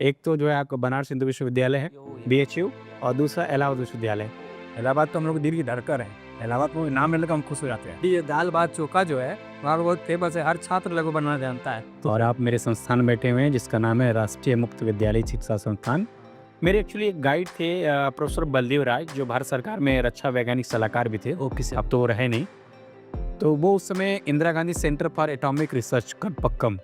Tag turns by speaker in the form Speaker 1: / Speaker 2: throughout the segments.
Speaker 1: एक तो जो है आपका बनारस हिंदू विश्वविद्यालय है, बीएचयू, और दूसरा इलाहाबाद विश्वविद्यालय। इलाहाबाद तो हम लोग दिल की धड़कन है। इलाहाबाद को नाम लेने का हम खुश हो जाते हैं।
Speaker 2: ये दाल भात चोखा जो है वहाँ का बहुत फेमस है, हर छात्र लघु बनाना जानता है।
Speaker 1: और आप मेरे संस्थान में बैठे हुए हैं जिसका नाम है राष्ट्रीय मुक्त विद्यालय शिक्षा संस्थान। मेरे एक्चुअली एक गाइड थे प्रोफेसर बलदेव राय, जो भारत सरकार में रक्षा वैज्ञानिक सलाहकार भी थे।
Speaker 2: Okay sir.
Speaker 1: अब तो वो रहे नहीं। तो वो उस समय Indira Gandhi centre for atomic research Kalpakkam,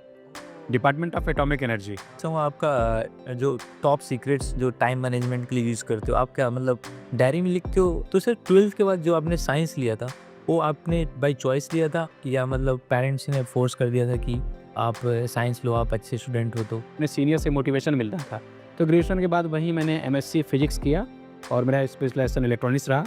Speaker 1: department of atomic energy.
Speaker 2: अच्छा, वो आपका जो टॉप सीक्रेट्स जो टाइम मैनेजमेंट के लिए यूज़ करते हो, आप क्या मतलब डायरी में लिखते हो? तो सर 12th के बाद जो आपने साइंस लिया था वो आपने बाय चॉइस लिया था या मतलब पेरेंट्स ने फोर्स कर दिया था कि आप साइंस लो, आप अच्छे स्टूडेंट हो? तो
Speaker 1: अपने सीनियर से मोटिवेशन मिल रहा था। तो ग्रेजुएशन के बाद वहीं मैंने एमएससी फिजिक्स किया और मेरा स्पेशलाइजेशन इलेक्ट्रॉनिक्स रहा।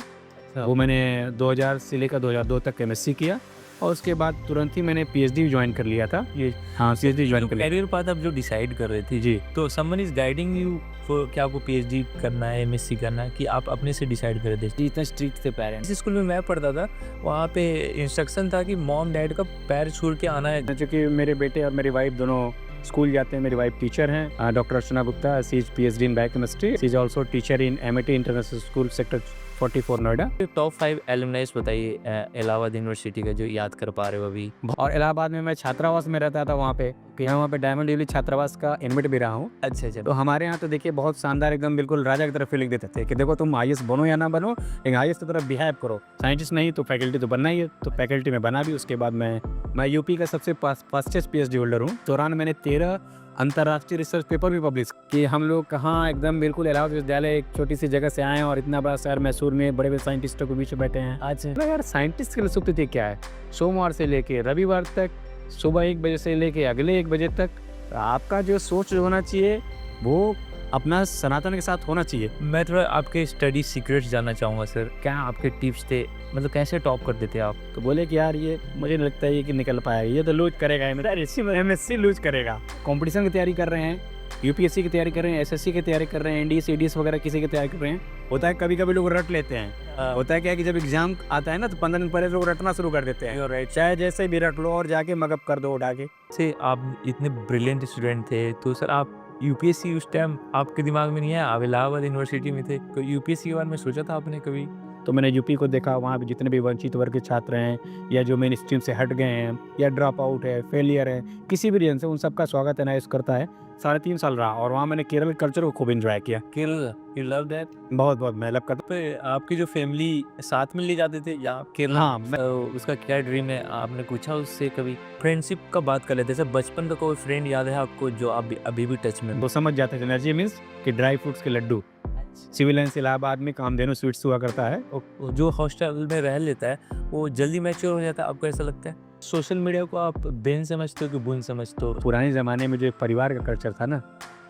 Speaker 1: वो मैंने 2000 से लेकर 2002 तक एमएससी किया और उसके बाद तुरंत ही मैंने पीएचडी ज्वाइन कर लिया था।
Speaker 2: ये
Speaker 1: हाँ, पीएचडी ज्वाइन कर लिया।
Speaker 2: कैरियर पाथ आप जो डिसाइड कर रहे थे
Speaker 1: जी।
Speaker 2: तो समवन इज गाइडिंग यू कि आपको पीएचडी करना है, एमएससी करना है, कि आप अपने से डिसाइड कर रहे थे?
Speaker 1: इतना स्ट्रिक्ट थे पेरेंट्स।
Speaker 2: जिस स्कूल में मैं पढ़ता था वहाँ पे इंस्ट्रक्शन था कि मॉम डैड का पैर छू के आना है।
Speaker 1: चूँकि मेरे बेटे और मेरी वाइफ दोनों स्कूल जाते हैं। मेरी वाइफ टीचर हैं, doctor Archana Gupta. She is PhD in biochemistry. She is also teacher in MIT international school sector 44 Noida.
Speaker 2: Top 5 alumni बताइए इलाहाबाद यूनिवर्सिटी का जो याद कर पा रहे हो अभी।
Speaker 1: और इलाहाबाद में मैं छात्रावास में रहता था वहाँ पे, कि मैं वहाँ पे डायमंड जुबली छात्रावास का इनमेट भी रहा हूँ।
Speaker 2: अच्छा
Speaker 1: तो हमारे यहाँ तो देखिए बहुत शानदार, एकदम बिल्कुल राजा की तरह फीलिंग देते थे कि देखो तुम आईएएस बनो या ना बनो, लेकिन आईएएस की तरह बिहेव करो। साइंटिस्ट नहीं तो फैकल्टी तो बनना ही है। तो फैकल्टी में बना भी। उसके बाद मैं यूपी का सबसे फास्टेस्ट पीएचडी होल्डर हूँ। दौरान मैंने 13 अंतर्राष्ट्रीय रिसर्च पेपर भी पब्लिश कि हम लोग कहाँ एकदम बिल्कुल इलाहाबाद विश्वविद्यालय एक छोटी सी जगह से आए हैं और इतना बड़ा शहर मैसूर में बड़े बड़े साइंटिस्टों के बीच में बैठे हैं।
Speaker 2: आज
Speaker 1: यार साइंटिस्ट के लिए सुप्त थी क्या है, सोमवार से लेके रविवार तक सुबह 1 बजे से लेके अगले 1 बजे तक आपका जो सोच होना चाहिए वो अपना सनातन के साथ होना चाहिए।
Speaker 2: मैं थोड़ा आपके स्टडी सीक्रेट्स जानना चाहूँगा सर। क्या आपके टिप्स थे, मतलब कैसे टॉप कर देते आप?
Speaker 1: तो बोले कि यार ये मुझे नहीं लगता है कि निकल पाएगा, ये तो लूज करेगा, मेरा एमएससी लूज करेगा। कंपटीशन की तैयारी कर रहे हैं, यूपीएससी की तैयारी कर रहे हैं, एसएससी की तैयारी कर रहे हैं, एनडीए सीडीएस वगैरह किसी की तैयारी कर रहे हैं। होता है कभी कभी लोग रट लेते हैं। होता है क्या कि जब एग्जाम आता है ना तो 15 दिन पहले लोग रटना शुरू कर देते हैं। चाहे जैसे भी रट लो और जाके मगअप कर दो उठा के।
Speaker 2: से आप इतने ब्रिलियंट स्टूडेंट थे तो सर आप यूपीएससी उस टाइम आपके दिमाग में नहीं आया? आप इलाहाबाद यूनिवर्सिटी में थे तो यूपीएससी के बारे में सोचा था आपने कभी?
Speaker 1: तो मैंने यूपी को देखा, वहाँ पे जितने भी वंचित वर्ग के छात्र हैं या जो मेन स्ट्रीम से हट गए हैं या ड्रॉप आउट है, फेलियर है, किसी भी रीजन से, उन सबका स्वागत एनआईएस करता है। 3.5 साल रहा और वहाँ मैंने केरल कल्चर को खूब एंजॉय किया।
Speaker 2: Kerala, you love that?
Speaker 1: बहुत बहुत मैं लव करता।
Speaker 2: पे आपकी जो फैमिली साथ में ले जाते थे या केरला?
Speaker 1: हाँ,
Speaker 2: उसका क्या ड्रीम है आपने पूछा उससे कभी? फ्रेंडशिप का बात कर लेते हैं। बचपन का कोई फ्रेंड याद है आपको जो आप अभी भी टच में?
Speaker 1: वो समझ जाते थे एनर्जी मीन्स कि ड्राई फ्रूट्स के लड्डू। सिविल लाइंस इलाहाबाद में कामधेनु स्वीट्स हुआ करता है।
Speaker 2: जो हॉस्टल में रह लेता है वो जल्दी मैच्योर हो जाता है, आपको ऐसा लगता है? सोशल मीडिया को आप बेन समझते हो कि बुन समझते हो?
Speaker 1: पुराने ज़माने में जो एक परिवार का कल्चर था ना,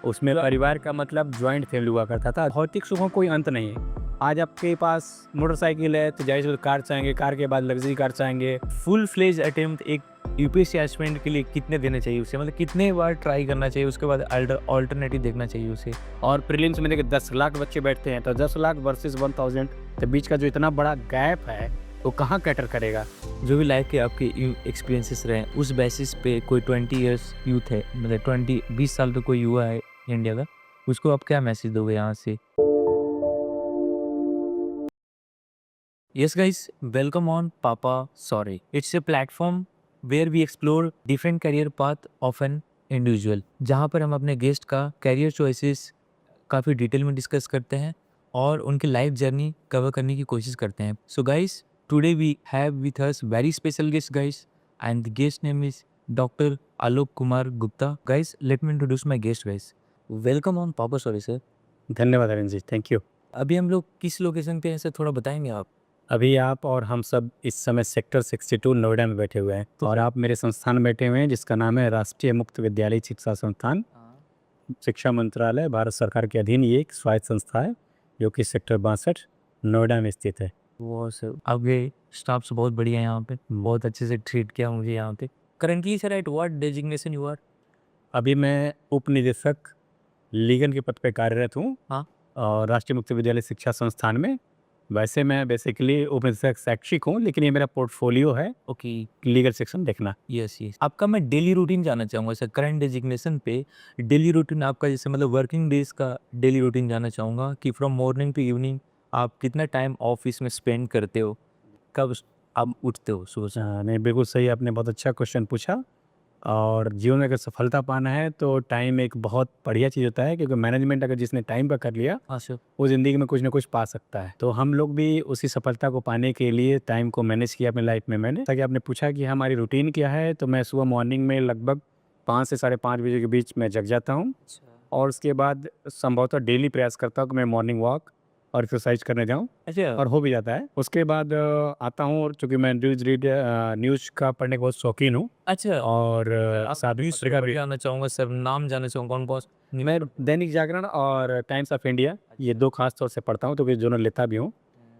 Speaker 1: उसमें परिवार का मतलब जॉइंट फैमिली हुआ करता था। भौतिक सुखों कोई अंत नहीं है। आज आपके पास मोटरसाइकिल है तो जाहिर सी कार चाहेंगे, कार के बाद लग्जरी कार चाहेंगे।
Speaker 2: फुल फ्लेज अटेम्प्ट एक यूपीएससी एस्पिरेंट के लिए कितने देने चाहिए उसे, मतलब कितने बार ट्राई करना चाहिए, उसके बाद अल्टरनेटिव देखना चाहिए उसे?
Speaker 1: और प्रीलिम्स में देखिए 10 लाख बच्चे बैठते हैं तो 10 लाख वर्सेस 1000, तो बीच का जो इतना बड़ा गैप है वो कहाँ कैटर करेगा?
Speaker 2: जो भी लाइफ के आपके एक्सपीरियंसेस रहे उस बेसिस पे कोई 20 इयर्स यूथ है, मतलब 20 साल का कोई युवा है इंडिया का, उसको आप क्या मैसेज दोगे यहाँ से? Yes guys, welcome on Papa Sorry. It's a platform where we explore different career path of an individual. जहाँ पर हम अपने गेस्ट का कैरियर चॉइसेस काफ़ी डिटेल में डिस्कस करते हैं और उनकी लाइफ जर्नी कवर करने की कोशिश करते हैं. So guys, today we have with us very special guest guys and the guest name is Dr. Alok Kumar Gupta. Guys, let me introduce my guest guys. Welcome on Papa Sorry sir.
Speaker 1: धन्यवाद Arvind ji, thank you.
Speaker 2: अभी हम लोग किस location पे हैं sir, थोड़ा बताएंगे आप?
Speaker 1: अभी आप और हम सब इस समय सेक्टर 62 नोएडा में बैठे हुए हैं और आप मेरे संस्थान में बैठे हुए हैं जिसका नाम है राष्ट्रीय मुक्त विद्यालय शिक्षा संस्थान। शिक्षा मंत्रालय भारत सरकार के अधीन ये एक स्वायत्त संस्था है जो कि सेक्टर 62 नोएडा में स्थित है।
Speaker 2: वो सर आपके स्टाफ से बहुत बढ़िया है, यहाँ पे बहुत अच्छे से ट्रीट किया मुझे यहाँ पे। Currently sir at what designation you are?
Speaker 1: अभी मैं उप निदेशक लीगल के पद पर कार्यरत हूँ।
Speaker 2: हाँ।
Speaker 1: और राष्ट्रीय मुक्त विद्यालय शिक्षा संस्थान में वैसे मैं बेसिकली ओपन शैक्षिक हूँ, लेकिन ये मेरा पोर्टफोलियो है
Speaker 2: ओके,
Speaker 1: लीगल सेक्शन देखना।
Speaker 2: Yes, yes. आपका मैं डेली रूटीन जानना चाहूँगा सर, करंट डेजिग्नेशन पे डेली रूटीन आपका, जैसे मतलब वर्किंग डेज़ का डेली रूटीन जानना चाहूँगा कि फ्रॉम मॉर्निंग टू इवनिंग आप कितना टाइम ऑफ़िस में स्पेंड करते हो? कब स आप उठते हो सुबह से?
Speaker 1: नहीं, बिल्कुल सही, आपने बहुत अच्छा क्वेश्चन पूछा। और जीवन में अगर सफलता पाना है तो टाइम एक बहुत बढ़िया चीज़ होता है, क्योंकि मैनेजमेंट अगर जिसने टाइम का कर लिया,
Speaker 2: हाँ सर।
Speaker 1: वो ज़िंदगी में कुछ ना कुछ पा सकता है। तो हम लोग भी उसी सफलता को पाने के लिए टाइम को मैनेज किया अपनी लाइफ में मैंने। ताकि आपने पूछा कि हमारी रूटीन क्या है, तो मैं सुबह मॉर्निंग में लगभग 5 से साढ़े 5 बजे के बीच में जग जाता हूँ।
Speaker 2: अच्छा।
Speaker 1: और उसके बाद संभवतः डेली प्रयास करता हूँ कि मैं मॉर्निंग वॉक और एक्सरसाइज करने जाऊँ,
Speaker 2: अच्छा,
Speaker 1: और हो भी जाता है। उसके बाद आता हूँ, और चूँकि मैं न्यूज़ का पढ़ने का बहुत शौकीन हूँ,
Speaker 2: अच्छा।
Speaker 1: और
Speaker 2: आप
Speaker 1: साथ ही
Speaker 2: न्यूज़
Speaker 1: पत्रिका
Speaker 2: पेपर
Speaker 1: भी।
Speaker 2: जानना चाहूँगा सर, नाम जानना चाहूँगा कौन-कौन स न्यूज़
Speaker 1: मैं
Speaker 2: पेपर?
Speaker 1: दैनिक जागरण और टाइम्स ऑफ इंडिया, ये
Speaker 2: अच्छा।
Speaker 1: 2 खास तौर से पढ़ता हूँ, तो वे दोनों लेता भी हूँ।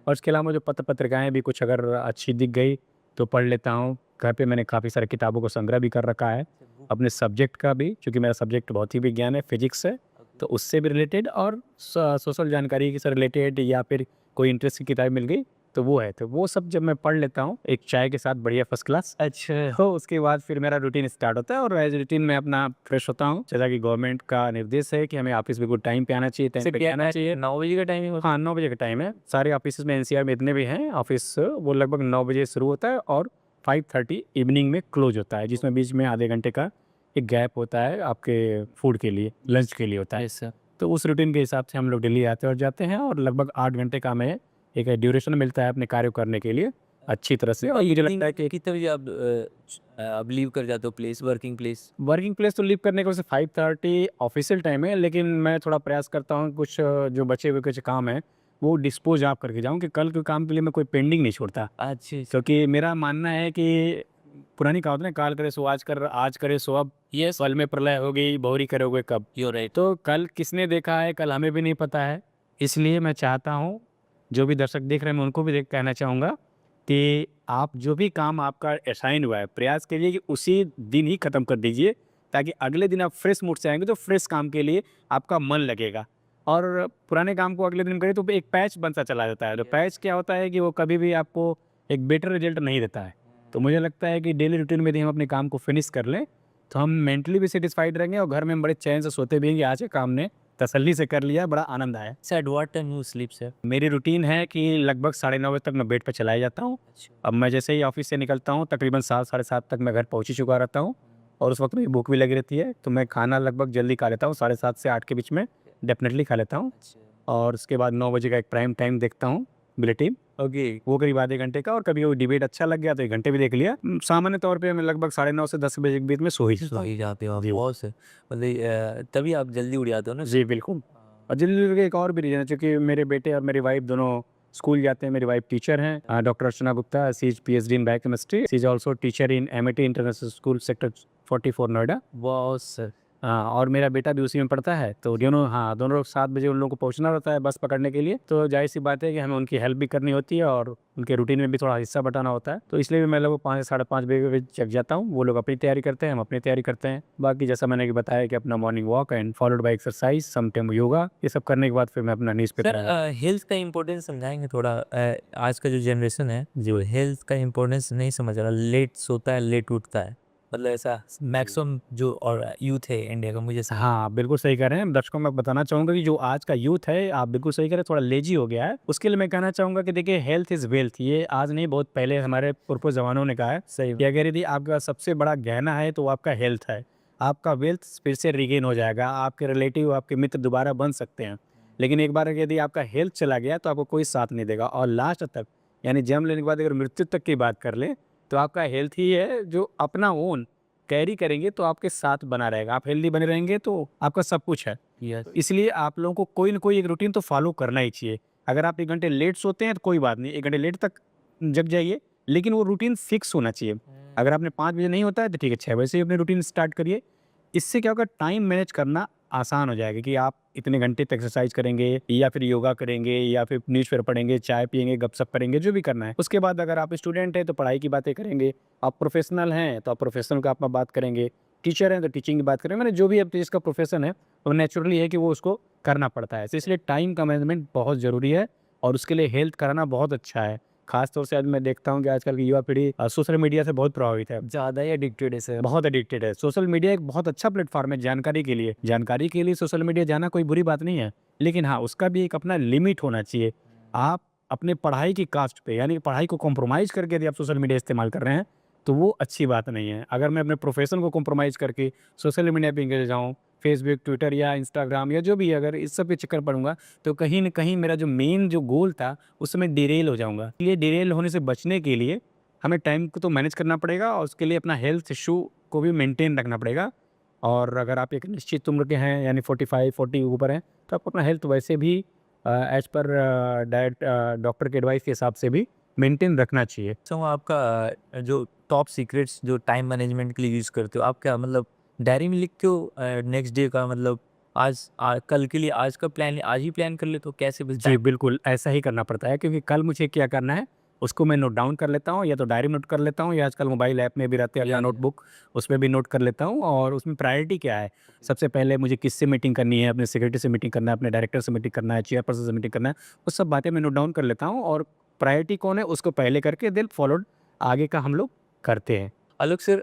Speaker 1: और इसके अलावा जो पत्र-पत्रिकाएँ भी कुछ अगर अच्छी दिख गई, तो पढ़ लेता हूँ। घर पे मैंने काफ़ी सारी किताबों का संग्रह भी कर रखा है, अपने सब्जेक्ट का भी, चूँकि मेरा सब्जेक्ट भौतिक विज्ञान है, फिज़िक्स है, तो उससे भी रिलेटेड, और सोशल जानकारी से रिलेटेड, या फिर कोई इंटरेस्ट की किताब मिल गई, तो वो है। तो वो सब जब मैं पढ़ लेता हूँ, एक चाय के साथ बढ़िया फर्स्ट क्लास,
Speaker 2: अच्छा।
Speaker 1: तो उसके बाद फिर मेरा रूटीन स्टार्ट होता है, और एज़ रूटीन मैं अपना फ्रेश होता हूँ। जैसा कि गवर्नमेंट का निर्देश है कि हमें ऑफ़िस बिल्कुल टाइम पे आना चाहिए, टाइम पे आना चाहिए।
Speaker 2: 9 बजे का टाइमिंग होता
Speaker 1: हाँ, 9 बजे का टाइम है। सारे ऑफ़िसेज़ में एनसीआर में इतने भी हैं ऑफ़िस, वो लगभग 9 बजे शुरू होता है और 5:30 इवनिंग में क्लोज़ होता है, जिसमें बीच में आधे घंटे का एक गैप होता है आपके फूड के लिए, लंच के लिए होता
Speaker 2: है?
Speaker 1: है।
Speaker 2: Yes sir.
Speaker 1: तो उस रूटीन के हिसाब से हम लोग डेली आते और जाते हैं, और लगभग 8 घंटे का हमें एक ड्यूरेशन मिलता है अपने कार्य को करने के लिए अच्छी तरह से। और मुझे लगता है कि
Speaker 2: कितने बजे आप लीव कर जाते हो place, working place?
Speaker 1: Working place तो लीव करने का वैसे 5:30 ऑफिशियल टाइम है, लेकिन मैं थोड़ा प्रयास करता हूँ कुछ जो बचे हुए कुछ काम हैं, वो डिस्पोज़ ऑफ करके जाऊँ, कि कल के काम के लिए मैं कोई पेंडिंग नहीं छोड़ता।
Speaker 2: अच्छा, अच्छा।
Speaker 1: क्योंकि मेरा मानना है कि पुरानी कहावत है ना, काल करे सो आज कर, आज करे सो अब,
Speaker 2: यस,
Speaker 1: पल में प्रलय होगी, बहुरी करोगे कब।
Speaker 2: You are right.
Speaker 1: तो कल किसने देखा है, कल हमें भी नहीं पता है। इसलिए मैं चाहता हूँ, जो भी दर्शक देख रहे हैं, मैं उनको भी देख कहना चाहूँगा कि आप जो भी काम आपका असाइन हुआ है, प्रयास करिए कि उसी दिन ही ख़त्म कर दीजिए, ताकि अगले दिन आप फ्रेश मूड से आएँगे, तो फ्रेश काम के लिए आपका मन लगेगा। और पुराने काम को अगले दिन करें तो एक पैच बनता चला जाता है। तो पैच क्या होता है कि वो कभी भी आपको एक बेटर रिज़ल्ट नहीं देता है। तो मुझे लगता है कि डेली रूटीन में यदि हम अपने काम को फिनिश कर लें, तो हम मेंटली भी सैटिस्फाइड रहेंगे, और घर में हम बड़े चैन से सोते भी हैं कि आज के काम ने तसल्ली से कर लिया, बड़ा आनंद आया।
Speaker 2: Sir at what time you sleep sir?
Speaker 1: मेरी रूटीन है कि लगभग साढ़े 9 बजे तक मैं बेड पे चला ही जाता हूँ।
Speaker 2: अच्छा।
Speaker 1: अब मैं जैसे ही ऑफ़िस से निकलता हूँ, तकरीबन 7 साढ़े 7 तक मैं घर पहुँच ही चुका रहता हूँ, और उस वक़्त मेरी भूख भी लगी रहती है, तो मैं खाना लगभग जल्दी खा लेता हूँ, साढ़े 7 से 8 के बीच में डेफ़िनेटली खा लेता हूँ।
Speaker 2: अच्छा।
Speaker 1: और उसके बाद 9 बजे का एक प्राइम टाइम देखता हूँ, बुलेटिन,
Speaker 2: ओके।
Speaker 1: वो करीब आधे घंटे का, और कभी वो डिबेट अच्छा लग गया तो 1 घंटे भी देख लिया। सामान्य तौर पे मैं लगभग साढ़े 9 से 10 बजे के बीच में सो ही जाता
Speaker 2: सो
Speaker 1: हूँ।
Speaker 2: ही जाते हो आप,
Speaker 1: जी।
Speaker 2: बहुत से मतलब तभी आप जल्दी उठ जाते हो ना?
Speaker 1: जी, बिल्कुल।
Speaker 2: हाँ।
Speaker 1: और जल्दी एक और भी रीज़न है, चूँकि मेरे बेटे और मेरी वाइफ़ दोनों स्कूल जाते हैं। मेरी वाइफ़ टीचर हैं, doctor Archana Gupta, she is PhD in biochemistry, she is also teacher in Amity international school sector 44 Noida.
Speaker 2: Wow sir!
Speaker 1: हाँ, और मेरा बेटा भी उसी में पढ़ता है, तो दोनों, हाँ, दोनों लोग 7 बजे उन लोगों को पहुँचना रहता है बस पकड़ने के लिए, तो ज़ाहिर-सी बात है कि हमें उनकी हेल्प भी करनी होती है, और उनके रूटीन में भी थोड़ा हिस्सा बटाना होता है। तो इसलिए भी मैं लगभग 5 से साढ़े 5 बजे जग जाता हूँ, वो लोग अपनी तैयारी करते हैं, हम अपनी तैयारी करते हैं। बाकी जैसा मैंने कि बताया कि अपना morning walk and followed by exercise, some time yoga, ये सब करने के बाद फिर मैं अपना न्यूज़
Speaker 2: सर
Speaker 1: पेपर।
Speaker 2: हेल्थ का इम्पोर्टेंस समझाएँगे थोड़ा? आज का जो जनरेशन है, जो हेल्थ का इम्पोर्टेंस नहीं समझ रहा, लेट सोता है, लेट उठता है। मतलब ऐसा मैक्सिमम जो और यूथ है इंडिया का, मुझे ऐसा लगता
Speaker 1: हाँ, बिल्कुल सही कह रहे हैं। दर्शकों को मैं बताना चाहूँगा कि जो आज का यूथ है, आप बिल्कुल सही कह रहे हैं, थोड़ा लेज़ी हो गया है। उसके लिए मैं कहना चाहूँगा कि देखिए, हेल्थ इज़ वेल्थ, ये आज नहीं, बहुत पहले हमारे पूर्वज जमानों ने कहा है
Speaker 2: है। सही
Speaker 1: कि
Speaker 2: बात।
Speaker 1: अगर यदि आपका सबसे बड़ा गहना है, तो वो आपका हेल्थ है। आपका वेल्थ फिर से रिगेन हो जाएगा, आपके रिलेटिव, आपके मित्र दोबारा बन सकते हैं। लेकिन एक बार यदि आपका हेल्थ चला गया, तो आपको कोई साथ नहीं देगा, और लास्ट तक, यानी जन्म लेने के बाद अगर मृत्यु तक की बात कर लें, तो आपका हेल्थ ही है जो अपना ओन कैरी करेंगे, तो आपके साथ बना रहेगा। आप हेल्दी बने रहेंगे, तो आपका सब कुछ है।
Speaker 2: यस।
Speaker 1: तो इसलिए आप लोगों को कोई न कोई एक रूटीन तो फ़ॉलो करना ही चाहिए। अगर आप 1 घंटे लेट सोते हैं तो कोई बात नहीं, 1 घंटे लेट तक जग जाइए, लेकिन वो रूटीन फिक्स होना चाहिए। अगर आपने 5 बजे नहीं होता है, तो ठीक है, 6 बजे से ही अपनी रूटीन स्टार्ट करिए। इससे क्या होगा, टाइम मैनेज करना आसान हो जाएगा कि आप इतने घंटे तक एक्सरसाइज करेंगे, या फिर योगा करेंगे, या फिर न्यूज़पेपर पढ़ेंगे, चाय पिएँगे, गपशप करेंगे, जो भी करना है। उसके बाद अगर आप स्टूडेंट हैं, तो पढ़ाई की बातें करेंगे। आप प्रोफ़ेशनल हैं, तो आप प्रोफ़ेशनल का आप बात करेंगे। टीचर हैं, तो टीचिंग की बात करेंगे। माने जो भी अब जिसका प्रोफ़ेशन है, वो नेचुरली है कि वो उसको करना पड़ता है। तो इसलिए टाइम का मैनेजमेंट बहुत ज़रूरी है, और उसके लिए हेल्थ कराना बहुत अच्छा है। खास तौर से आज मैं देखता हूँ कि आजकल की युवा पीढ़ी सोशल मीडिया से बहुत प्रभावित है,
Speaker 2: ज़्यादा ही एडिक्टेड है सर।
Speaker 1: बहुत एडिक्टेड है। सोशल मीडिया एक बहुत अच्छा प्लेटफॉर्म है जानकारी के लिए सोशल मीडिया जाना कोई बुरी बात नहीं है, लेकिन हाँ, उसका भी एक अपना लिमिट होना चाहिए। आप अपने पढ़ाई की कास्ट पे, यानी पढ़ाई को कॉम्प्रोमाइज़ करके यदि आप सोशल मीडिया इस्तेमाल कर रहे हैं, तो वो अच्छी बात नहीं है। अगर मैं अपने प्रोफ़ेशन को कॉम्प्रोमाइज़ करके सोशल मीडिया पे एंगेज जाऊँ, फ़ेसबुक, ट्विटर या इंस्टाग्राम या जो भी है, अगर इस सब के चक्कर पड़ूँगा, तो कहीं न कहीं मेरा जो मेन जो गोल था, उसमें डिरेल हो जाऊँगा। ये डिरेल होने से बचने के लिए हमें टाइम को तो मैनेज करना पड़ेगा और उसके लिए अपना हेल्थ इश्यू को भी मेंटेन रखना पड़ेगा। और अगर आप एक निश्चित उम्र के हैं, यानी 45-40 ऊपर हैं, तो आपको अपना हेल्थ वैसे भी एज़ पर डाइट डॉक्टर के एडवाइस के हिसाब से भी मेंटेन रखना चाहिए।
Speaker 2: सो आपका जो टॉप सीक्रेट्स जो टाइम मैनेजमेंट के लिए यूज़ करते हो, आप क्या मतलब डायरी में लिखते हो नेक्स्ट डे का, मतलब कल के लिए आज का प्लान आज ही प्लान कर लेते हो, कैसे बस
Speaker 1: जी, बिल्कुल, ऐसा ही करना पड़ता है क्योंकि कल मुझे क्या करना है, उसको मैं नोट डाउन कर लेता हूँ, या तो डायरी में नोट कर लेता हूँ या आजकल मोबाइल ऐप में भी रहते हैं
Speaker 2: या
Speaker 1: नोटबुक, उसमें भी नोट कर लेता हूँ और उसमें प्रायोरिटी क्या है। सबसे पहले मुझे किससे मीटिंग करनी है, अपने सेक्रेटरी से मीटिंग करना है, अपने डायरेक्टर से मीटिंग करना है, चेयरपर्सन से मीटिंग करना है, वो सब बातें मैं नोट डाउन कर लेता हूँ और प्रायोरिटी कौन है, उसको पहले करके देन फॉलोड आगे का हम लोग करते हैं।
Speaker 2: आलोक सर,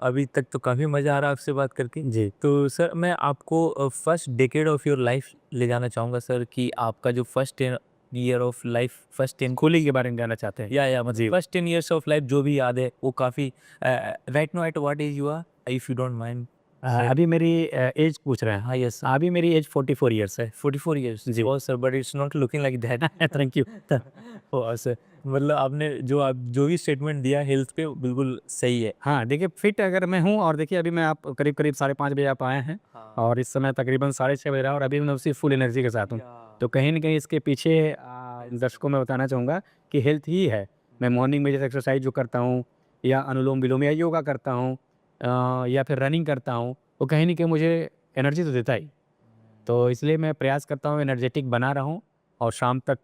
Speaker 2: अभी तक तो काफ़ी मज़ा आ रहा है आपसे बात करके।
Speaker 1: जी।
Speaker 2: तो सर मैं आपको first decade of your life ले जाना चाहूँगा सर, कि आपका जो first year of life, first 10
Speaker 1: schooling के बारे में जानना चाहते हैं?
Speaker 2: या मतलब
Speaker 1: जी।
Speaker 2: फर्स्ट 10 इयर्स ऑफ लाइफ जो भी याद है वो काफ़ी right now at what age you are, if you don't mind?
Speaker 1: अभी मेरी एज पूछ रहे हैं?
Speaker 2: हाँ, यस सर।
Speaker 1: अभी मेरी एज 44 ईयर्स है।
Speaker 2: 44 इयर्स।
Speaker 1: जी।
Speaker 2: Oh sir, but it's not looking like that.
Speaker 1: Thank you.
Speaker 2: Oh sir, मतलब आपने आप जो भी स्टेटमेंट दिया हेल्थ पे बिल्कुल सही है।
Speaker 1: हाँ, देखिए फिट अगर मैं हूँ और देखिए अभी मैं आप करीब-करीब 5:30 बजे आप आए हैं
Speaker 2: हाँ।
Speaker 1: और इस समय तकरीबन 6:30 बज रहा है और अभी मैं उसी फुल एनर्जी के साथ हूँ।
Speaker 2: या
Speaker 1: तो कहीं न कहीं इसके पीछे दर्शकों को मैं बताना चाहूँगा कि हेल्थ ही है। मैं मॉर्निंग में जैसे एक्सरसाइज जो करता हूँ या अनुलोम-विलोम या योगा करता हूँ या फिर रनिंग करता हूँ, वो कहीं न कहीं मुझे एनर्जी तो देता ही। तो इसलिए मैं प्रयास करता हूँ एनर्जेटिक बना रहूँ और शाम तक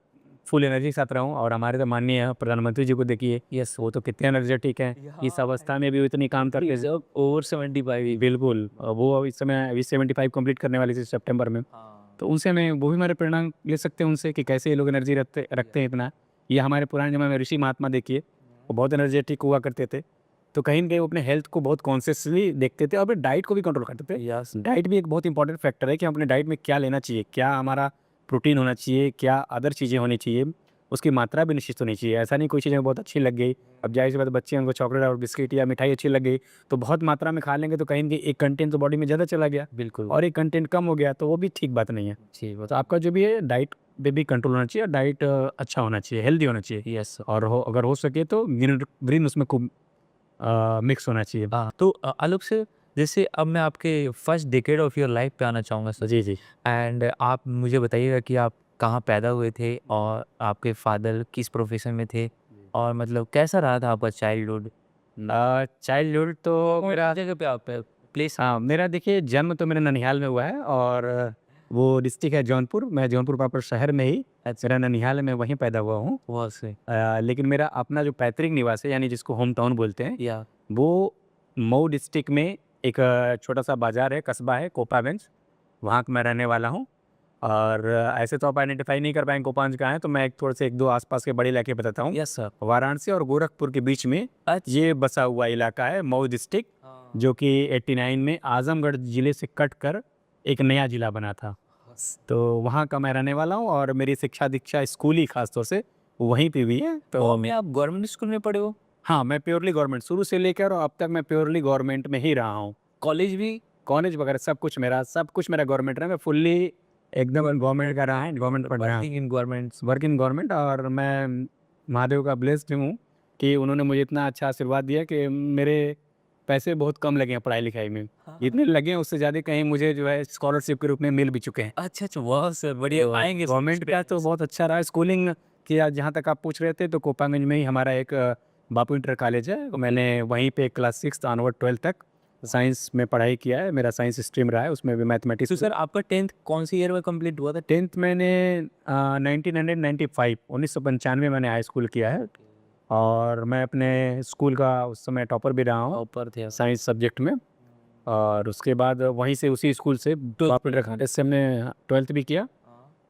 Speaker 1: फुल एनर्जी के साथ रहूँ और हमारे तो माननीय प्रधानमंत्री जी को देखिए,
Speaker 2: यस
Speaker 1: वो तो कितने एनर्जेटिक हैं। इस अवस्था में भी वो इतनी काम करते हैं।
Speaker 2: ओवर 75।
Speaker 1: बिल्कुल वो अब इस समय अभी 75 कंप्लीट करने वाली थी सितंबर में।
Speaker 2: हाँ।
Speaker 1: तो उनसे मैं वो भी हमारे प्रेरणा ले सकते हैं उनसे कि कैसे ये लोग एनर्जी रखते रखते हैं इतना। ये हमारे पुराने ज़माने में ऋषि महात्मा देखिए, वो बहुत एनर्जेटिक हुआ करते थे। तो कहीं न कहीं वो अपने हेल्थ को बहुत कॉन्शियसली देखते थे और अपने डाइट को भी कंट्रोल करते थे।
Speaker 2: यस।
Speaker 1: डाइट भी एक बहुत इंपॉर्टेंट फैक्टर है कि हम अपने डाइट में क्या लेना चाहिए, क्या हमारा प्रोटीन होना चाहिए, क्या अदर चीज़ें होनी चाहिए, उसकी मात्रा भी निश्चित होनी चाहिए। ऐसा नहीं कोई चीज़ हमें बहुत अच्छी लग गई, अब ज़ाहिर-सी बात है बच्चे हैं उनको चॉकलेट और बिस्किट या मिठाई अच्छी लग गई, तो बहुत मात्रा में खा लेंगे तो कहीं न कहीं एक कंटेंट तो बॉडी में ज़्यादा चला गया
Speaker 2: बिल्कुल।
Speaker 1: और एक कंटेंट कम हो गया, तो वो भी ठीक बात नहीं है।
Speaker 2: जी,
Speaker 1: तो आपका जो भी है डाइट पे भी कंट्रोल होना चाहिए और डाइट अच्छा होना चाहिए, हेल्दी होना चाहिए
Speaker 2: यस।
Speaker 1: और अगर हो सके तो ग्रीन ग्रीन उसमें खूब मिक्स होना चाहिए।
Speaker 2: हाँ, तो आलोक सर, जैसे अब मैं आपके first decade of your life पे आना चाहूँगा सर।
Speaker 1: Ji, ji.
Speaker 2: एंड आप मुझे बताइएगा कि आप कहाँ पैदा हुए थे और आपके फादर किस प्रोफेशन में थे, और मतलब कैसा रहा था आपका चाइल्डहुड?
Speaker 1: चाइल्डहुड तो मेरा
Speaker 2: जगह पे आप प्लेस।
Speaker 1: हाँ, मेरा देखिए जन्म तो मेरे ननिहाल में हुआ है और वो डिस्ट्रिक्ट है जौनपुर, मैं जौनपुर प्रॉपर शहर में ही,
Speaker 2: अच्छा।
Speaker 1: मेरा ननिहाल है, मैं वहीं पैदा हुआ हूँ।
Speaker 2: बहुत सही।
Speaker 1: लेकिन मेरा अपना जो पैतृक निवास है यानी जिसको होम टाउन बोलते हैं,
Speaker 2: या
Speaker 1: वो मऊ डिस्ट्रिक्ट में एक छोटा-सा बाज़ार है, कस्बा है कोपागंज, वहाँ का मैं रहने वाला हूँ। और ऐसे तो आप आइडेंटिफ़ाई नहीं कर पाएँगे कोपागंज कहाँ है, तो मैं एक थोड़े से 1-2 आस-पास के बड़े इलाके बताता हूँ।
Speaker 2: Yes sir.
Speaker 1: वाराणसी और गोरखपुर के बीच में
Speaker 2: अच्छा।
Speaker 1: ये बसा हुआ इलाका है मऊ डिस्ट्रिक्ट,
Speaker 2: हाँ।
Speaker 1: जो कि 89 में आज़मगढ़ ज़िले से कट कर एक नया ज़िला बना था। तो वहाँ का मैं रहने वाला हूँ और मेरी शिक्षा-दीक्षा स्कूली ख़ास तौर से वहीं पे हुई है।
Speaker 2: मऊ
Speaker 1: तो
Speaker 2: में आप गवर्नमेंट स्कूल में पढ़े हो?
Speaker 1: हाँ, मैं प्योरली गवर्नमेंट शुरू से लेकर और अब तक मैं प्योरली गवर्नमेंट में ही रहा हूँ।
Speaker 2: कॉलेज भी?
Speaker 1: कॉलेज वगैरह सब कुछ मेरा गवर्नमेंट रहा है। मैं फुल्ली एकदम गवर्नमेंट का रहा है, गवर्नमेंट पढ़ रहा हूँ।
Speaker 2: Working in governments.
Speaker 1: Work in government और मैं महादेव का ब्लेस्ड हूँ कि उन्होंने मुझे इतना अच्छा आशीर्वाद दिया कि मेरे पैसे बहुत कम लगे हैं पढ़ाई-लिखाई में। जितने लगे हैं उससे ज़्यादा कहीं मुझे जो है स्कॉलरशिप के रूप में मिल भी चुके हैं।
Speaker 2: अच्छा, अच्छा, वाह सर, बढ़िया।
Speaker 1: तो
Speaker 2: आएँगे सर
Speaker 1: गवर्नमेंट का तो बहुत अच्छा रहा है स्कूलिंग कि जहाँ तक आप पूछ रहे थे तो कोपागंज में ही हमारा एक बापू इंटर कॉलेज है। तो मैंने वहीं पे क्लास 6 ऑनवर्ड 12 तक साइंस में पढ़ाई किया है। मेरा साइंस स्ट्रीम रहा है, उसमें भी
Speaker 2: तो
Speaker 1: मैथमेटिक्स।
Speaker 2: सर आपका 10th कौन सी ईयर में कंप्लीट हुआ था?
Speaker 1: 10th मैंने 1995 1995 मैंने हाई स्कूल किया है और मैं अपने स्कूल का उस समय टॉपर भी रहा हूँ
Speaker 2: ऊपर थे आप।
Speaker 1: साइंस सब्जेक्ट में। और उसके बाद वहीं से उसी स्कूल से बापू इंटर कॉलेज से हमने 12th भी किया।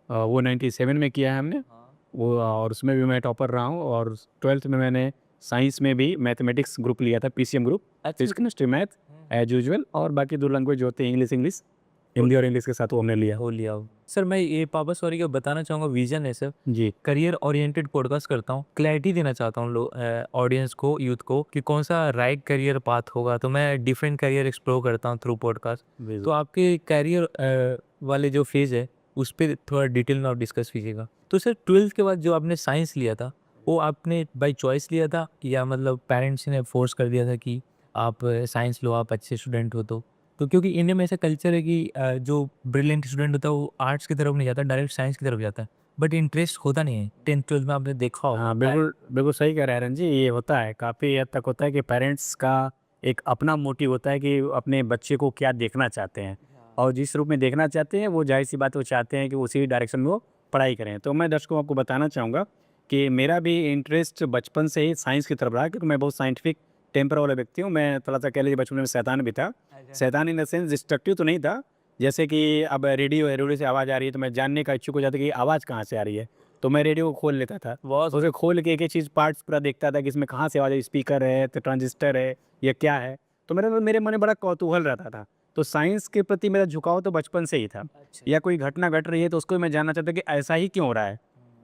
Speaker 2: हाँ,
Speaker 1: वो 97 में किया है हमने।
Speaker 2: हाँ।
Speaker 1: वो और उसमें भी मैं टॉपर रहा हूँ। और 12th में मैंने साइंस में भी मैथमेटिक्स ग्रुप लिया था, PCM group, physics chemistry math as usual, और बाकी 2 लैंग्वेज जो होते हैं इंग्लिश, हिंदी और इंग्लिश के साथ वो हमने लिया।
Speaker 2: हो लिया हो। सर मैं ये पापा सॉरी का बताना चाहूँगा, विजन है सर,
Speaker 1: जी।
Speaker 2: करियर ओरिएंटेड पॉडकास्ट करता हूँ, क्लैरिटी देना चाहता हूँ लोग ऑडियंस को, यूथ को, कि कौन सा राइट करियर पाथ होगा। तो मैं डिफरेंट करियर एक्सप्लोर करता हूँ थ्रू पॉडकास्ट। तो आपके करियर वाले जो फेज है उस पर थोड़ा डिटेल में आप डिस्कस कीजिएगा। तो सर 12th के बाद जो आपने साइंस लिया था वो आपने बाई चॉइस लिया था या मतलब पेरेंट्स ने फोर्स कर दिया था कि आप साइंस लो, आप अच्छे स्टूडेंट हो? तो क्योंकि इंडिया में ऐसा कल्चर है कि जो ब्रिलियंट स्टूडेंट होता है वो आर्ट्स की तरफ नहीं जाता, डायरेक्ट साइंस की तरफ जाता है, बट इंटरेस्ट होता नहीं है। 10th-12th में आपने देखा होगा।
Speaker 1: हाँ, बिल्कुल, बिल्कुल सही कह रहे हैं रंजी, ये होता है, काफ़ी हद तक होता है कि पेरेंट्स का एक अपना मोटिव होता है कि अपने बच्चे को क्या देखना चाहते हैं, और जिस रूप में देखना चाहते हैं वो ज़ाहिर-सी बात है वो चाहते हैं कि उसी डायरेक्शन में वो पढ़ाई करें। तो मैं दर्शकों को आपको बताना चाहूँगा कि मेरा भी इंटरेस्ट बचपन से ही साइंस की तरफ रहा, क्योंकि मैं बहुत साइंटिफिक टेम्पर वाला व्यक्ति हूँ। मैं थोड़ा-सा कह लीजिए बचपन में शैतान भी था। शैतान इन द सेंस डिस्ट्रक्टिव तो नहीं था, जैसे कि अब रेडियो है, रेडियो से आवाज़ आ रही है तो मैं जानने का इच्छुक हो जाता कि आवाज़ कहाँ से आ रही है, तो मैं रेडियो को खोल लेता था।
Speaker 2: बहुत
Speaker 1: उसे खोल के एक-एक चीज़ पार्ट्स पूरा देखता था कि इसमें कहाँ से आवाज़ आ रही है, स्पीकर है, तो ट्रांजिस्टर है, ये क्या है? तो मेरे मन में बड़ा कौतूहल रहता था। तो साइंस के प्रति मेरा झुकाव तो बचपन से ही था।
Speaker 2: अच्छा।
Speaker 1: या कोई घटना घट रही है तो उसको मैं जानना चाहता कि ऐसा ही क्यों हो रहा है?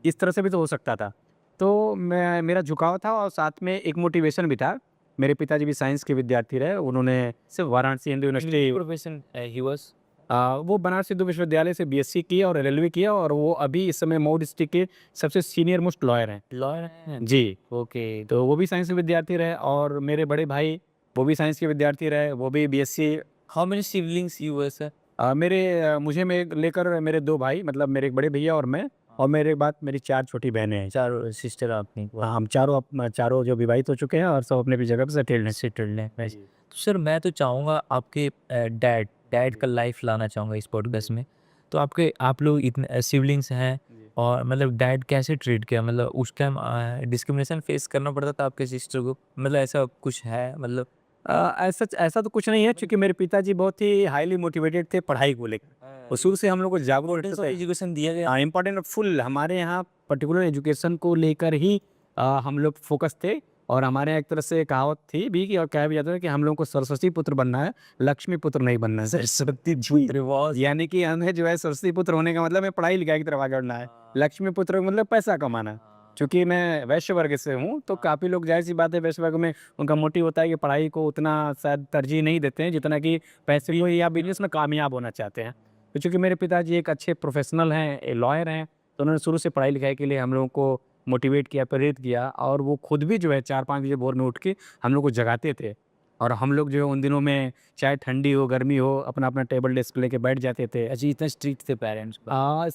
Speaker 1: इस तरह से भी तो हो सकता था। तो मेरा झुकाव था और साथ में एक मोटिवेशन भी था। मेरे पिताजी भी साइंस के विद्यार्थी रहे। उन्होंने सिर्फ Varanasi Hindu university,
Speaker 2: profession he was
Speaker 1: वो बनारस हिंदू विश्वविद्यालय से बीएससी किया और एलएलबी किया, और वो अभी इस समय मऊ डिस्ट्रिक्ट के सबसे सीनियर मोस्ट लॉयर हैं।
Speaker 2: लॉयर हैं।
Speaker 1: जी।
Speaker 2: ओके।
Speaker 1: तो वो भी साइंस के विद्यार्थी रहे, और मेरे बड़े भाई वो भी साइंस के विद्यार्थी रहे, वो भी BSc.
Speaker 2: How many siblings you were sir?
Speaker 1: मुझे में लेकर मेरे 2 भाई, मतलब मेरे एक बड़े भैया और मैं, और मेरे बाद मेरी 4 छोटी बहनें हैं।
Speaker 2: चार सिस्टर आपने?
Speaker 1: हाँ, हम चारों जो विवाहित हो चुके हैं और सब अपनी-अपनी जगह पे सेटल्ड हैं।
Speaker 2: सेटल्ड है।
Speaker 1: जी।
Speaker 2: तो सर मैं तो चाहूँगा आपके डैड डैड का लाइफ लाना चाहूँगा इस पॉडकास्ट में। तो आप लोग इतने सिबलिंग्स हैं,
Speaker 1: जी।
Speaker 2: और मतलब डैड कैसे ट्रीट किया? मतलब उस टाइम डिस्क्रिमिनेशन फेस करना पड़ता था आपके सिस्टर को? मतलब ऐसा कुछ है मतलब?
Speaker 1: ऐसा तो कुछ नहीं है, क्योंकि मेरे पिताजी बहुत ही हाईली मोटिवेटेड थे पढ़ाई को लेकर। और शुरू से हम लोग को जागरूक
Speaker 2: इम्पोर्टेंस ऑफ एजुकेशन दिया गया?
Speaker 1: हाँ, इम्पोर्टेंट फुल हमारे यहाँ पर्टिकुलर एजुकेशन को लेकर ही हम लोग फोकस थे। और हमारे यहाँ एक तरह से कहावत थी भी कि, और कहा भी जाता है कि हम लोगों को सरस्वती पुत्र बनना है, लक्ष्मी पुत्र नहीं बनना है। सरस्वती जी, यानी कि हमें जो है सरस्वती पुत्र होने का मतलब है पढ़ाई लिखाई की तरफ आगे बढ़ना है। लक्ष्मी पुत्र का मतलब पैसा कमाना। चूँकि मैं वैश्य वर्ग से हूँ, तो काफ़ी लोग ज़ाहिर-सी बात है वैश्य वर्ग में उनका मोटिव होता है कि पढ़ाई को उतना शायद तरजीह नहीं देते हैं जितना कि पैसे को या बिज़नेस में कामयाब होना चाहते हैं। तो चूँकि मेरे पिताजी एक अच्छे प्रोफ़ेशनल हैं, लॉयर हैं, तो उन्होंने शुरू से पढ़ाई-लिखाई के लिए हम लोगों को मोटिवेट किया, प्रेरित किया, और वो खुद भी जो है 4-5 बजे भोर में उठ के हम लोग को जगाते थे। और हम लोग जो है उन दिनों में चाहे ठंडी हो, गर्मी हो, अपना-अपना टेबल डेस्क लेके बैठ जाते थे।
Speaker 2: अच्छा, इतने स्ट्रिक्ट थे पेरेंट्स?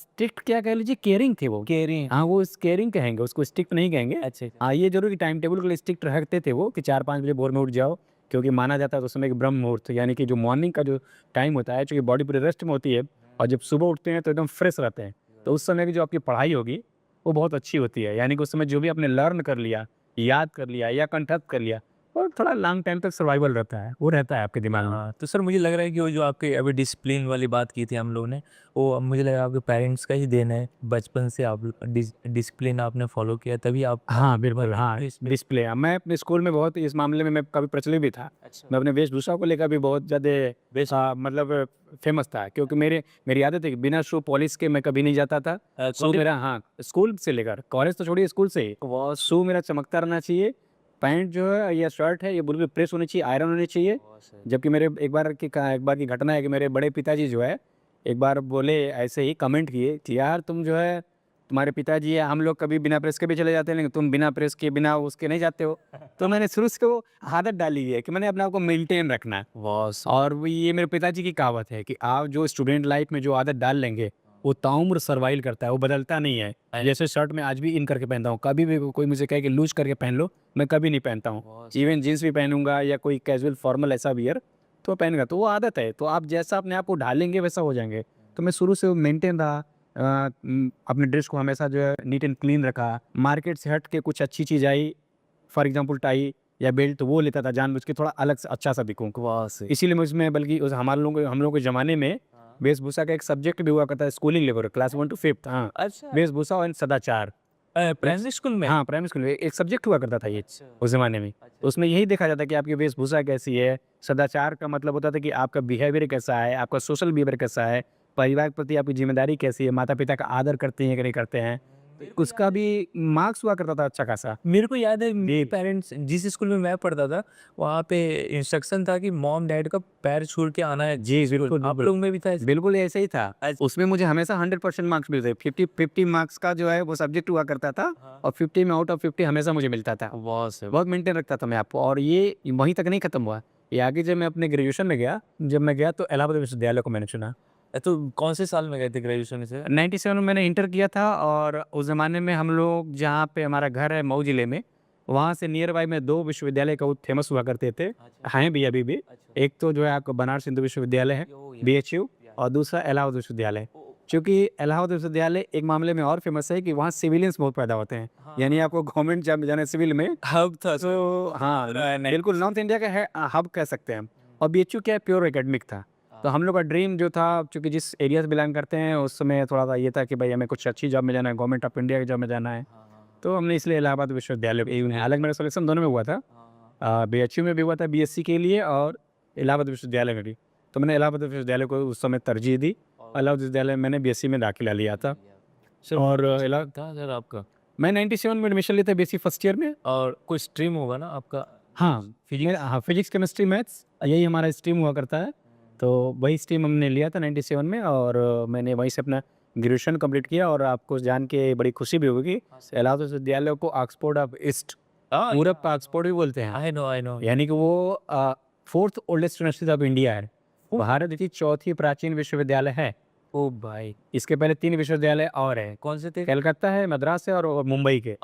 Speaker 1: स्ट्रिक्ट क्या कह लीजिए, केयरिंग थे वो।
Speaker 2: केयरिंग।
Speaker 1: हाँ, वो केयरिंग कहेंगे, उसको स्ट्रिक्ट नहीं कहेंगे।
Speaker 2: अच्छा।
Speaker 1: हाँ, ये ज़रूर कि टाइम टेबल के लिए स्ट्रिक्ट रखते थे वो कि 4-5 बजे भोर में उठ जाओ, क्योंकि माना जाता है तो उस समय एक ब्रह्म मुहूर्त, यानी कि जो मॉर्निंग का जो टाइम होता है, चूँकि बॉडी पूरी रेस्ट में होती है, और जब सुबह उठते हैं तो एकदम फ्रेश रहते हैं। तो उस समय की जो आपकी पढ़ाई होगी, वो बहुत अच्छी होती है। यानी कि उस समय जो भी आपने लर्न कर लिया, याद कर लिया या कंठस्थ कर लिया, और थोड़ा लॉन्ग टाइम तक सर्वाइवल रहता है, वो रहता है आपके दिमाग में।
Speaker 2: हाँ, तो सर मुझे लग रहा है कि वो जो आपके अभी डिसिप्लिन वाली बात की थी हम लोगों ने, वो मुझे लगा आपके पेरेंट्स का ही देन है। बचपन से आप डिसिप्लिन आपने फॉलो किया, तभी आप
Speaker 1: हाँ, बिल्कुल, हाँ, डिस्प्ले मैं अपने स्कूल में बहुत इस मामले में मैं काफ़ी प्रचलित भी था।
Speaker 2: अच्छा।
Speaker 1: मैं अपने वेशभूषा को लेकर भी बहुत ज़्यादा मतलब फ़ेमस था, क्योंकि मेरी आदत है कि बिना शू पॉलिश के मैं कभी नहीं जाता था। शू मेरा, हाँ, स्कूल से लेकर कॉलेज तो छोड़िए, स्कूल से ही शू मेरा चमकता रहना चाहिए। पैंट जो है या शर्ट है ये बिल्कुल प्रेस होनी चाहिए, आयरन होनी चाहिए। जबकि मेरे एक बार की घटना है कि मेरे बड़े पिताजी जो है, एक बार बोले, ऐसे ही कमेंट किए कि यार तुम जो है, तुम्हारे पिताजी है, हम लोग कभी बिना प्रेस के भी चले जाते हैं, लेकिन तुम बिना प्रेस के, बिना उसके नहीं जाते हो। तो मैंने शुरू से वो आदत डाली है कि मैंने अपने आप को मेंटेन रखना है। और वो ये मेरे पिताजी की कहावत है कि आप जो स्टूडेंट लाइफ में जो आदत डाल लेंगे, वो ताउम्र सर्वाइव करता है, वो बदलता नहीं है। जैसे शर्ट मैं आज भी इन करके पहनता हूँ, कभी भी कोई मुझे कहे कि लूज करके पहन लो, मैं कभी नहीं पहनता हूँ। इवन जीन्स भी पहनूंगा या कोई कैजुअल फॉर्मल ऐसा वियर तो पहनूंगा, तो वो आदत है। तो आप जैसा अपने आप को ढालेंगे वैसा हो जाएंगे। तो मैं शुरू से मेंटेन रहा, अपने ड्रेस को हमेशा जो है नीट एंड क्लीन रखा। मार्केट से हट के कुछ अच्छी चीज़ आई, फॉर एग्जांपल टाई या बेल्ट, तो वो लेता था जानबूझ के, थोड़ा अलग से अच्छा सा दिखूं। इसीलिए मैं उसमें, बल्कि उस हम लोगों के ज़माने में वेशभूषा का एक सब्जेक्ट भी हुआ करता है schooling level, class 1 to 5th। हाँ,
Speaker 2: अच्छा।
Speaker 1: वेशभूषा और सदाचार।
Speaker 2: प्राइमरी स्कूल में?
Speaker 1: हाँ, प्राइमरी स्कूल में एक सब्जेक्ट हुआ करता था ये
Speaker 2: अच्छा,
Speaker 1: उस ज़माने में।
Speaker 2: अच्छा।
Speaker 1: उसमें यही देखा जाता है कि आपकी वेशभूषा कैसी है, सदाचार का मतलब होता था कि आपका बिहेवियर कैसा है, आपका सोशल बिहेवियर कैसा है, परिवार के प्रति आपकी ज़िम्मेदारी कैसी है, माता-पिता का आदर करते हैं कि नहीं करते हैं। तो उसका भी मार्क्स हुआ करता था अच्छा खासा।
Speaker 2: मेरे को याद है मेरे
Speaker 1: जी।
Speaker 2: पेरेंट्स जिस स्कूल में मैं पढ़ता था, वहाँ पे इंस्ट्रक्शन था कि मॉम डैड का पैर छू के आना है
Speaker 1: जी,
Speaker 2: स्कूल।
Speaker 1: बिल्कुल,
Speaker 2: आप
Speaker 1: बिल्कुल।
Speaker 2: लोग में भी था ऐसा?
Speaker 1: बिल्कुल ऐसे ही था।
Speaker 2: अच्छा।
Speaker 1: उसमें मुझे हमेशा 100% मार्क्स मिलते थे। 50 मार्क्स का जो है वो सब्जेक्ट हुआ करता था
Speaker 2: हाँ।
Speaker 1: और 50 में आउट ऑफ 50 हमेशा मुझे मिलता था।
Speaker 2: वाह सर!
Speaker 1: बहुत मेंटेन रखता था मैं आपको और ये वहीं तक नहीं खत्म हुआ। ये आगे जब मैं अपने ग्रेजुएशन में गया, जब मैं गया तो इलाहाबाद विश्वविद्यालय को मैंने चुना।
Speaker 2: तो कौन से साल में गए थे ग्रेजुएशन से?
Speaker 1: 97 में मैंने इंटर किया था और उस ज़माने में हम लोग जहाँ पे हमारा घर है मऊ ज़िले में, वहाँ से नियर बाय में 2 विश्वविद्यालय बहुत फ़ेमस हुआ करते थे,
Speaker 2: अच्छा।
Speaker 1: हैं भी अभी भी।
Speaker 2: अच्छा।
Speaker 1: एक तो जो है आपका बनारस हिंदू विश्वविद्यालय है,
Speaker 2: यो या
Speaker 1: बीएचयू
Speaker 2: या
Speaker 1: और दूसरा इलाहाबाद विश्वविद्यालय।
Speaker 2: ओ
Speaker 1: चूँकि इलाहाबाद विश्वविद्यालय एक मामले में और फ़ेमस है कि वहाँ सिविलियंस बहुत पैदा होते हैं।
Speaker 2: हाँ,
Speaker 1: यानी
Speaker 2: हाँ।
Speaker 1: आपको गवर्नमेंट जॉब जाना है सिविल में
Speaker 2: हब था सर।
Speaker 1: तो हाँ,
Speaker 2: नहीं।
Speaker 1: बिल्कुल नॉर्थ इंडिया का है हब कह सकते हैं हम। और बीएचयू क्या है प्योर एकेडमिक था। तो हम लोग का ड्रीम जो था चूँकि जिस एरिया से बिलॉन्ग करते हैं उस समय थोड़ा-सा ये था कि भाई हमें कुछ अच्छी जॉब में जाना है, गवर्नमेंट ऑफ इंडिया की जॉब में जाना है।
Speaker 2: हाँ, हाँ, हाँ।
Speaker 1: तो हमने इसलिए इलाहाबाद विश्वविद्यालय हालाँकि मेरा सिलेक्शन दोनों में हुआ था।
Speaker 2: हाँ, हाँ।
Speaker 1: बीएचयू में भी हुआ था बीएससी के लिए और इलाहाबाद विश्वविद्यालय में भी। तो मैंने इलाहाबाद विश्वविद्यालय को उस समय तरजीह दी।
Speaker 2: और
Speaker 1: इलाहाबाद विश्वविद्यालय में मैंने बीएससी में दाखिला लिया था
Speaker 2: सर
Speaker 1: और इला
Speaker 2: था सर आपका?
Speaker 1: मैं 97 में एडमिशन लिया था बीएससी फर्स्ट ईयर में।
Speaker 2: और कोई स्ट्रीम होगा ना आपका?
Speaker 1: हाँ,
Speaker 2: फिजिक्स?
Speaker 1: हाँ, फिज़िक्स, केमिस्ट्री, मैथ्स यही हमारा स्ट्रीम हुआ करता है। तो वही स्ट्रीम हमने लिया था 97 में और मैंने वहीं से अपना ग्रेजुएशन कंप्लीट किया और आपको जान के बड़ी खुशी भी होगी
Speaker 2: हाँ
Speaker 1: कि
Speaker 2: सर।
Speaker 1: इलाहाबाद विश्वविद्यालय को ऑक्सफोर्ड ऑफ ईस्ट पूरब का ऑक्सफोर्ड भी बोलते हैं।
Speaker 2: I know.
Speaker 1: यानी कि वो 4th oldest university of India है। भारत की चौथी प्राचीन विश्वविद्यालय है।
Speaker 2: ओ भाई!
Speaker 1: इसके पहले 3 विश्वविद्यालय और हैं।
Speaker 2: कौन से थे?
Speaker 1: कलकत्ता है, मद्रास है और मुंबई के।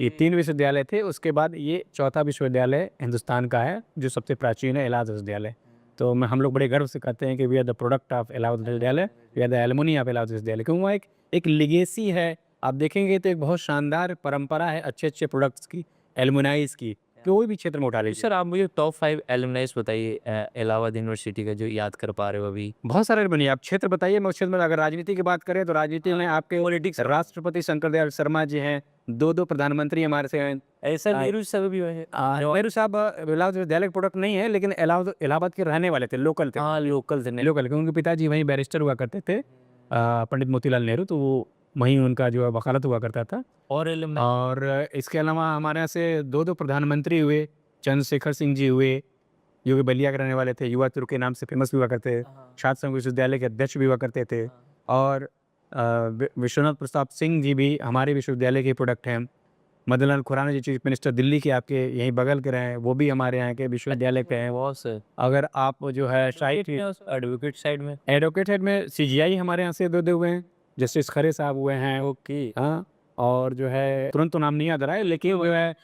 Speaker 1: ये 3 विश्वविद्यालय थे, उसके बाद ये चौथा विश्वविद्यालय हिंदुस्तान का है, जो सबसे प्राचीन है इलाहाबाद विश्वविद्यालय। तो मैं हम लोग बड़े गर्व से कहते हैं कि we are the product of Allahabad विश्वविद्यालय, we are the alumni of Allahabad विश्वविद्यालय क्योंकि वहाँ एक लेगेसी है। आप देखेंगे तो एक बहुत शानदार परंपरा है अच्छे-अच्छे प्रोडक्ट्स की, एलुमनाइज़ की, कोई भी क्षेत्र में उठा
Speaker 2: तो
Speaker 1: लीजिए।
Speaker 2: सर आप मुझे टॉप 5 एलुमनाइज़ बताइए इलाहाबाद यूनिवर्सिटी का जो याद कर पा रहे हो अभी?
Speaker 1: बहुत सारे बनिए, आप क्षेत्र बताइए, मैं उस क्षेत्र में अगर राजनीति की बात करें तो राजनीति में आपके
Speaker 2: पॉलिटिक्स
Speaker 1: राष्ट्रपति शंकर दयाल शर्मा जी हैं, 2-2 प्रधानमंत्री हमारे से हैं।
Speaker 2: ऐसा
Speaker 1: आ,
Speaker 2: नेहरू सर भी है।
Speaker 1: नेहरू साहब इलाहाबाद विश्वविद्यालय के प्रोडक्ट नहीं है लेकिन इलाहाबाद के रहने वाले थे, लोकल थे।
Speaker 2: हाँ, लोकल थे।
Speaker 1: लोकल क्योंकि उनके पिताजी वहीं बैरिस्टर हुआ करते थे पंडित मोतीलाल नेहरू, तो वो वहीं उनका जो है वकालत हुआ करता था।
Speaker 2: और एलुमनाई?
Speaker 1: और इसके अलावा हमारे यहाँ से 2-2 प्रधानमंत्री हुए, चंद्रशेखर सिंह जी हुए, जो कि बलिया के रहने वाले थे, युवा तुर्क के नाम से फेमस भी हुआ करते थे।
Speaker 2: हाँ,
Speaker 1: छात्र संघ विश्वविद्यालय के अध्यक्ष भी हुआ करते थे
Speaker 2: हाँ।
Speaker 1: और विश्वनाथ प्रताप सिंह जी भी हमारे विश्वविद्यालय के प्रोडक्ट हैं। मदन लाल खुराना जी चीफ मिनिस्टर दिल्ली के आपके यहीं बगल के रहे हैं, वो भी हमारे यहाँ के विश्वविद्यालय के हैं।
Speaker 2: बहुत सर।
Speaker 1: अगर आप जो है
Speaker 2: एडवोकेट साइड में?
Speaker 1: एडवोकेट हेड में सीजीआई हमारे यहाँ से 2 हुए हैं, जस्टिस खरे साहब हुए हैं।
Speaker 2: ओके।
Speaker 1: हाँ, और जो है तुरंत तो नाम नहीं याद आ रहा है लेकिन जो है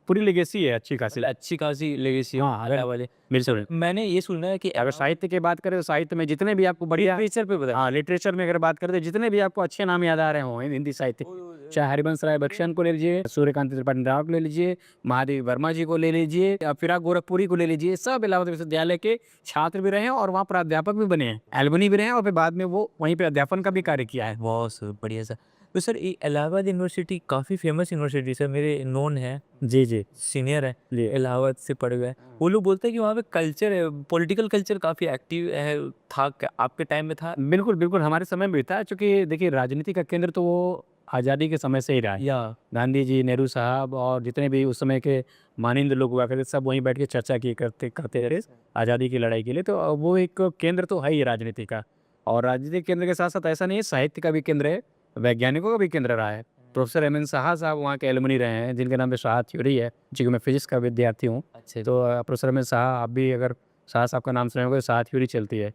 Speaker 1: पूरी लेगेसी है अच्छी खासी।
Speaker 2: मतलब अच्छी खासी लेगेसी है
Speaker 1: हाँ, अगर
Speaker 2: वाले।
Speaker 1: बिल्कुल।
Speaker 2: मैंने ये सुना है कि
Speaker 1: अगर साहित्य की बात करें तो साहित्य में जितने भी आपको बढ़िया
Speaker 2: लिटरेचर पे बताइए।
Speaker 1: हाँ, लिटरेचर में अगर बात करें तो जितने भी आपको अच्छे नाम याद आ रहे हों हिंदी साहित्य के, चाहे हरिवंश राय बच्चन को ले लीजिए, सूर्यकांत त्रिपाठी राव को ले लीजिए, महादेवी वर्मा जी को ले लीजिए, फिराक गोरखपुरी को ले लीजिए, सब इलाहाबाद विश्वविद्यालय के छात्र भी रहे हैं और वहाँ पर अध्यापक भी बने हैं, एल्युमनी भी रहे हैं और फिर बाद में वो वहीं पे अध्यापन का भी कार्य किया है।
Speaker 2: बहुत सर, बढ़िया सर। तो सर ये इलाहाबाद यूनिवर्सिटी काफ़ी फेमस यूनिवर्सिटी सर, मेरे नोन है,
Speaker 1: जी, जी।
Speaker 2: सीनियर है,
Speaker 1: जी।
Speaker 2: इलाहाबाद से पढ़े हुए हैं। वो लोग बोलते हैं कि वहाँ पे कल्चर है, पॉलिटिकल कल्चर काफ़ी एक्टिव है, था क्या आपके टाइम में था?
Speaker 1: बिल्कुल, बिल्कुल हमारे समय में भी था चूँकि देखिए राजनीति का केंद्र तो वो आज़ादी के समय से ही रहा है।
Speaker 2: या
Speaker 1: गांधी जी, नेहरू साहब और जितने भी उस समय के मानिंद लोग हुआ करते सब वहीं बैठ के चर्चा की करते करते रहे आज़ादी की लड़ाई के लिए। तो वो एक केंद्र तो है ही राजनीति का और राजनीतिक केंद्र के साथ-साथ ऐसा नहीं है साहित्य का भी केंद्र है, वैज्ञानिकों का भी केंद्र रहा है। प्रोफ़ेसर एम एन साहा साहब वहाँ के एलुमनी रहे हैं जिनके नाम पे साहा थ्योरी है, चूँकि मैं फ़िज़िक्स का विद्यार्थी हूँ।
Speaker 2: अच्छा।
Speaker 1: तो प्रोफ़ेसर एम एन साहा आप भी अगर साहा साहब का नाम सुने होंगे, साहा थ्योरी चलती है।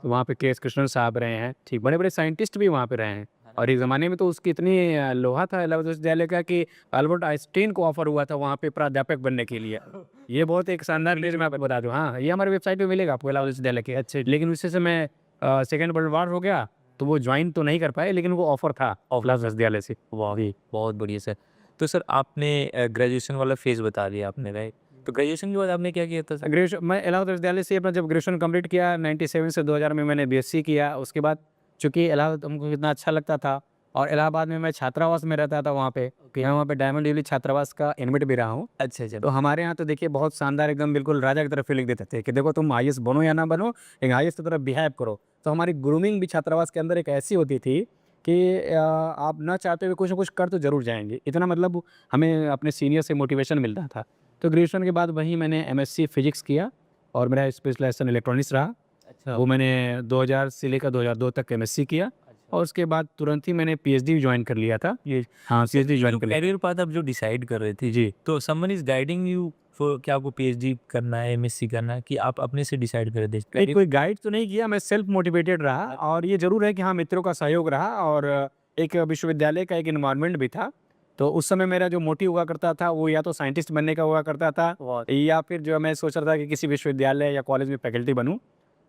Speaker 1: तो वहाँ पे के एस कृष्णन साहब रहे हैं, ठीक बड़े-बड़े साइंटिस्ट भी वहाँ पे रहे हैं। और एक ज़माने में तो उसकी इतनी लोहा था इलाहाबाद विश्वविद्यालय का कि अल्बर्ट आइंस्टीन को ऑफ़र हुआ था वहाँ पे प्राध्यापक बनने के लिए। ये बहुत एक शानदार न्यूज़ मैं आपको बता दूँ। हाँ, ये हमारे वेबसाइट पे मिलेगा आपको इलाहाबाद विश्वविद्यालय के।
Speaker 2: अच्छा।
Speaker 1: लेकिन उसी समय सेकंड वर्ल्ड वॉर हो गया, तो वो जॉइन तो नहीं कर पाए लेकिन वो ऑफ़र था इलाहाबाद विश्वविद्यालय से।
Speaker 2: वाह! बहुत बढ़िया सर। तो सर आपने ग्रेजुएशन वाला फ़ेज़ बता दिया आपने, राइट? तो ग्रेजुएशन के बाद आपने क्या किया था सर?
Speaker 1: ग्रेजुएशन मैं इलाहाबाद विश्वविद्यालय से अपना जब ग्रेजुएशन कंप्लीट किया 97 से 2000 में मैंने बीएससी किया। उसके बाद चूँकि इलाहाबाद हमको इतना अच्छा लगता था और इलाहाबाद में मैं छात्रावास में रहता था वहाँ पे। मैं वहाँ पे डायमंड जुबली छात्रावास का इनमेट भी रहा हूँ।
Speaker 2: अच्छा, अच्छा।
Speaker 1: तो हमारे यहाँ तो देखिए बहुत शानदार एकदम बिल्कुल राजा की तरह फीलिंग देते थे कि देखो तुम आईएएस बनो या ना बनो, लेकिन आईएएस की तरह बिहेव करो। तो हमारी ग्रूमिंग भी छात्रावास के अंदर एक ऐसी होती थी कि आप ना चाहते हुए कुछ ना कुछ कर तो ज़रूर जाएँगे। इतना मतलब हमें अपने सीनियर से मोटिवेशन मिलता था। तो ग्रेजुएशन के बाद वहीं मैंने एमएससी फिज़िक्स किया और मेरा स्पेशलाइज़ेशन इलेक्ट्रॉनिक्स रहा।
Speaker 2: अच्छा,
Speaker 1: वो मैंने 2000 से लेकर 2002 तक एमएससी किया
Speaker 2: अच्छा।
Speaker 1: और उसके बाद तुरंत ही मैंने पीएचडी जॉइन कर लिया था।
Speaker 2: ये
Speaker 1: हाँ, पीएचडी जॉइन कर लिया।
Speaker 2: करियर पाथ आप जो डिसाइड कर रहे थे,
Speaker 1: जी।
Speaker 2: तो someone is guiding you for कि आपको पीएचडी करना है, एमएससी करना है, कि आप अपने से डिसाइड कर रहे थे?
Speaker 1: नहीं,
Speaker 2: करियर
Speaker 1: कोई गाइड तो नहीं किया, मैं सेल्फ मोटिवेटेड रहा और ये ज़रूर है कि हाँ, मित्रों का सहयोग रहा और एक विश्वविद्यालय का एक एनवायरनमेंट भी था। तो उस समय मेरा जो मोटिव हुआ करता था, वो या तो साइंटिस्ट बनने का हुआ करता था
Speaker 2: बहुत
Speaker 1: या फिर जो मैं सोच रहा था कि किसी विश्वविद्यालय या कॉलेज में फैकल्टी बनूँ।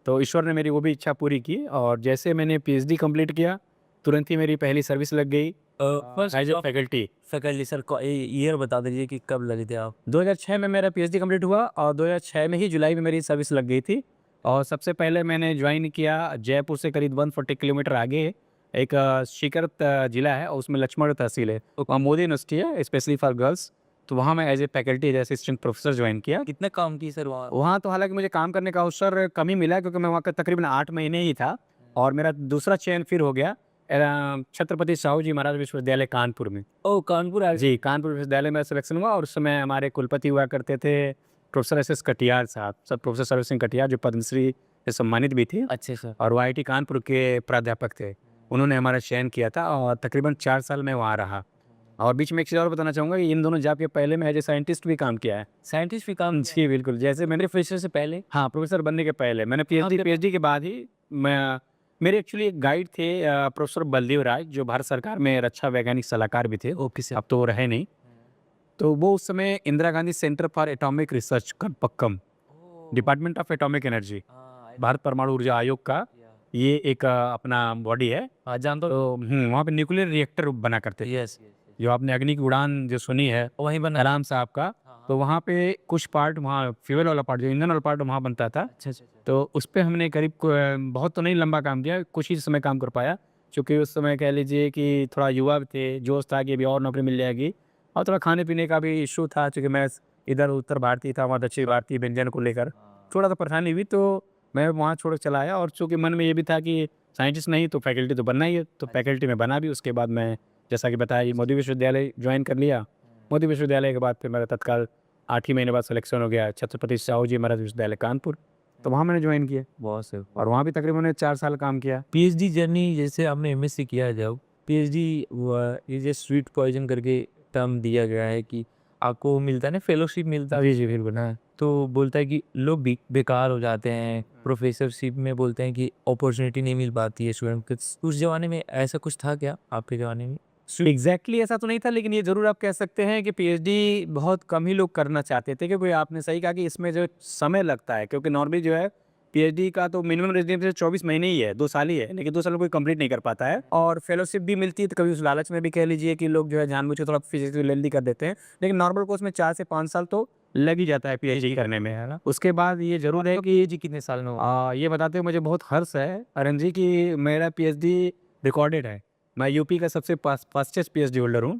Speaker 1: तो ईश्वर ने मेरी वो भी इच्छा पूरी की और जैसे मैंने पीएचडी कंप्लीट किया, तुरंत ही मेरी पहली सर्विस लग गई
Speaker 2: first
Speaker 1: as a
Speaker 2: job
Speaker 1: faculty.
Speaker 2: Faculty sir को ईयर बता दीजिए कि कब लगे थे आप?
Speaker 1: 2006 में मेरा पीएचडी कंप्लीट हुआ और 2006 में ही जुलाई में मेरी सर्विस लग गई थी और सबसे पहले मैंने ज्वाइन किया जयपुर से करीब 140 किलोमीटर आगे एक शिकरत ज़िला है और उसमें लक्ष्मण तहसील है। वहाँ मोदी यूनिवर्सिटी है स्पेशली फॉर गर्ल्स। तो वहाँ मैं as a faculty as assistant professor join किया।
Speaker 2: कितना काम की सर वहाँ?
Speaker 1: वहाँ तो हालांकि मुझे काम करने का अवसर कम ही मिला क्योंकि मैं वहाँ का तकरीबन 8 महीने ही था और मेरा दूसरा चयन फिर हो गया छत्रपति साहू जी महाराज विश्वविद्यालय कानपुर में।
Speaker 2: ओह! कानपुर आ गए।
Speaker 1: जी, कानपुर विश्वविद्यालय में सिलेक्शन हुआ और उस समय हमारे कुलपति हुआ करते थे प्रोफ़ेसर एस.एस. कटियार साहब, सर प्रोफ़ेसर सर्व सिंह कटियार जो पद्मश्री से सम्मानित भी थे
Speaker 2: अच्छे सर।
Speaker 1: और वो आईआईटी कानपुर के प्राध्यापक थे। उन्होंने हमारा चयन किया था और तकरीबन 4 साल मैं वहाँ रहा। और बीच में एक चीज़ और बताना चाहूँगा कि इन दोनों जॉब के पहले मैं एज़ ए साइंटिस्ट भी काम किया है।
Speaker 2: साइंटिस्ट भी काम
Speaker 1: जी, बिल्कुल, जैसे मैंने
Speaker 2: प्रोफेसर से पहले?
Speaker 1: हाँ, प्रोफ़ेसर बनने के पहले मैंने पीएचडी
Speaker 2: पे?
Speaker 1: पीएचडी के बाद ही मैं मेरे एक्चुअली एक गाइड थे प्रोफ़ेसर बलदेव राय जो भारत सरकार में रक्षा वैज्ञानिक सलाहकार भी थे।
Speaker 2: Okay sir.
Speaker 1: अब तो वो रहे नहीं। तो वो उस समय Indira Gandhi centre for atomic research पक्कम
Speaker 2: ओह!
Speaker 1: डिपार्टमेंट ऑफ एटॉमिक एनर्जी
Speaker 2: हाँ,
Speaker 1: भारत परमाणु ऊर्जा आयोग का
Speaker 2: या
Speaker 1: ये एक अपना बॉडी है।
Speaker 2: हाँ, जानता हूँ।
Speaker 1: तो वहाँ पे न्यूक्लियर रिएक्टर बना करते थे।
Speaker 2: यस,
Speaker 1: जो आपने अग्नि की उड़ान जो सुनी है
Speaker 2: वहीं बना।
Speaker 1: कलाम साहब का,
Speaker 2: हाँ,
Speaker 1: तो
Speaker 2: हाँ।
Speaker 1: वहाँ पे कुछ पार्ट वहाँ फ्यूल वाला पार्ट जो ईंधन वाला पार्ट वहाँ बनता था।
Speaker 2: अच्छा, अच्छा, अच्छा।
Speaker 1: तो उस पे हमने करीब बहुत तो नहीं लंबा काम किया, कुछ ही समय काम कर पाया क्योंकि उस समय कह लीजिए कि थोड़ा युवा थे, जोश था कि अभी और नौकरी मिल जाएगी और थोड़ा खाने-पीने का भी इश्यू था क्योंकि मैं इधर उत्तर भारतीय था, वहाँ दक्षिण भारतीय व्यंजन को लेकर
Speaker 2: हाँ।
Speaker 1: थोड़ा-सा परेशानी हुई, तो मैं वहाँ छोड़ के चला आया और चूँकि मन में ये भी था कि साइंटिस्ट नहीं तो फैकल्टी तो बनना ही है, तो फैकल्टी में बना भी। उसके बाद मैं जैसा कि बताया ये मोदी विश्वविद्यालय जॉइन कर लिया। मोदी विश्वविद्यालय के बाद फिर मेरा तत्काल 8 ही महीने बाद सिलेक्शन हो गया छत्रपति साहू जी महाराज विश्वविद्यालय कानपुर। तो वहाँ मैंने जॉइन किया
Speaker 2: बहुत सही।
Speaker 1: और वहाँ भी तकरीबन मैंने 4 साल काम किया।
Speaker 2: पीएचडी जर्नी जैसे आपने एमएससी किया है जब, PhD is a sweet poison करके टर्म दिया गया है कि आपको मिलता है ना, फेलोशिप मिलता है।
Speaker 1: जी, जी, बिल्कुल। हाँ।
Speaker 2: तो बोलता है कि लोग बेकार हो जाते हैं, प्रोफेसरशिप में बोलते हैं कि अपॉर्चुनिटी नहीं मिल पाती है स्टूडेंट को। उस ज़माने में ऐसा कुछ था क्या आपके ज़माने में?
Speaker 1: एग्जैक्टली ऐसा तो नहीं था लेकिन ये ज़रूर आप कह सकते हैं कि पीएचडी बहुत कम ही लोग करना चाहते थे क्योंकि आपने सही कहा कि इसमें जो समय लगता है क्योंकि नॉर्मली जो है पीएचडी का तो मिनिमम रेजिडेंसी 24 महीने ही है, 2 साल ही है, लेकिन 2 साल में कोई कंप्लीट नहीं कर पाता है और फेलोशिप भी मिलती है तो कभी उस लालच में भी कह लीजिए कि लोग जो है जानबूझ के थोड़ा फिजिकली लेंदी कर देते हैं, लेकिन नॉर्मल कोर्स में 4 से 5 साल तो लग ही जाता है पीएचडी करने में, है ना। उसके बाद ये ज़रूर है कि
Speaker 2: पीएचडी कितने साल में हुआ?
Speaker 1: ये बताते हुए मुझे बहुत हर्ष है अरुण जी कि मेरा पीएचडी रिकॉर्डेड है। मैं यूपी का सबसे फास्टेस्ट पीएचडी होल्डर हूँ।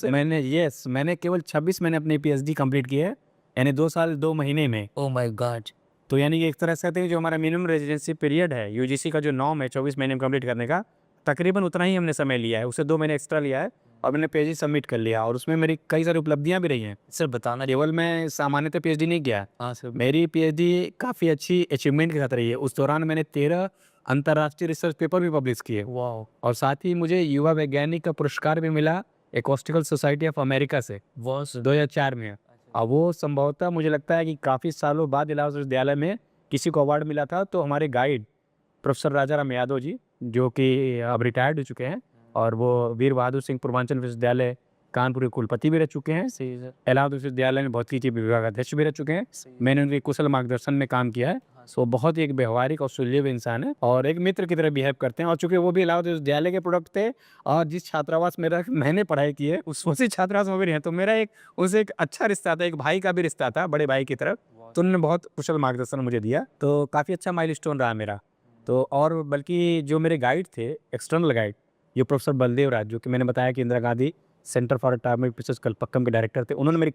Speaker 1: मैंने केवल 26 महीने अपनी पीएचडी कंप्लीट की है, यानी 2 साल 2 महीने में।
Speaker 2: Oh my God!
Speaker 1: तो यानी कि एक तरह से कहते हैं जो हमारा मिनिमम रेजिडेंसी पीरियड है यूजीसी का जो नॉर्म है 24 महीने में कंप्लीट करने का, तकरीबन उतना ही हमने समय लिया है, उससे 2 महीने एक्स्ट्रा लिया है और मैंने पीएचडी सबमिट कर लिया और उसमें मेरी कई सारी उपलब्धियाँ भी रही हैं।
Speaker 2: सर बताना।
Speaker 1: केवल मैं सामान्यतः पीएचडी नहीं किया,
Speaker 2: हाँ सर।
Speaker 1: मेरी पीएचडी काफ़ी अच्छी अचीवमेंट के साथ रही है। उस दौरान मैंने 13 अंतर्राष्ट्रीय रिसर्च पेपर भी पब्लिश किए
Speaker 2: वाओ!
Speaker 1: और साथ ही मुझे युवा वैज्ञानिक का पुरस्कार भी मिला एकॉस्टिकल सोसाइटी ऑफ अमेरिका से
Speaker 2: वाओ सर!
Speaker 1: 2004 में। और वो संभवतः मुझे लगता है कि काफ़ी सालों बाद इलाहाबाद विश्वविद्यालय में किसी को अवार्ड मिला था, तो हमारे गाइड प्रोफेसर राजाराम यादव जी जो कि अब रिटायर्ड हो चुके हैं और वो वीर बहादुर सिंह पूर्वांचल विश्वविद्यालय कानपुर के कुलपति भी रह चुके हैं।
Speaker 2: सही है सर।
Speaker 1: इलाहाबाद विश्वविद्यालय में भौतिकी विभाग अध्यक्ष भी रह चुके हैं। मैंने उनके कुशल मार्गदर्शन में काम किया है। सो बहुत ही एक व्यवहारिक और सुलझे इंसान है और एक मित्र की तरह बिहेव करते हैं और चूंकि वो भी इलाहाबाद विश्वविद्यालय के प्रोडक्ट थे और जिस छात्रावास में मैंने पढ़ाई की है उसी छात्रावास में भी रहे, तो मेरा एक उनसे एक अच्छा रिश्ता था, एक भाई का भी रिश्ता था, बड़े भाई की तरफ। तो उन्होंने बहुत कुशल मार्गदर्शन मुझे दिया, तो काफ़ी अच्छा माइलस्टोन रहा मेरा। तो और बल्कि जो मेरे गाइड थे एक्सटर्नल गाइड, ये प्रोफेसर बलदेव राज, जो कि मैंने बताया कि Indira Gandhi centre for atomic research Kalpakkam के डायरेक्टर थे, उन्होंने मेरी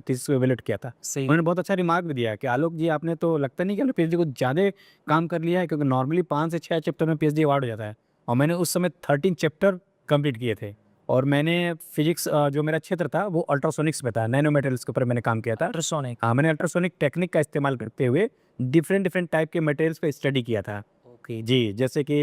Speaker 1: थीसिस को इवैल्यूएट किया था।
Speaker 2: सही
Speaker 1: उन्होंने बहुत अच्छा रिमार्क भी दिया कि आलोक जी, आपने तो लगता नहीं कि आपने पीएचडी कुछ ज़्यादा काम कर लिया है, क्योंकि नॉर्मली 5 से 6 चैप्टर में पीएचडी अवार्ड हो जाता है, और मैंने उस समय 13 चैप्टर कंप्लीट किए थे। और मैंने फिजिक्स, जो मेरा क्षेत्र था वो अल्ट्रासोनिक्स में था, नैनो मटेरियल्स के ऊपर मैंने काम किया था।
Speaker 2: अल्ट्रासोनिक।
Speaker 1: हाँ, मैंने अल्ट्रासोनिक टेक्निक का इस्तेमाल करते हुए डिफरेंट डिफरेंट टाइप के मटेरियल्स पे स्टडी किया था।
Speaker 2: ओके।
Speaker 1: जी, जैसे कि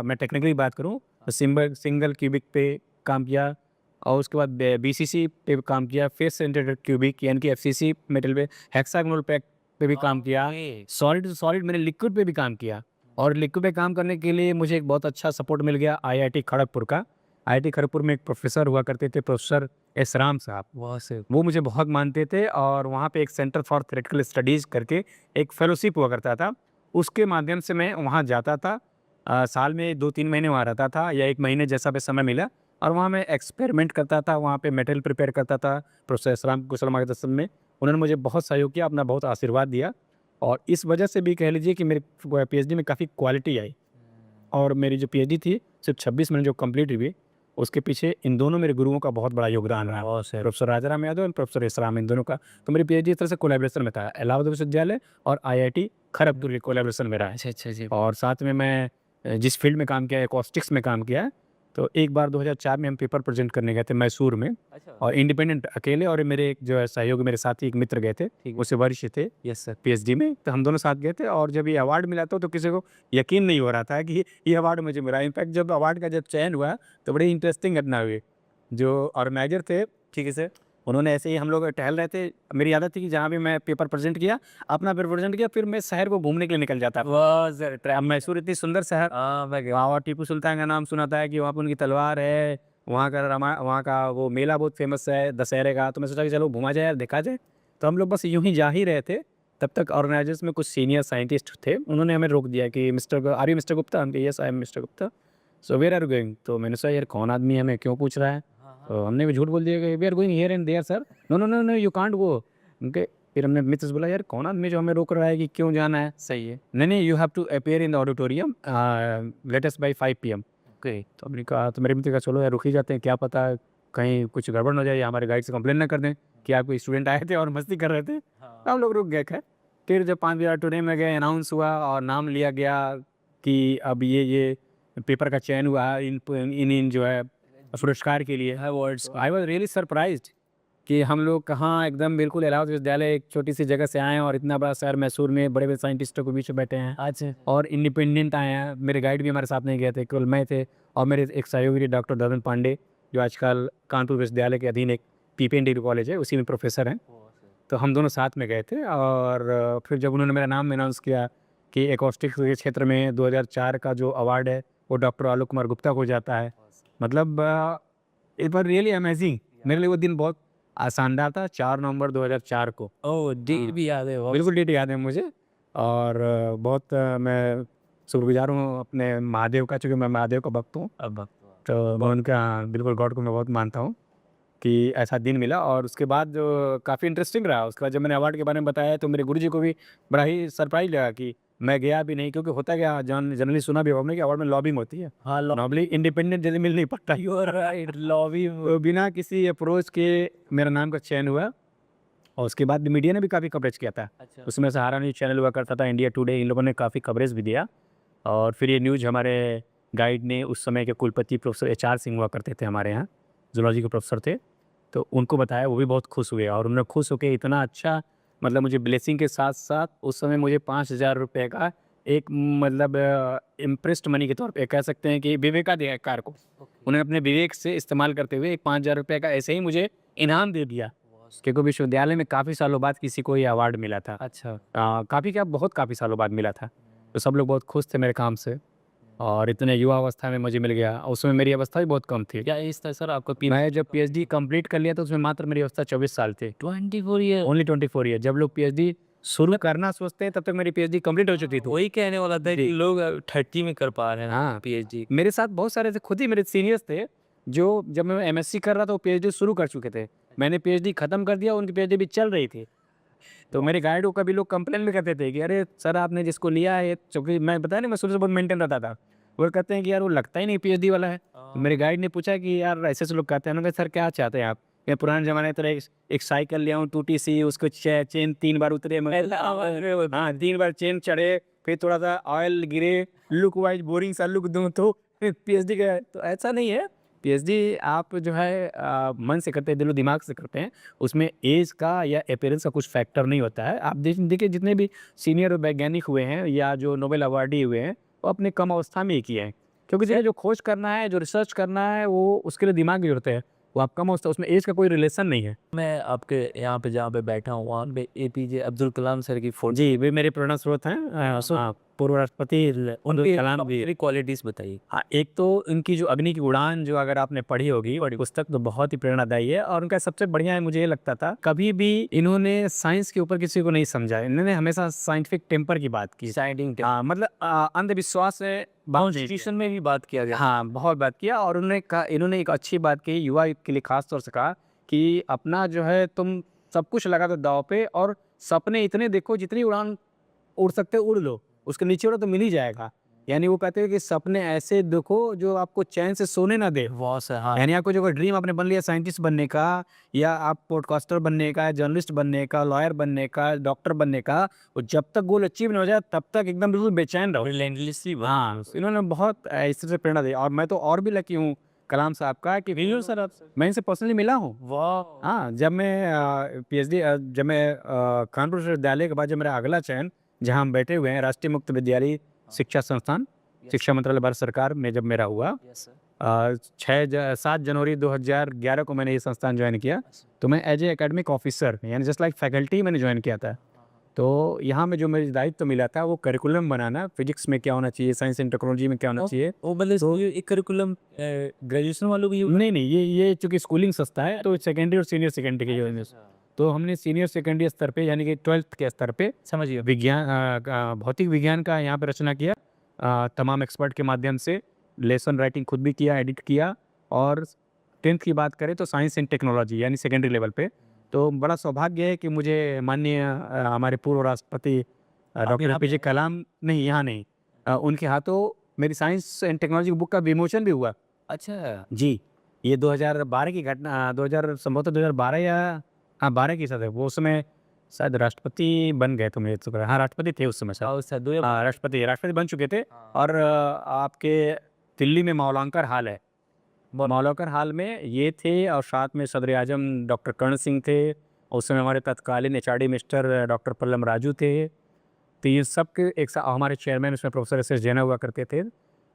Speaker 1: मैं टेक्निकली बात करूँ तो सिंगल क्यूबिक पे काम किया, और उसके बाद बीसीसी पे भी काम किया, फेस सेंटर्ड क्यूबिक यानी कि एफसीसी मेटल पे, हेक्सागोनल पैक पे भी काम किया,
Speaker 2: ओके।
Speaker 1: सॉलिड टू सॉलिड मैंने लिक्विड पे भी काम किया। और लिक्विड पे काम करने के लिए मुझे एक बहुत अच्छा सपोर्ट मिल गया आईआईटी खड़गपुर का। आईआईटी खड़गपुर में एक प्रोफेसर हुआ करते थे, प्रोफेसर एस राम साहब।
Speaker 2: वहाँ से।
Speaker 1: वो मुझे बहुत मानते थे, और वहाँ पे एक सेंटर फॉर थ्योरेटिकल स्टडीज़ करके एक फेलोशिप हुआ करता था। उसके माध्यम से मैं वहाँ जाता था। साल में 2-3 महीने वहाँ रहता था, या 1 महीने जैसा भी समय मिला, और वहाँ मैं एक्सपेरिमेंट करता था, वहाँ पे मटेरियल प्रिपेयर करता था। प्रोफेसर एस राम कुशल मार्गदर्शन में उन्होंने मुझे बहुत सहयोग किया, अपना बहुत आशीर्वाद दिया, और इस वजह से भी कह लीजिए कि मेरी पीएचडी में काफ़ी क्वालिटी आई। और मेरी जो पीएचडी थी सिर्फ 26 महीने जो कंप्लीट हुई, उसके पीछे इन दोनों मेरे गुरुओं का बहुत बड़ा योगदान रहा।
Speaker 2: बहुत सही।
Speaker 1: प्रोफेसर राजाराम यादव और प्रोफेसर एस राम, इन दोनों का। तो मेरी पीएचडी इस तरह से कोलैबोरेशन में था, इलाहाबाद विश्वविद्यालय और आईआईटी खड़गपुर के कोलैबोरेशन में रहा है।
Speaker 2: अच्छा जी।
Speaker 1: और साथ में मैं जिस फील्ड में काम किया है, एकॉस्टिक्स में काम किया है, तो एक बार 2004 में हम पेपर प्रेजेंट करने गए थे मैसूर में,
Speaker 2: अच्छा।
Speaker 1: और इंडिपेंडेंट अकेले, और मेरे एक जो है सहयोगी, मेरे साथी एक मित्र गए थे,
Speaker 2: ठीक है।
Speaker 1: मुझसे वरिष्ठ थे
Speaker 2: यस सर।
Speaker 1: पीएचडी में, तो हम दोनों साथ गए थे। और जब ये अवार्ड मिला तो किसी को यकीन नहीं हो रहा था कि ये अवार्ड मुझे मिला। इनफैक्ट जब अवार्ड का जब चयन हुआ तो बड़ी इंटरेस्टिंग घटना हुई। जो ऑर्गेनाइजर थे,
Speaker 2: ठीक है सर।
Speaker 1: उन्होंने ऐसे ही, हम लोग टहल रहे थे, मेरी आदत थी कि जहाँ भी मैं पेपर प्रेजेंट किया, अपना पेपर प्रेजेंट किया, फिर मैं शहर को घूमने के लिए निकल जाता।
Speaker 2: वाह सर।
Speaker 1: अब मैसूर इतनी सुंदर शहर,
Speaker 2: हाँ मैं गया।
Speaker 1: वहाँ और टीपू सुल्तान का नाम सुना था कि वहाँ पर उनकी तलवार है, वहाँ का वो मेला बहुत फेमस है दशहरे का। तो मैं सोचा कि चलो घूमा जाए यार, देखा जाए। तो हम लोग बस यूं ही जा ही रहे थे, तब तक ऑर्गेनाइजर्स में कुछ सीनियर साइंटिस्ट थे, उन्होंने हमें रोक दिया कि आर यू मिस्टर गुप्ता? हम कहे yes I am mister Gupta. So where are you going? तो मैंने सोचा यार कौन आदमी है, हमें क्यों पूछ रहा है? तो हमने भी झूठ बोल दिया कि we are going here and there sir. No no no no, you can't go. उनके फिर हमने मित्र से बोला यार कौन आदमी जो हमें रोक रहा है कि क्यों जाना है?
Speaker 2: सही है।
Speaker 1: नहीं, you have to appear in the auditorium latest by 5 PM।
Speaker 2: Okay.
Speaker 1: तो हमने कहा, तो मेरे मित्र कहा चलो यार रुक ही जाते हैं, क्या पता कहीं कुछ गड़बड़ न हो जाए, या हमारे गाइड से कंप्लेन ना कर दें कि आप कोई स्टूडेंट आए थे और मस्ती कर रहे थे। तो हम लोग रुक गए। खैर फिर जब 5 बजे ऑडिटोरियम में गए, अनाउंस हुआ और नाम लिया गया कि अब ये पेपर का चयन हुआ है इन जो है पुरस्कार के लिए।
Speaker 2: Awards.
Speaker 1: I was really surprised कि हम लोग कहाँ एकदम बिल्कुल इलाहाबाद विश्वविद्यालय, एक छोटी सी जगह से आए हैं, और इतना बड़ा शहर मैसूर में बड़े बड़े साइंटिस्टों के बीच में बैठे हैं,
Speaker 2: अच्छा।
Speaker 1: और इंडिपेंडेंट आए हैं। मेरे गाइड भी हमारे साथ नहीं गए थे, केवल मैं थे और मेरे एक सहयोगी डॉक्टर ददन पांडे, जो आजकल कानपुर विश्वविद्यालय के अधीन एक पीपीएन डिग्री कॉलेज है, उसी में प्रोफेसर हैं। तो हम दोनों साथ में गए थे, और फिर जब उन्होंने मेरा नाम अनाउंस किया कि एकॉस्टिक्स के क्षेत्र में 2004 का जो अवार्ड है वो डॉक्टर आलोक कुमार गुप्ता को जाता है, मतलब इट वाज रियली अमेजिंग। मेरे लिए वो दिन बहुत शानदार था। 4 नवंबर 2004 को।
Speaker 2: ओह डेट भी याद है।
Speaker 1: बिल्कुल डेट याद है मुझे, और बहुत मैं शुक्रगुजार हूँ अपने महादेव का, चूँकि मैं महादेव का भक्त हूँ।
Speaker 2: अब
Speaker 1: तो मैं उनका बिल्कुल गॉड को मैं बहुत मानता हूँ कि ऐसा दिन मिला। और उसके बाद जो काफ़ी इंटरेस्टिंग रहा, उसके बाद जब मैंने अवार्ड के बारे में बताया तो मेरे गुरुजी को भी बड़ा ही सरप्राइज लगा कि मैं गया भी नहीं, क्योंकि होता क्या जनरली सुना भी होगा हमने कि अवार्ड में लॉबिंग होती है।
Speaker 2: हाँ
Speaker 1: नॉर्मली इंडिपेंडेंट जल्दी मिल नहीं पाता।
Speaker 2: You are right. लॉबी।
Speaker 1: तो बिना किसी अप्रोच के मेरा नाम का चयन हुआ, और उसके बाद मीडिया ने भी काफ़ी कवरेज किया था।
Speaker 2: अच्छा।
Speaker 1: उसमें सहारा न्यूज़ चैनल हुआ करता था, इंडिया टुडे, इन लोगों ने काफ़ी कवरेज भी दिया। और फिर ये न्यूज़ हमारे गाइड ने, उस समय के कुलपति प्रोफेसर एचआर सिंह हुआ करते थे हमारे यहाँ, जूलॉजी के प्रोफेसर थे, तो उनको बताया, वो भी बहुत खुश हुए। और उन्होंने खुश होकर इतना अच्छा, मतलब मुझे ब्लेसिंग के साथ साथ उस समय मुझे 5,000 रुपये का एक, मतलब इम्प्रेस्ड मनी के तौर पे कह सकते हैं कि विवेकाधिकार को उन्होंने अपने विवेक से इस्तेमाल करते हुए एक 5,000 रुपये का ऐसे ही मुझे इनाम दे दिया, क्योंकि विश्वविद्यालय में काफ़ी सालों बाद किसी को ये अवार्ड मिला था।
Speaker 2: अच्छा।
Speaker 1: काफ़ी क्या, बहुत काफ़ी सालों बाद मिला था। तो सब लोग बहुत खुश थे मेरे काम से, और इतने युवा अवस्था में मुझे मिल गया। उस समय मेरी अवस्था भी बहुत कम थी।
Speaker 2: क्या एज था सर आपका?
Speaker 1: मैं जब पीएचडी कंप्लीट कर लिया तो उसमें मात्र मेरी अवस्था 24 साल थी।
Speaker 2: 24 ईयर।
Speaker 1: Only 24 year. जब लोग पीएचडी शुरू करना सोचते हैं तब तक मेरी पीएचडी कंप्लीट हो चुकी थी।
Speaker 2: वही कहने वाला था कि
Speaker 1: जी।
Speaker 2: लोग 30 में कर पा रहे हैं
Speaker 1: हाँ।
Speaker 2: पीएचडी।
Speaker 1: मेरे साथ बहुत सारे थे, खुद ही मेरे सीनियर्स थे, जो जब मैं एमएससी कर रहा था वो पीएचडी शुरू कर चुके थे। मैंने पीएचडी खत्म कर दिया, उनकी पीएचडी भी चल रही थी। तो मेरे गाइड को कभी लोग कंप्लेन भी करते थे कि अरे सर आपने जिसको लिया है, क्योंकि मैं बताया नहीं, मैं शुरू से बहुत मेंटेन रहता था, वो कहते हैं कि यार वो लगता ही नहीं पीएचडी वाला है। तो मेरे गाइड ने पूछा कि यार ऐसे ऐसे लोग कहते हैं। उन्होंने कहा सर क्या चाहते हैं आप? मैं पुराने ज़माने की तरह एक साइकिल ले आऊँ टूटी सी, उसको चेन 3 बार उतरे हाँ 3 बार चेन चढ़े, फिर थोड़ा-सा ऑयल गिरे, लुक वाइज़ बोरिंग सा लुक दूँ तो फिर पीएचडी का। तो ऐसा नहीं है। पीएचडी आप जो है मन से करते हैं, दिलो-दिमाग से करते हैं। उसमें ऐज का या अपीयरेंस का कुछ फैक्टर नहीं होता है। आप देखिए जितने भी सीनियर वैज्ञानिक हुए हैं या जो नोबेल अवार्डी हुए हैं, वो अपने कम अवस्था में ही किए हैं। क्योंकि जिन्हें जो खोज करना है, जो रिसर्च करना है, वो उसके लिए दिमाग की ज़रूरत है। वो आप कम अवस्था, उसमें ऐज का कोई रिलेशन नहीं है।
Speaker 2: मैं आपके यहाँ पे जहाँ पे बैठा हूँ वहाँ पे एपीजे अब्दुल कलाम सर की फोटो
Speaker 1: जी, वे मेरे प्रेरणा स्रोत हैं। पूर्व राष्ट्रपति अब्दुल कलाम जी।
Speaker 2: उनकी क्वालिटीज बताइए।
Speaker 1: हाँ, एक तो इनकी जो अग्नि की उड़ान जो अगर आपने पढ़ी होगी, पुस्तक तो बहुत ही प्रेरणादायी है। और उनका सबसे बढ़िया है, मुझे ये लगता था, कभी भी इन्होंने साइंस के ऊपर किसी को नहीं समझा। इन्होंने हमेशा साइंटिफिक टेम्पर की बात की।
Speaker 2: साइंटिफिक
Speaker 1: हाँ, मतलब अंधविश्वास से बात नहीं की।
Speaker 2: कॉन्स्टिट्यूशन में भी बात किया गया।
Speaker 1: हाँ, बहुत बात किया। और उन्होंने कहा, इन्होंने एक अच्छी बात कही युवा के लिए खास तौर से कहा कि अपना जो है तुम सब कुछ लगा दो दाँव पे और सपने इतने देखो जितनी उड़ान उड़ सकते हो उड़ लो, उसके नीचे उड़ो तो मिल ही जाएगा। यानी वो कहते हैं कि सपने ऐसे देखो जो आपको चैन से सोने ना दे।
Speaker 2: वाह सर, हाँ।
Speaker 1: यानी आपको जो कोई ड्रीम आपने बन लिया साइंटिस्ट बनने का या आप पॉडकास्टर बनने का, जर्नलिस्ट बनने का, लॉयर बनने का, डॉक्टर बनने का, वो जब तक गोल अचीव नहीं हो जाए तब तक एकदम बिल्कुल बेचैन रहो।
Speaker 2: रिलेंटलेसली
Speaker 1: हाँ, इन्होंने बहुत इस तरह से प्रेरणा दी। और मैं तो और भी लकी हूँ कलाम साहब का कि
Speaker 2: मिलो सर आपसे।
Speaker 1: मैं इनसे पर्सनली मिला हूँ।
Speaker 2: वाह।
Speaker 1: हाँ, जब मैं पीएचडी जब मैं कानपुर विश्वविद्यालय के बाद जब मेरा अगला चयन, जहाँ हम बैठे हुए हैं, राष्ट्रीय मुक्त विद्यालय शिक्षा संस्थान, शिक्षा मंत्रालय भारत सरकार में जब मेरा हुआ, 7 जनवरी 2011 को मैंने ये संस्थान ज्वाइन किया। तो मैं एज ए एकेडमिक ऑफिसर यानी जस्ट लाइक फैकल्टी मैंने ज्वाइन किया था। तो यहाँ में जो मुझे दायित्व तो मिला था वो करिकुलम बनाना, फिजिक्स में क्या होना चाहिए, साइंस एंड टेक्नोलॉजी में क्या होना चाहिए।
Speaker 2: वो मतलब तो ये एक करिकुलम ग्रेजुएशन वालों की
Speaker 1: नहीं, ये चूँकि स्कूलिंग संस्था है तो सेकेंडरी और सीनियर सेकेंडरी की जो है। तो हमने सीनियर सेकेंडरी स्तर पे यानी कि 12th के स्तर पे
Speaker 2: समझिए।
Speaker 1: भौतिक विज्ञान का यहाँ पे रचना किया। तमाम एक्सपर्ट के माध्यम से लेसन राइटिंग खुद भी किया, एडिट किया। और 10th की बात करें तो साइंस एंड टेक्नोलॉजी यानी सेकेंडरी लेवल पे। तो बड़ा सौभाग्य है कि मुझे माननीय हमारे पूर्व राष्ट्रपति डॉक्टर
Speaker 2: यहाँ
Speaker 1: एपीजे कलाम, नहीं यहाँ नहीं, उनके हाथों मेरी साइंस एंड टेक्नोलॉजी बुक का विमोचन भी हुआ।
Speaker 2: अच्छा।
Speaker 1: जी, ये 2012 की घटना, 2000 संभवतः 2012 या हाँ 12 की शायद है। वो उस समय शायद राष्ट्रपति बन गए थे, मुझे तो हाँ राष्ट्रपति थे उस समय शायद।
Speaker 2: और सर दो
Speaker 1: हाँ, राष्ट्रपति बन चुके थे। और आपके दिल्ली में मौलांकर हाल है, मौलांकर हाल में ये थे। और साथ में सदर आजम डॉक्टर कर्ण सिंह थे। उस समय हमारे तत्कालीन एचआरडी मिस्टर डॉक्टर पल्लम राजू थे। तो ये सब के एक साथ, हमारे चेयरमैन उसमें प्रोफेसर एस एस जैना हुआ करते थे।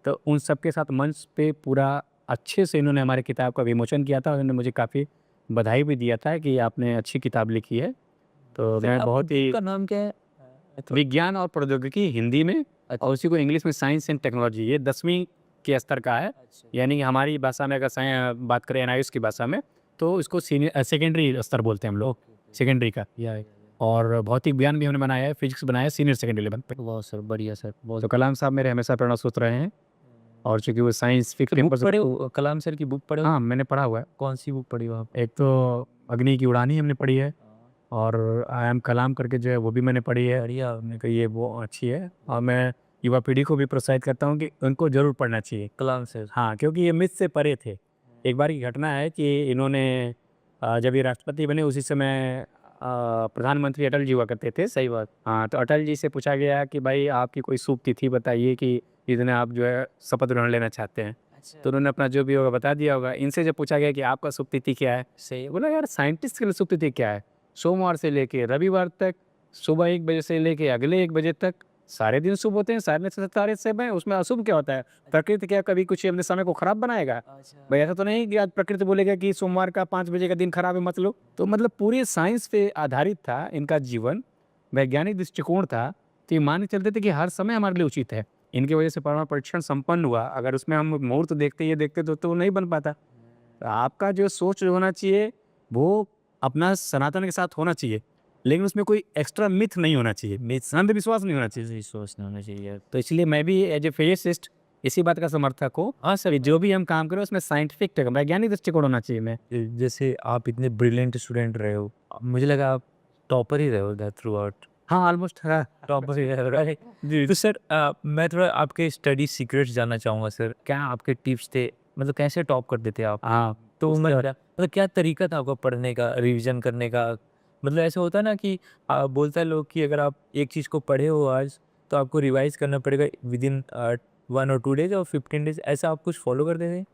Speaker 1: तो उन सब के साथ मंच पे पूरा अच्छे से इन्होंने हमारी किताब का विमोचन किया था। उन्होंने मुझे काफ़ी बधाई भी दिया था कि आपने अच्छी किताब लिखी है। तो मैं बहुत ही,
Speaker 2: का नाम क्या है?
Speaker 1: विज्ञान और प्रौद्योगिकी हिंदी में, और उसी को इंग्लिश में साइंस एंड टेक्नोलॉजी, ये 10वीं के स्तर का है। यानी कि हमारी भाषा में अगर बात करें एनआईएस की भाषा में तो इसको सेकेंडरी स्तर बोलते हैं हम लोग, सेकेंडरी का। और भौतिक विज्ञान भी हमने बनाया है, फिजिक्स बनाया है सीनियर सेकेंडरी लेवल पे।
Speaker 2: वाह सर, बढ़िया सर, बहुत।
Speaker 1: तो कलाम साहब मेरे हमेशा प्रेरणा स्रोत रहे हैं। और चूँकि वो साइंस
Speaker 2: बुक पढ़े हो? कलाम सर की बुक पढ़े हो?
Speaker 1: हाँ, मैंने पढ़ा हुआ है।
Speaker 2: कौन सी बुक पढ़ी हो आप?
Speaker 1: एक तो अग्नि की उड़ान ही हमने पढ़ी है, और आई एम कलाम करके जो है वो भी मैंने पढ़ी है।
Speaker 2: बढ़िया।
Speaker 1: हमने कहा ये वो अच्छी है। और मैं युवा पीढ़ी को भी प्रोत्साहित करता हूँ कि उनको ज़रूर पढ़ना चाहिए।
Speaker 2: कलाम सर।
Speaker 1: हाँ, क्योंकि ये मिथ से परे थे। एक बार की घटना है कि इन्होंने जब ये राष्ट्रपति बने उसी समय प्रधानमंत्री अटल जी हुआ करते थे।
Speaker 2: सही बात।
Speaker 1: हाँ, तो अटल जी से पूछा गया कि भाई आपकी कोई शुभ तिथि बताइए कि इस दिन आप जो है शपथ ग्रहण लेना चाहते हैं। तो उन्होंने अपना जो भी होगा बता दिया होगा। इनसे जब पूछा गया कि आपका शुभ तिथि क्या है,
Speaker 2: सही।
Speaker 1: बोला यार साइंटिस्ट के लिए शुभ तिथि क्या है, सोमवार से लेके रविवार तक सुबह 1 बजे से लेके अगले 1 बजे तक सारे दिन शुभ होते हैं, सारे सितारे सब हैं, उसमें अशुभ क्या होता है? प्रकृति क्या कभी कुछ अपने समय को खराब बनाएगा? भाई ऐसा तो नहीं कि आज प्रकृति बोलेगा कि सोमवार का 5 बजे का दिन खराब है मत लो। तो मतलब पूरे साइंस पे आधारित था इनका जीवन, वैज्ञानिक दृष्टिकोण था। तो ये मान के चलते थे कि हर समय हमारे लिए उचित है। इनकी वजह से परमाणु परीक्षण संपन्न हुआ। अगर उसमें हम मुहूर्त देखते ये देखते तो नहीं बन पाता। तो आपका जो सोच होना चाहिए वो अपना सनातन के साथ होना चाहिए, लेकिन उसमें कोई एक्स्ट्रा मिथ नहीं होना चाहिए, अंधविश्वास नहीं होना चाहिए।
Speaker 2: सोचना होना चाहिए।
Speaker 1: तो इसलिए मैं भी एज ए फिजिसिस्ट इसी बात का समर्थक हूँ।
Speaker 2: हाँ सर,
Speaker 1: जो भी हम काम करें उसमें साइंटिफिक वैज्ञानिक दृष्टिकोण होना चाहिए। मैं
Speaker 2: जैसे आप इतने ब्रिलियंट स्टूडेंट रहे हो, मुझे लगा आप टॉपर ही रहे हो थ्रू आउट।
Speaker 1: हाँ ऑलमोस्ट हाँ
Speaker 2: टॉपर ही है, राइट?
Speaker 1: जी
Speaker 2: तो सर मैं थोड़ा आपके स्टडी सीक्रेट्स जानना चाहूँगा सर। क्या आपके टिप्स थे? मतलब कैसे टॉप कर देते आप?
Speaker 1: हाँ
Speaker 2: तो
Speaker 1: उसका
Speaker 2: मतलब क्या तरीका था आपका पढ़ने का, रिवीजन करने का? मतलब ऐसा होता है ना कि बोलता है लोग कि अगर आप एक चीज़ को पढ़े हो आज, तो आपको रिवाइज़ करना पड़ेगा विदिन 1 और 2 डेज़ और 15 डेज़, ऐसा आप कुछ फ़ॉलो करते थे?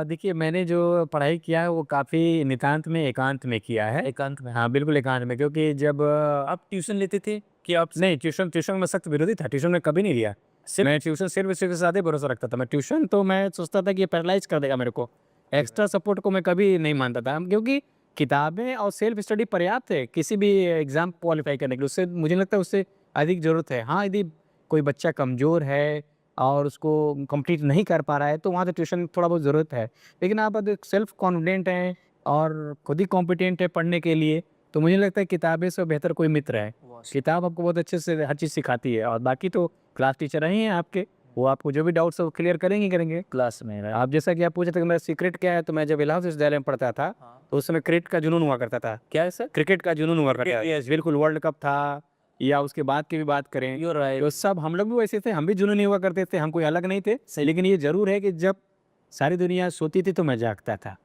Speaker 1: देखिए मैंने जो पढ़ाई किया है वो काफ़ी नितांत में एकांत में किया है।
Speaker 2: एकांत में?
Speaker 1: हाँ, बिल्कुल एकांत में क्योंकि जब
Speaker 2: आप ट्यूशन लेते थे कि आप
Speaker 1: नहीं ट्यूशन ट्यूशन में सख्त विरोधी था, ट्यूशन में कभी नहीं लिया।
Speaker 2: सिर्फ
Speaker 1: मैं ट्यूशन सिर्फ़ इसी के साथ ही भरोसा रखता था। मैं ट्यूशन तो मैं सोचता था कि ये पैरालाइज़ कर देगा मेरे को। एक्स्ट्रा सपोर्ट को मैं कभी नहीं मानता था क्योंकि किताबें और सेल्फ स्टडी पर्याप्त है किसी भी एग्ज़ाम क्वालीफ़ाई करने के लिए। उससे मुझे लगता है उससे अधिक ज़रूरत है। हाँ, यदि कोई बच्चा कमज़ोर है और उसको कंप्लीट नहीं कर पा रहा है तो वहाँ तो ट्यूशन थोड़ा बहुत ज़रूरत है। लेकिन आप अगर सेल्फ कॉन्फिडेंट हैं और खुद ही कॉम्पिटेंट है पढ़ने के लिए, तो मुझे लगता है किताबें से बेहतर कोई मित्र है। किताब आपको बहुत अच्छे से हर चीज़ सिखाती है और बाकी तो क्लास टीचर ही हैं आपके, वो आपको जो भी डाउट्स है वो क्लियर करेंगे ही करेंगे।
Speaker 2: क्लास में रहा?
Speaker 1: आप जैसा कि आप पूछे थे कि मेरा सीक्रेट क्या है, तो मैं जब इलाहाबाद विश्वविद्यालय में पढ़ता था,
Speaker 2: हाँ।
Speaker 1: तो उस समय क्रिकेट का जुनून हुआ करता था।
Speaker 2: क्या है सर?
Speaker 1: क्रिकेट का जुनून हुआ करता
Speaker 2: क्रिकेट,
Speaker 1: था।
Speaker 2: यस।
Speaker 1: बिल्कुल वर्ल्ड कप था या उसके बाद की भी बात करें,
Speaker 2: यू आर राइट।
Speaker 1: तो सब हम लोग भी वैसे थे, हम भी जुनूनी हुआ करते थे, हम कोई अलग नहीं थे। लेकिन ये ज़रूर है कि जब सारी दुनिया सोती थी तो मैं जागता था।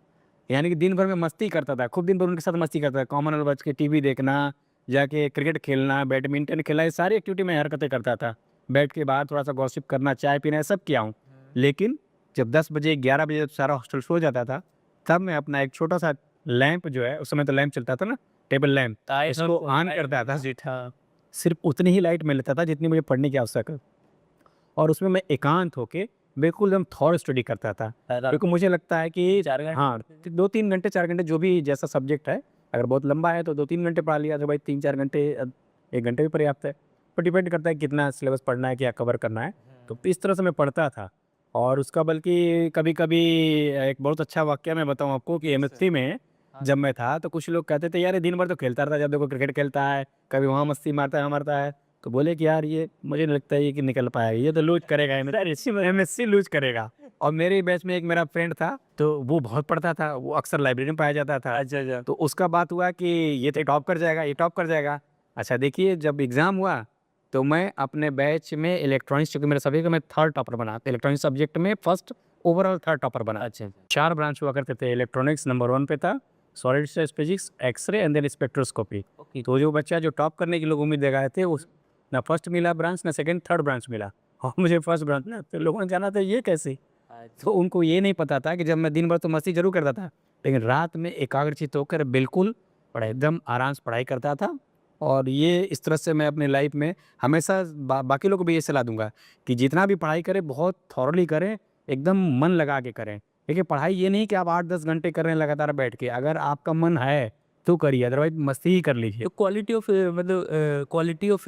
Speaker 1: यानी कि दिन भर में मस्ती करता था, खूब दिन भर उनके साथ मस्ती करता था। कॉमनवेल्थ बच के टीवी देखना, जाके क्रिकेट खेलना, बैडमिंटन खेलना, ये सारी एक्टिविटी मैं हरकतें करता था। बैठ के बाहर थोड़ा-सा गॉसिप करना, चाय पीना, ये सब किया हूँ। लेकिन जब 10 बजे, 11 बजे जब सारा हॉस्टल सो जाता था, तब मैं अपना एक छोटा-सा लैंप जो है, उस समय तो लैंप चलता था ना, टेबल लैंप, इसको ऑन करता था।
Speaker 2: जी था।
Speaker 1: सिर्फ़ उतनी ही लाइट मैं लेता था जितनी मुझे पढ़ने की आवश्यक और उसमें मैं एकांत होके बिल्कुल एकदम थॉर स्टडी करता था। क्योंकि मुझे लगता है कि
Speaker 2: 4 घंटे
Speaker 1: हाँ, 2-3 घंटे 4 घंटे जो भी जैसा सब्जेक्ट है, अगर बहुत लंबा है तो 2-3 घंटे पढ़ा लिया तो भाई 3-4 घंटे 1 घंटे भी पर्याप्त है। तो डिपेंड करता है कितना सिलेबस पढ़ना है, क्या कवर करना है। तो इस तरह से मैं पढ़ता था और उसका बल्कि कभी-कभी एक बहुत अच्छा वाकया मैं बताऊँ आपको कि एमएससी में जब मैं था तो कुछ लोग कहते थे, "यार ये दिन भर तो खेलता रहता है, जब देखो क्रिकेट खेलता है, कभी वहाँ मस्ती मारता है, वहाँ मारता है।" तो बोले कि यार ये मुझे नहीं लगता है ये कि निकल पाएगा, ये तो लूज़ करेगा एमएससी लूज़ करेगा। और मेरे बैच में एक मेरा फ्रेंड था, तो वो बहुत पढ़ता था, वो अक्सर लाइब्रेरी में पाया जाता था।
Speaker 2: अच्छा, अच्छा।
Speaker 1: तो उसका बात हुआ कि ये तो टॉप कर जाएगा, ये टॉप कर जाएगा। अच्छा देखिए जब एग्ज़ाम हुआ, तो मैं अपने बैच में इलेक्ट्रॉनिक्स चूँकि मेरे सभी का मैं 3rd टॉपर बना, इलेक्ट्रॉनिक्स सब्जेक्ट में फर्स्ट ओवरऑल 3rd टॉपर बना।
Speaker 2: अच्छा, अच्छा।
Speaker 1: 4 ब्रांच हुआ करते थे, इलेक्ट्रॉनिक्स नंबर 1 पे था, solid state physics, x-ray and then spectroscopy.
Speaker 2: Okay.
Speaker 1: तो जो बच्चा जो टॉप करने की लोग उम्मीद लगाए थे उस ना फर्स्ट मिला ब्रांच, ना सेकंड, थर्ड ब्रांच मिला और मुझे फर्स्ट ब्रांच मिला। तो लोगों ने जाना था ये कैसे? तो उनको ये नहीं पता था कि जब मैं दिन भर तो मस्ती ज़रूर करता था, लेकिन रात में एकाग्रचित्त होकर बिल्कुल एकदम आराम से पढ़ाई करता था और ये इस तरह से मैं अपनी लाइफ में हमेशा बाकी लोगों को भी ये सलाह दूँगा कि जितना भी पढ़ाई करें बहुत थॉरोली करें, एकदम मन लगा के करें। देखिए पढ़ाई ये नहीं कि आप 8-10 घंटे कर रहे हैं लगातार बैठ के, अगर आपका मन है तो करिए, अदरवाइज़ मस्ती ही कर लीजिए।
Speaker 2: तो क्वालिटी ऑफ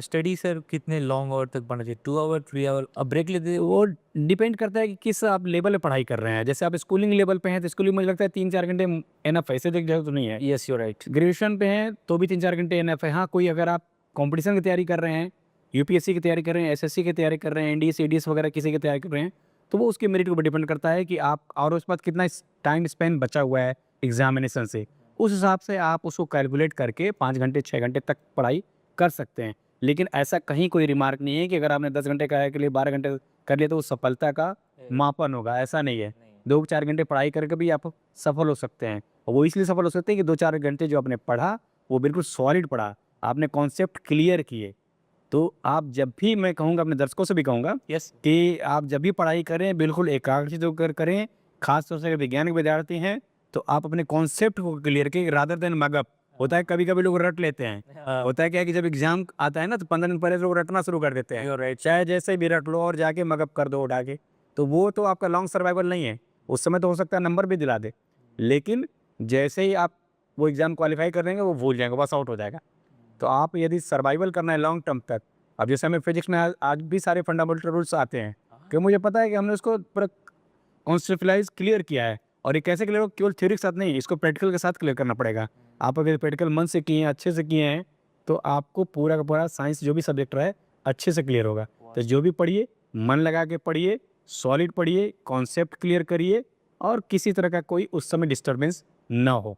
Speaker 2: स्टडी सर कितने लॉन्ग आवर तक पढ़ना चाहिए? 2 आवर, 3 आवर? अब ब्रेक लेते थे?
Speaker 1: वो डिपेंड करता है कि किस आप लेवल पे पढ़ाई कर रहे हैं। जैसे आप स्कूलिंग लेवल पे हैं, तो स्कूलिंग में मुझे लगता है 3-4 घंटे इनफ है, इससे अधिक ज़रूरत तो नहीं है।
Speaker 2: Yes, you are right.
Speaker 1: Graduation पे हैं, तो भी 3-4 घंटे इनफ है। हाँ, कोई अगर आप कॉम्पिटिशन की तैयारी कर रहे हैं, यूपीएससी की तैयारी कर रहे हैं, एसएससी की तैयारी कर रहे हैं, एनडीए, सीडीएस वगैरह किसी की तैयारी कर रहे हैं, तो वो उसके मेरिट के ऊपर डिपेंड करता है कि आप और उसके बाद कितना टाइम स्पेन बचा हुआ है एग्ज़ामिनेशन से। उस हिसाब से आप उसको कैलकुलेट करके 5 घंटे, 6 घंटे तक पढ़ाई कर सकते हैं। लेकिन ऐसा कहीं कोई रिमार्क नहीं है कि अगर आपने 10 घंटे का के लिए 12 घंटे कर लिया तो वो सफलता का मापन होगा, ऐसा नहीं है। 2-4 घंटे पढ़ाई करके भी आप सफल हो सकते हैं और वो इसलिए सफल हो सकते हैं कि 2-4 घंटे जो आपने पढ़ा, वो बिल्कुल सॉलिड पढ़ा, आपने कॉन्सेप्ट क्लियर किए। तो आप जब भी मैं कहूँगा अपने दर्शकों से भी कहूँगा
Speaker 2: यस।
Speaker 1: कि आप जब भी पढ़ाई करें बिल्कुल एकाग्रचित्त होकर करें, खास तौर से अगर वैज्ञानिक विद्यार्थी हैं, तो आप अपने कॉन्सेप्ट को क्लियर करिए रादर देन मगअप। होता है कभी-कभी लोग रट लेते हैं। होता है क्या है कि जब एग्ज़ाम आता है ना तो 15 दिन पहले से लोग रटना शुरू कर देते हैं। राइट, चाहे जैसे भी रट लो और जाके मगअप कर दो उठा के। तो वो तो आपका लॉन्ग सर्वाइवल नहीं है। उस समय तो हो सकता है नंबर भी दिला दे। लेकिन जैसे ही आप वो एग्ज़ाम क्वालीफाई कर लेंगे वो भूल जाएँगे, बस आउट हो जाएगा। तो आप यदि सर्वाइवल करना है लॉन्ग टर्म तक, अब जैसे हमें फिजिक्स में आज भी सारे फंडामेंटल रूल्स आते हैं, कि मुझे पता है कि हमने उसको पूरा कॉन्सेप्चुअलाइज़ क्लियर किया है और ये कैसे क्लियर हो, केवल थ्योरी के साथ नहीं, इसको प्रैक्टिकल के साथ क्लियर करना पड़ेगा। आप अगर प्रैक्टिकल मन से किए हैं, अच्छे से किए हैं, तो आपको पूरा का पूरा साइंस जो भी सब्जेक्ट रहा है, अच्छे से क्लियर होगा। तो जो भी पढ़िए, मन लगा के पढ़िए, सॉलिड पढ़िए, कॉन्सेप्ट क्लियर करिए और किसी तरह का कोई उस समय डिस्टर्बेंस ना हो।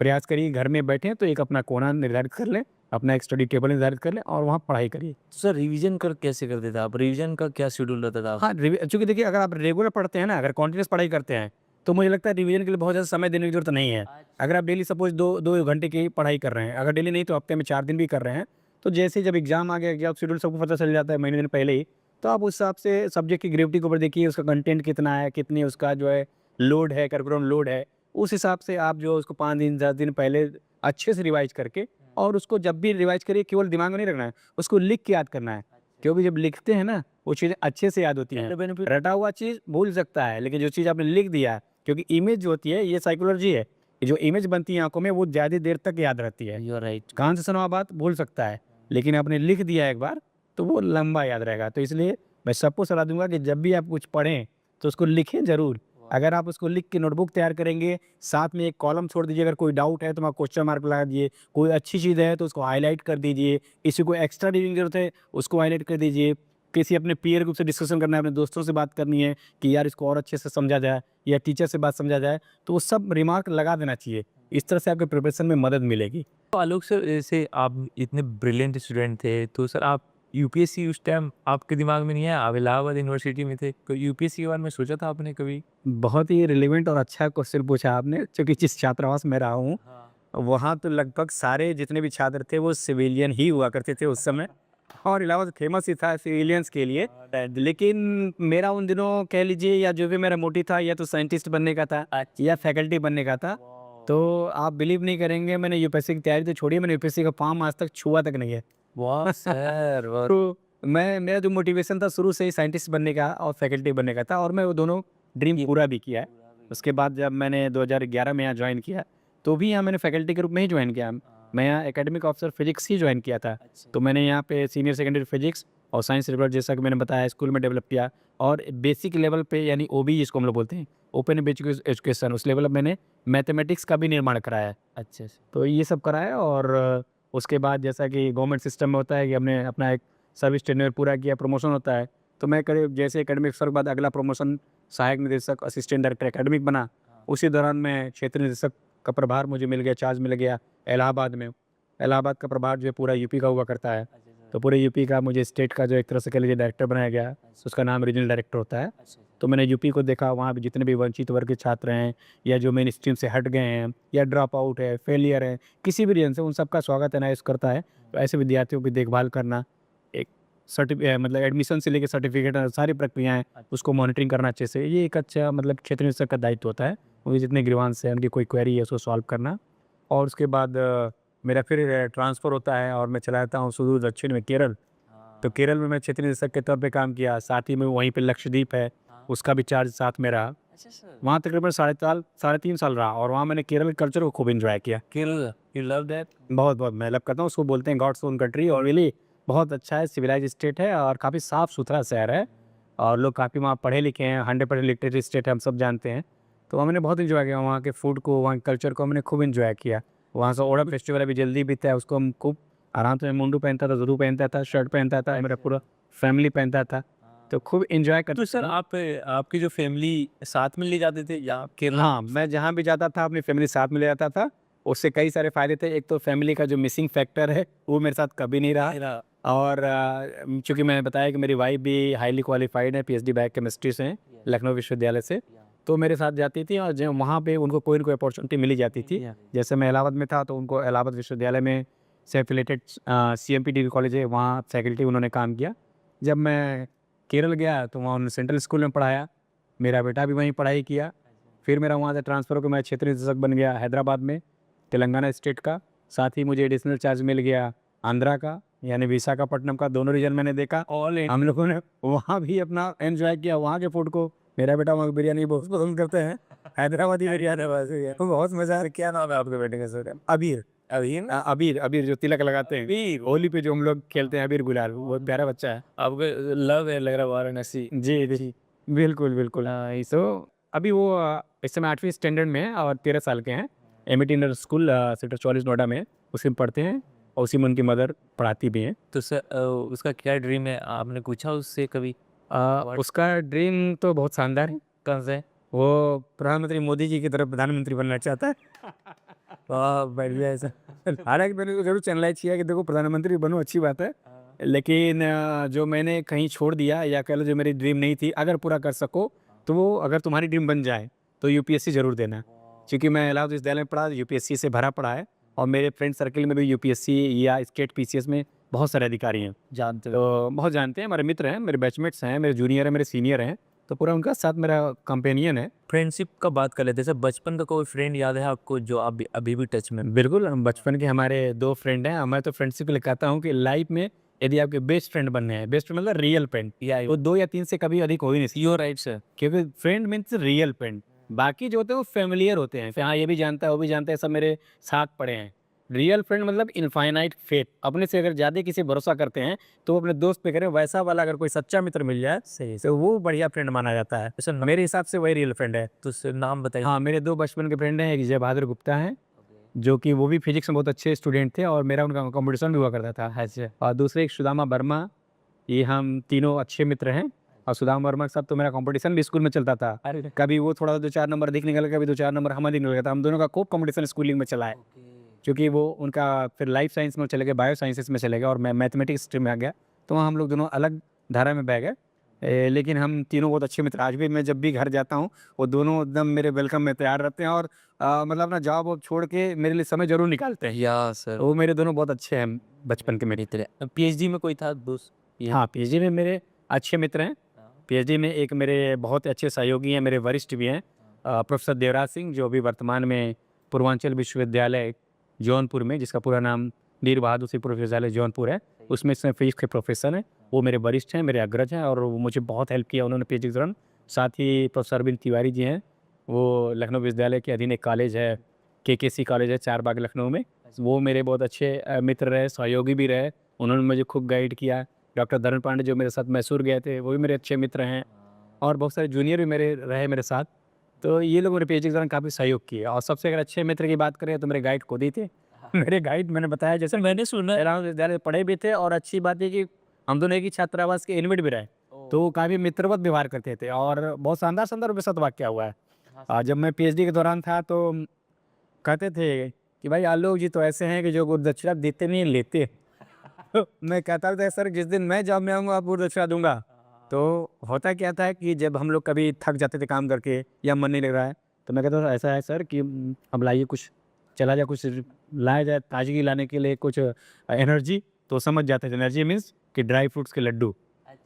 Speaker 1: प्रयास करिए घर में बैठें तो एक अपना कोना निर्धारित कर लें अपना एक स्टडी टेबल निर्धारित कर लें और वहाँ पढ़ाई करिए।
Speaker 2: सर रिवीजन कर कैसे करते थे आप? रिवीजन का क्या शेड्यूल रहता था?
Speaker 1: हाँ, चूँकि देखिए अगर आप रेगुलर पढ़ते हैं ना, अगर कंटीन्यूअस पढ़ाई करते हैं, तो मुझे लगता है रिवीजन के लिए बहुत ज़्यादा समय देने की ज़रूरत नहीं है। अगर आप डेली सपोज़ 2 घंटे की पढ़ाई कर रहे हैं, अगर डेली नहीं तो हफ्ते में 4 दिन भी कर रहे हैं, तो जैसे ही जब एग्ज़ाम आ गया, एग्ज़ाम शेड्यूल सबको पता चल जाता है महीने दिन पहले ही, तो आप उस हिसाब से सब्जेक्ट की ग्रेविटी के ऊपर देखिए उसका कंटेंट कितना है, कितनी उसका जो है लोड है, करिकुलम लोड है, उस हिसाब से आप जो उसको 5 दिन, 10 दिन पहले अच्छे से रिवाइज़ करके और उसको जब भी रिवाइज़ करिए केवल दिमाग में नहीं रखना है, उसको लिख के याद करना है। क्योंकि जब लिखते हैं ना, वो चीज़ें अच्छे से याद होती हैं।
Speaker 2: बेनिफिट
Speaker 1: रटा हुआ चीज़ भूल सकता है, लेकिन जो चीज़ आपने लिख दिया है, क्योंकि इमेज जो होती है ये साइकोलॉजी है, ये जो इमेज बनती है आँखों में वो ज़्यादा देर तक याद रहती है।
Speaker 2: You are right.
Speaker 1: कान से सुना हुआ बात भूल सकता है, लेकिन आपने लिख दिया एक बार, तो वो लंबा याद रहेगा। तो इसलिए मैं सबको सलाह दूँगा कि जब भी आप कुछ पढ़ें, तो उसको लिखें ज़रूर। अगर आप उसको लिख के नोटबुक तैयार करेंगे, साथ में एक कॉलम छोड़ दीजिए, अगर कोई डाउट है तो वहाँ क्वेश्चन मार्क लगा दीजिए, कोई अच्छी चीज़ है तो उसको हाइलाइट कर दीजिए, किसी को एक्स्ट्रा रीडिंग की ज़रूरत है, उसको हाइलाइट कर दीजिए। किसी अपने पीयर ग्रुप से डिस्कशन करना है, अपने दोस्तों से बात करनी है कि यार इसको और अच्छे से समझा जाए या टीचर से बात समझा जाए, तो वो सब रिमार्क लगा देना चाहिए। इस तरह से आपके प्रिपरेशन में मदद मिलेगी।
Speaker 2: तो आलोक सर, जैसे आप इतने ब्रिलियंट स्टूडेंट थे, तो सर आप यूपीएससी उस टाइम आपके दिमाग में नहीं आया? आप इलाहाबाद यूनिवर्सिटी में थे, तो यूपीएससी के बारे में सोचा था आपने कभी?
Speaker 1: बहुत ही रिलेवेंट और अच्छा क्वेश्चन पूछा आपने, क्योंकि जिस छात्रावास में रहा हूँ,
Speaker 2: हाँ।
Speaker 1: वहाँ तो लगभग सारे जितने भी छात्र थे वो सिविलियन ही हुआ करते थे उस समय और इलाहाबाद फेमस ही था सिविलियंस के लिए। लेकिन मेरा उन दिनों कह लीजिए या जो भी मेरा मोटिव था या तो साइंटिस्ट बनने का था या फैकल्टी बनने का था। तो आप बिलीव नहीं करेंगे, मैंने यूपीएससी की तैयारी तो छोड़ी, मैंने यूपीएससी का फॉर्म आज तक छुआ तक नहीं है।
Speaker 2: वाह सर, वाह!
Speaker 1: तो मेरा जो मोटिवेशन था शुरू से ही साइंटिस्ट बनने का और फैकल्टी बनने का था और मैं वो दोनों ड्रीम पूरा भी किया है। उसके बाद जब मैंने 2011 में यहाँ ज्वाइन किया, तो भी यहाँ मैंने फैकल्टी के रूप में ही ज्वाइन किया। मैं यहाँ एकेडमिक ऑफिसर फिजिक्स ही ज्वाइन किया था। तो मैंने यहाँ पे सीनियर सेकेंडरी फिजिक्स और साइंस रिवर जैसा कि मैंने बताया स्कूल में डेवलप किया और बेसिक लेवल पे यानी ओबी जिसको हम लोग बोलते हैं, ओपन बेसिक एजुकेशन, उस लेवल पे मैंने मैथमेटिक्स का भी निर्माण कराया है।
Speaker 2: अच्छा, अच्छा।
Speaker 1: तो ये सब कराया और उसके बाद जैसा कि गवर्नमेंट सिस्टम में होता है कि हमने अपना एक सर्विस टेन्योर पूरा किया, प्रमोशन होता है। तो मैं करीब जैसे एकेडमिक अफसर के बाद अगला प्रमोशन सहायक निदेशक, असिस्टेंट डायरेक्टर एकेडमिक बना। उसी दौरान मैं क्षेत्र निदेशक का प्रभार मुझे मिल गया, चार्ज मिल गया इलाहाबाद में। इलाहाबाद का प्रभार जो है पूरा यूपी का हुआ करता है। तो पूरे यूपी का मुझे स्टेट का जो एक तरह से कह लीजिए डायरेक्टर बनाया गया, उसका नाम रीजनल डायरेक्टर होता है। तो मैंने यूपी को देखा, वहाँ पे जितने भी वंचित वर्ग के छात्र हैं या जो मेन स्ट्रीम से हट गए हैं या ड्रॉप आउट है, फेलियर है, किसी भी रीजन से, उन सबका स्वागत एनालिसिस करता है। तो ऐसे विद्यार्थियों की देखभाल करना, एक मतलब एडमिशन से लेकर सर्टिफिकेट सारी प्रक्रियाएँ, उसको मॉनिटरिंग करना अच्छे से, ये एक अच्छा मतलब क्षेत्र निदेशक का दायित्व होता है। उनके जितने ग्रीवांस हैं, उनकी कोई क्वेरी है उसको सॉल्व करना। और उसके बाद मेरा फिर ट्रांसफ़र होता है और मैं चला जाता हूँ सुदूर दक्षिण में केरल। तो केरल में मैं क्षेत्र निदेशक के तौर पे काम किया, साथ ही में वहीं पे लक्षद्वीप है, उसका भी चार्ज साथ में रहा।
Speaker 2: अच्छा सर।
Speaker 1: वहाँ तकरीबन साढ़े 3 साल रहा और वहाँ मैंने केरल के कल्चर को खूब एन्जॉय किया।
Speaker 2: Kerala, you love that?
Speaker 1: बहुत मैं लव करता हूँ, उसको बोलते हैं गॉड्स ओन कंट्री और रियली बहुत अच्छा है, सिविलाइज़ स्टेट है और काफ़ी साफ़-सुथरा शहर है और लोग काफ़ी वहाँ पढ़े लिखे हैं, 100% लिटरेसी स्टेट है, हम सब जानते हैं। तो हमने बहुत एन्जॉय किया वहाँ के फूड को, वहाँ के कल्चर को हमने खूब एन्जॉय किया। वहाँ से ओणम फेस्टिवल अभी जल्दी बीता है, उसको हम खूब आराम से, मुंडू पहनता था, ज़ुरु पहनता था, शर्ट पहनता था, मेरा पूरा फैमिली पहनता था। तो खूब एन्जॉय करते
Speaker 2: तो सर
Speaker 1: थे।
Speaker 2: आप आपकी जो फैमिली साथ में ले जाते थे या केरला?
Speaker 1: हाँ, मैं जहाँ भी जाता था अपनी फैमिली साथ में ले जाता था। उससे कई सारे फ़ायदे थे। एक तो फैमिली का जो मिसिंग फैक्टर है, वो मेरे साथ कभी नहीं रहा।
Speaker 2: मेरा
Speaker 1: और चूँकि मैंने बताया कि मेरी वाइफ़ भी हाइली क्वालिफ़ाइड है, पीएचडी बायोकेमिस्ट्री से हैं, लखनऊ विश्वविद्यालय से। तो मेरे साथ जाती थी और जो वहाँ पे उनको कोई न कोई अपॉर्च्युनिटी मिल ही जाती थी। जैसे मैं इलाहाबाद में था तो उनको इलाहाबाद विश्वविद्यालय में से एफिलिएटेड सीएमपी डिग्री कॉलेज है, वहाँ फैकल्टी उन्होंने काम किया। जब मैं केरल गया तो वहाँ उन्होंने सेंट्रल स्कूल में पढ़ाया, मेरा बेटा भी वहीं पढ़ाई किया। फिर मेरा वहाँ से ट्रांसफ़र होकर मैं क्षेत्र निदेशक बन गया हैदराबाद में, तेलंगाना स्टेट का। साथ ही मुझे एडिशनल चार्ज मिल गया आंध्रा का, यानी विशाखापट्टनम का, दोनों रीजन मैंने देखा।
Speaker 2: ऑल इन
Speaker 1: हम लोगों ने वहाँ भी अपना एन्जॉय किया, वहाँ के फूड को। मेरा बेटा वहाँ की बिरयानी बहुत पसंद करते हैं, हैदराबादी बिरयानी बस है। तो बहुत मज़ा आया। क्या नाम है आपके बेटे का सर? अबीर।
Speaker 2: अभी
Speaker 1: अबीर जो तिलक लगाते हैं।
Speaker 2: अबीर।
Speaker 1: होली पे जो हम लोग खेलते हैं अबीर गुलाल, वो बहुत प्यारा बच्चा है।
Speaker 2: आपको लव है लग रहा है वाराणसी।
Speaker 1: जी। बिल्कुल। तो अभी वो इस समय 8वीं स्टैंडर्ड में है और 13 साल के हैं। Amity inter school sector 44 Noida में, उसी में पढ़ते हैं और उसी में उनकी मदर पढ़ाती भी हैं।
Speaker 2: तो सर उसका क्या ड्रीम है, आपने पूछा उससे कभी?
Speaker 1: उसका ड्रीम तो बहुत शानदार है।
Speaker 2: कौन से?
Speaker 1: वो प्रधानमंत्री मोदी जी की तरह प्रधानमंत्री बनना चाहता है।
Speaker 2: वाह बढ़िया है सर।
Speaker 1: हालाँकि मैंने तो ज़रूर चैनलाइज़ किया कि देखो प्रधानमंत्री बनो अच्छी बात है, लेकिन जो मैंने कहीं छोड़ दिया या कह लो जो मेरी ड्रीम नहीं थी, अगर पूरा कर सको, तो वो अगर तुम्हारी ड्रीम बन जाए, तो यूपीएससी ज़रूर देना। क्योंकि मैं इलाहाबाद विश्वविद्यालय में पढ़ा, यूपीएससी से भरा पड़ा है और मेरे फ्रेंड सर्किल में भी यूपीएससी या स्टेट पीसीएस में बहुत सारे अधिकारी हैं।
Speaker 2: जानते हो।
Speaker 1: तो बहुत जानते हैं, हमारे मित्र हैं, मेरे बैचमेट्स हैं, मेरे जूनियर हैं, मेरे सीनियर हैं, तो पूरा उनका साथ मेरा कंपेनियन है।
Speaker 2: फ्रेंडशिप का बात कर लेते हैं, जैसे बचपन का कोई फ्रेंड याद है आपको जो आप अभी भी टच में?
Speaker 1: बिल्कुल, हम बचपन के हमारे 2 फ्रेंड हैं और मैं तो फ्रेंडशिप के लिए कहता हूँ कि लाइफ में यदि आपके बेस्ट फ्रेंड बनने हैं, बेस्ट फ्रेंड मतलब रियल फ्रेंड,
Speaker 2: या
Speaker 1: वो 2 या 3 से कभी अधिक हो ही नहीं सकते।
Speaker 2: You are right sir.
Speaker 1: क्योंकि फ्रेंड मीन्स रियल फ्रेंड, बाकी जो होते हैं वो फ़ैमिलियर होते हैं। हाँ, ये भी जानता है, वो भी जानता है, सब मेरे साथ पड़े हैं। रियल फ्रेंड मतलब इनफ़ाइनाइट फेथ, अपने से अगर ज़्यादा किसी भरोसा करते हैं, तो वो अपने दोस्त पे करें, वैसा वाला अगर कोई सच्चा मित्र मिल जाए,
Speaker 2: सही।
Speaker 1: तो वो बढ़िया फ्रेंड माना जाता है।
Speaker 2: सर
Speaker 1: मेरे हिसाब से वही रियल फ्रेंड है।
Speaker 2: तो सर नाम बताइए।
Speaker 1: हाँ, मेरे 2 बचपन के फ्रेंड हैं, एक जय बहादुर गुप्ता हैं, जो कि वो भी फिज़िक्स में बहुत अच्छे स्टूडेंट थे और मेरा उनका कॉम्पिटिशन भी हुआ करता था।
Speaker 2: अच्छा।
Speaker 1: और दूसरे एक सुदामा वर्मा, ये हम तीनों अच्छे मित्र हैं और सुदामा वर्मा के साथ तो मेरा कॉम्पिटिशन भी स्कूल में चलता था।
Speaker 2: अरे
Speaker 1: कभी वो थोड़ा 2-4 नंबर अधिक निकल गया, कभी 2-4 नंबर हम अधिक निकल गया था। हम दोनों का खूब कॉम्पिटिशन स्कूलिंग में चला है। क्योंकि वो उनका फिर लाइफ साइंस में चले गए, बायो साइंसेस में चले गए और मैं मैथमेटिक्स स्ट्रीम में आ गया, तो वहाँ हम लोग दोनों अलग धारा में बह गए। लेकिन हम तीनों बहुत अच्छे मित्र, आज भी मैं जब भी घर जाता हूँ, वो दोनों एकदम मेरे वेलकम में तैयार रहते हैं और मतलब अपना जॉब वॉब छोड़ के मेरे लिए समय ज़रूर निकालते हैं।
Speaker 2: या सर।
Speaker 1: वो मेरे दोनों बहुत अच्छे हैं बचपन के मित्र।
Speaker 2: मित्र पीएचडी में कोई था दोस्त?
Speaker 1: हाँ, पीएचडी में मेरे अच्छे मित्र हैं। पीएचडी में एक मेरे बहुत अच्छे सहयोगी हैं, मेरे वरिष्ठ भी हैं, प्रोफ़ेसर देवराज सिंह, जो अभी वर्तमान में पूर्वांचल विश्वविद्यालय जौनपुर में, जिसका पूरा नाम वीर बहादुर सिंह पूर्व विश्वविद्यालय जौनपुर है, उसमें से फिज़िक्स के प्रोफ़ेसर हैं। वो मेरे वरिष्ठ हैं, मेरे अग्रज हैं और वो मुझे बहुत हेल्प किया उन्होंने पीएचडी के दौरान। साथ ही प्रोफ़ेसर अरविंद तिवारी जी हैं, वो लखनऊ विश्वविद्यालय के अधीन एक कॉलेज है, केकेसी कॉलेज है चारबाग लखनऊ में, वो मेरे बहुत अच्छे मित्र रहे, सहयोगी भी रहे, उन्होंने मुझे खूब गाइड किया। डॉक्टर धर्म पांडे जो मेरे साथ मैसूर गए थे, वो भी मेरे अच्छे मित्र हैं और बहुत सारे जूनियर भी मेरे रहे मेरे साथ। तो ये लोग मेरे पीएचडी के दौरान काफ़ी सहयोग किए और सबसे अगर अच्छे मित्र की बात करें तो मेरे गाइड खुद ही थे। मेरे गाइड मैंने बताया जैसे
Speaker 2: मैंने सुना है।
Speaker 1: इलाहाबाद विश्वविद्यालय में पढ़े भी थे और अच्छी बात है कि हम दोनों एक ही छात्रावास के इनमेट भी रहे। तो वो काफ़ी मित्रवत व्यवहार करते थे और बहुत शानदार मेरे साथ वाक़या हुआ है। जब मैं पीएचडी के दौरान था तो कहते थे कि भाई आलोक जी तो ऐसे हैं कि जो गुरुदक्षिणा देते नहीं लेते। तो मैं कहता था सर जिस दिन मैं जॉब में आऊँगा आपको गुरुदक्षिणा दूँगा। तो होता क्या था कि जब हम लोग कभी थक जाते थे काम करके या मन नहीं लग रहा है, तो मैं कहता था ऐसा है सर कि अब लाइए कुछ चला जाए, कुछ लाया जाए ताज़गी लाने के लिए कुछ एनर्जी। तो समझ जाते थे एनर्जी मीन्स कि ड्राई फ्रूट्स के लड्डू।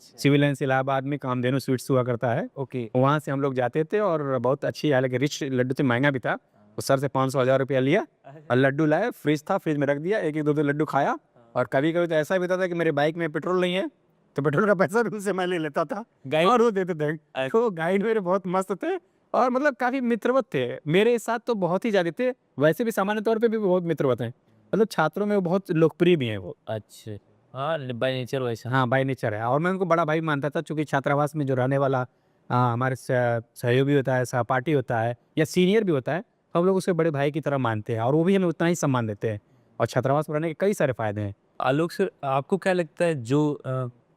Speaker 1: सिविल लाइन्स इलाहाबाद में कामधेनु स्वीट्स हुआ करता है।
Speaker 2: ओके।
Speaker 1: वहाँ से हम लोग जाते थे और बहुत अच्छी हालाँकि रिच लड्डू थे, महँगा भी था। तो सर से 500-1000 रुपया लिया और लड्डू लाए, फ्रिज था, फ्रिज में रख दिया, 1-1 2-2 लड्डू खाया। और कभी-कभी तो ऐसा भी होता था कि मेरे बाइक में पेट्रोल नहीं है, तो पेट्रोल का पैसा भी उनसे मैं ले लेता था
Speaker 2: गाइड
Speaker 1: और वो देते थे। तो गाइड मेरे बहुत मस्त थे और मतलब काफ़ी मित्रवत थे। मेरे साथ तो बहुत ही ज़्यादा थे, वैसे भी सामान्य तौर पे भी बहुत मित्रवत हैं। मतलब छात्रों में वो बहुत लोकप्रिय भी हैं वो।
Speaker 2: अच्छा। हाँ, बाय नेचर वैसा।
Speaker 1: हाँ, बाय नेचर है और मैं उनको बड़ा भाई मानता था चूँकि छात्रावास में जो रहने वाला हमारे सहयोगी होता है, सहपाठी होता है या सीनियर भी होता है, तो हम लोग उसे बड़े भाई की तरह मानते हैं और वो भी हमें उतना ही सम्मान देते हैं और छात्रावास में रहने के कई सारे फ़ायदे हैं।
Speaker 2: आलोक सर, आपको क्या लगता है जो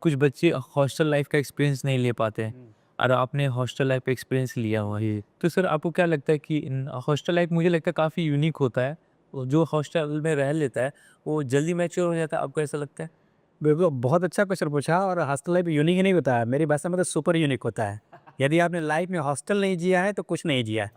Speaker 2: कुछ बच्चे हॉस्टल लाइफ का एक्सपीरियंस नहीं ले पाते हैं और आपने हॉस्टल लाइफ एक्सपीरियंस लिया हुआ है, तो सर आपको क्या लगता है कि हॉस्टल लाइफ मुझे लगता है काफ़ी यूनिक होता है, वो जो हॉस्टल में रह लेता है वो जल्दी मैच्योर हो जाता है, आपको ऐसा लगता है?
Speaker 1: बिल्कुल, बहुत अच्छा क्वेश्चन पूछा और हॉस्टल लाइफ यूनिक ही नहीं होता है, मेरी भाषा में तो सुपर यूनिक होता है। यदि आपने लाइफ में हॉस्टल नहीं जिया है, तो कुछ नहीं जिया है।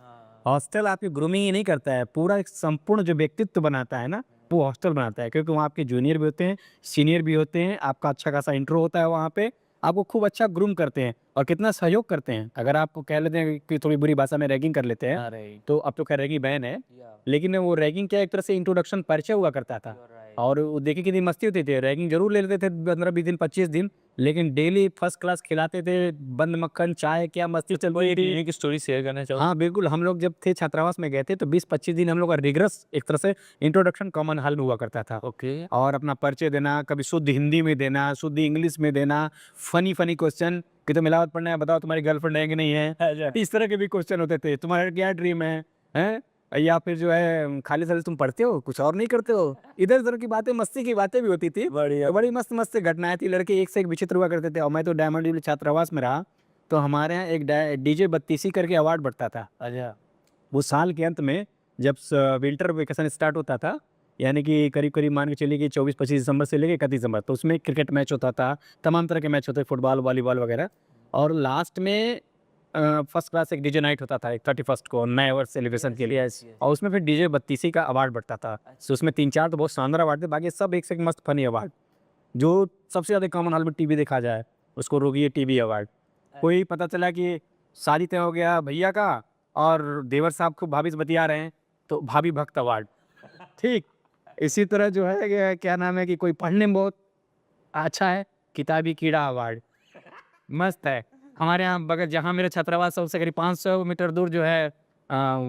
Speaker 1: हॉस्टल आपकी ग्रूमिंग ही नहीं करता है, पूरा एक संपूर्ण जो व्यक्तित्व बनाता है ना, वो हॉस्टल बनाता है क्योंकि वहाँ आपके जूनियर भी होते हैं, सीनियर भी होते हैं, आपका अच्छा खासा इंट्रो होता है वहाँ पे, आपको खूब अच्छा ग्रूम करते हैं और कितना सहयोग करते हैं। अगर आप कह लेते हैं कि थोड़ी बुरी भाषा में रैगिंग कर लेते हैं,
Speaker 2: राइट।
Speaker 1: तो अब तो खैर रैगिंग बैन है, लेकिन वो रैगिंग क्या एक तरह से इंट्रोडक्शन परिचय हुआ करता था। और वो देखिए कितनी मस्ती होती थी, रैगिंग ज़रूर ले लेते थे 15-20 दिन, 25 दिन, लेकिन डेली फर्स्ट क्लास खिलाते थे, बंद मक्खन, चाय, क्या मस्ती चलती थी।
Speaker 2: एक स्टोरी शेयर करना चाहो?
Speaker 1: हाँ, बिल्कुल, हम लोग जब थे छात्रावास में गए थे, तो 20-25 दिन हम लोग का रिगरस एक तरह से इंट्रोडक्शन कॉमन हॉल में हुआ करता था।
Speaker 2: ओके।
Speaker 1: और अपना परिचय देना, कभी शुद्ध हिंदी में देना, शुद्ध इंग्लिश में देना, फ़नी क्वेश्चन कि तुम इलाहाबाद पढ़ना है, बताओ तुम्हारी गर्लफ्रेंड है कि नहीं है? इस तरह के भी क्वेश्चन होते थे, तुम्हारा क्या ड्रीम है? हैं? या फिर जो है खाली तुम पढ़ते हो, कुछ और नहीं करते हो? इधर-उधर की बातें, मस्ती की बातें भी होती थी।
Speaker 2: बढ़िया।
Speaker 1: तो बड़ी मस्त-मस्त घटनाएँ थी, लड़के एक से एक विचित्र हुआ करते थे और मैं तो डायमंड जुबली छात्रावास में रहा, तो हमारे यहाँ एक डीजे 32 करके अवार्ड बढ़ता था।
Speaker 2: अच्छा।
Speaker 1: वो साल के अंत में जब विंटर वेकेशन स्टार्ट होता था, यानी कि करीब-करीब मान के चलिए कि 24-25 दिसंबर से लेके 31 दिसंबर, तो उसमें क्रिकेट मैच होता था, तमाम तरह के मैच होते थे, फुटबॉल, वॉलीबॉल वगैरह। और लास्ट में फर्स्ट क्लास एक डीजे नाइट होता था, एक 31st को नए वर्ष सेलिब्रेशन के लिए।
Speaker 2: Yes, yes.
Speaker 1: और उसमें फिर डीजे 32 का अवार्ड बढ़ता था।
Speaker 2: अच्छा।
Speaker 1: तो उसमें 3-4 तो बहुत शानदार अवार्ड थे, बाकी सब एक से एक मस्त फ़नी अवार्ड। जो सबसे ज़्यादा कॉमन हॉल में टीवी देखा जाए, उसको रोगिए टीवी अवार्ड। कोई पता चला कि शादी तय हो गया भैया का और देवर साहब खूब भाभी से बतिया रहे हैं, तो भाभी भक्त अवार्ड, ठीक। इसी तरह जो है कि क्या नाम है कि कोई पढ़ने में बहुत अच्छा है, किताबी कीड़ा अवार्ड, मस्त है। हमारे यहाँ बगल जहाँ मेरा छात्रावास है उससे करीब 500 मीटर दूर जो है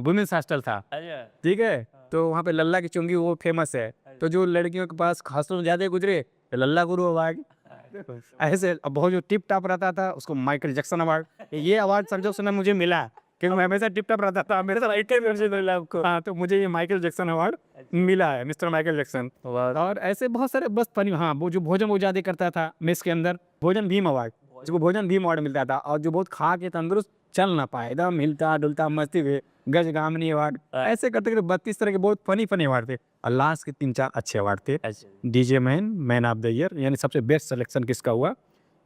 Speaker 1: वुमेन्स हॉस्टल था,
Speaker 2: अच्छा।
Speaker 1: ठीक है? तो वहाँ पे लल्ला की चुंगी वो फ़ेमस है। तो जो लड़कियों के पास हॉस्टल में ज़्यादा गुज़रे, तो लल्ला गुरु अवार्ड। ऐसे अब बहुत जो टिप टॉप रहता था उसको माइकल जैक्सन अवार्ड। ये अवार्ड समझो उस समय मुझे मिला, क्योंकि मैं हमेशा टिप टॉप रहता था, मेरे साथ आइटम म्यूजिक मिला आपको। हाँ, तो मुझे ये माइकल जैक्सन अवार्ड मिला है, मिस्टर माइकल जैक्सन। और ऐसे बहुत सारे बस फनी, हाँ, वो जो भोजन वो ज़्यादा करता था मेस के अंदर, भोजन भीम अवार्ड, जिसको भोजन भीम अवार्ड मिलता था। और जो बहुत खा के तंदुरुस्त चल ना पाए, एकदम हिलता-डुलता मस्ती में गजगामिनी अवार्ड, ऐसे करते-करते 32 तरह के बहुत फनी अवार्ड थे। और लास्ट के 3-4 अच्छे अवार्ड थे।
Speaker 2: अच्छा।
Speaker 1: DJ man, man of the year, यानी सबसे बेस्ट सिलेक्शन किसका हुआ,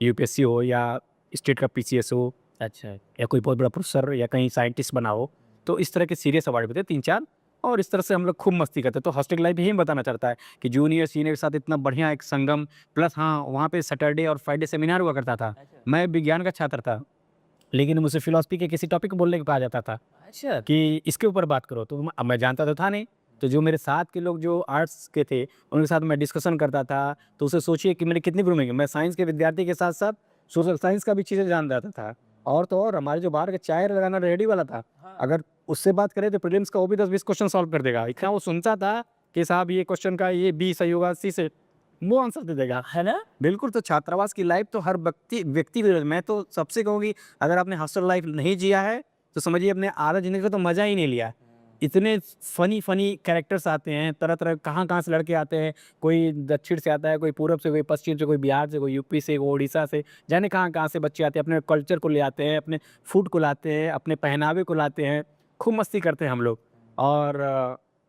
Speaker 1: यूपीएससी हो या स्टेट का पीसीएस हो
Speaker 2: अच्छा।
Speaker 1: या कोई बहुत बड़ा प्रोफेसर या कहीं साइंटिस्ट बना हो, तो इस तरह के सीरियस अवार्ड भी थे 3-4। और इस तरह से हम लोग खूब मस्ती करते। तो हॉस्टल लाइफ यही बताना चाहता है कि जूनियर सीनियर के साथ इतना बढ़िया एक संगम, प्लस हाँ, वहाँ पे सैटरडे और फ्राइडे सेमिनार हुआ करता था।
Speaker 2: अच्छा।
Speaker 1: मैं विज्ञान का छात्र था, लेकिन मुझसे फिलॉसफी के किसी टॉपिक को बोलने को कहा जाता था
Speaker 2: अच्छा।
Speaker 1: कि इसके ऊपर बात करो, तो अब मैं जानता तो था नहीं। तो जो मेरे साथ के लोग जो आर्ट्स के थे, उनके साथ मैं डिस्कशन करता था, तो उसे सोचिए कि मेरी कितनी ग्रूमिंग है। मैं साइंस के विद्यार्थी के साथ-साथ सोशल साइंस का भी चीज़ें जान रहता था। और तो और हमारे जो बाहर के चाय लगाना रेडी वाला था, अगर उससे बात करें तो प्रीलिम्स का वो भी 10-20 क्वेश्चन सॉल्व कर देगा। इतना वो सुनता था कि साहब ये क्वेश्चन का ये बी सही होगा, सी से वो आंसर दे देगा।
Speaker 2: है ना?
Speaker 1: बिल्कुल, तो छात्रावास की लाइफ तो हर व्यक्ति व्यक्ति मैं तो सबसे कहूँगी, अगर आपने हॉस्टल लाइफ नहीं जिया है, तो समझिए अपने आधा ज़िंदगी का तो मज़ा ही नहीं लिया। इतने फ़नी कैरेक्टर्स आते हैं, तरह-तरह कहाँ-कहाँ से लड़के आते हैं, कोई दक्षिण से आता है, कोई पूरब से, कोई पश्चिम से, कोई बिहार से, कोई यूपी से, कोई उड़ीसा से, जाने कहाँ-कहाँ से बच्चे आते हैं, अपने कल्चर को ले आते हैं, अपने फूड को लाते हैं, अपने पहनावे को लाते हैं, खूब मस्ती करते हैं हम लोग। और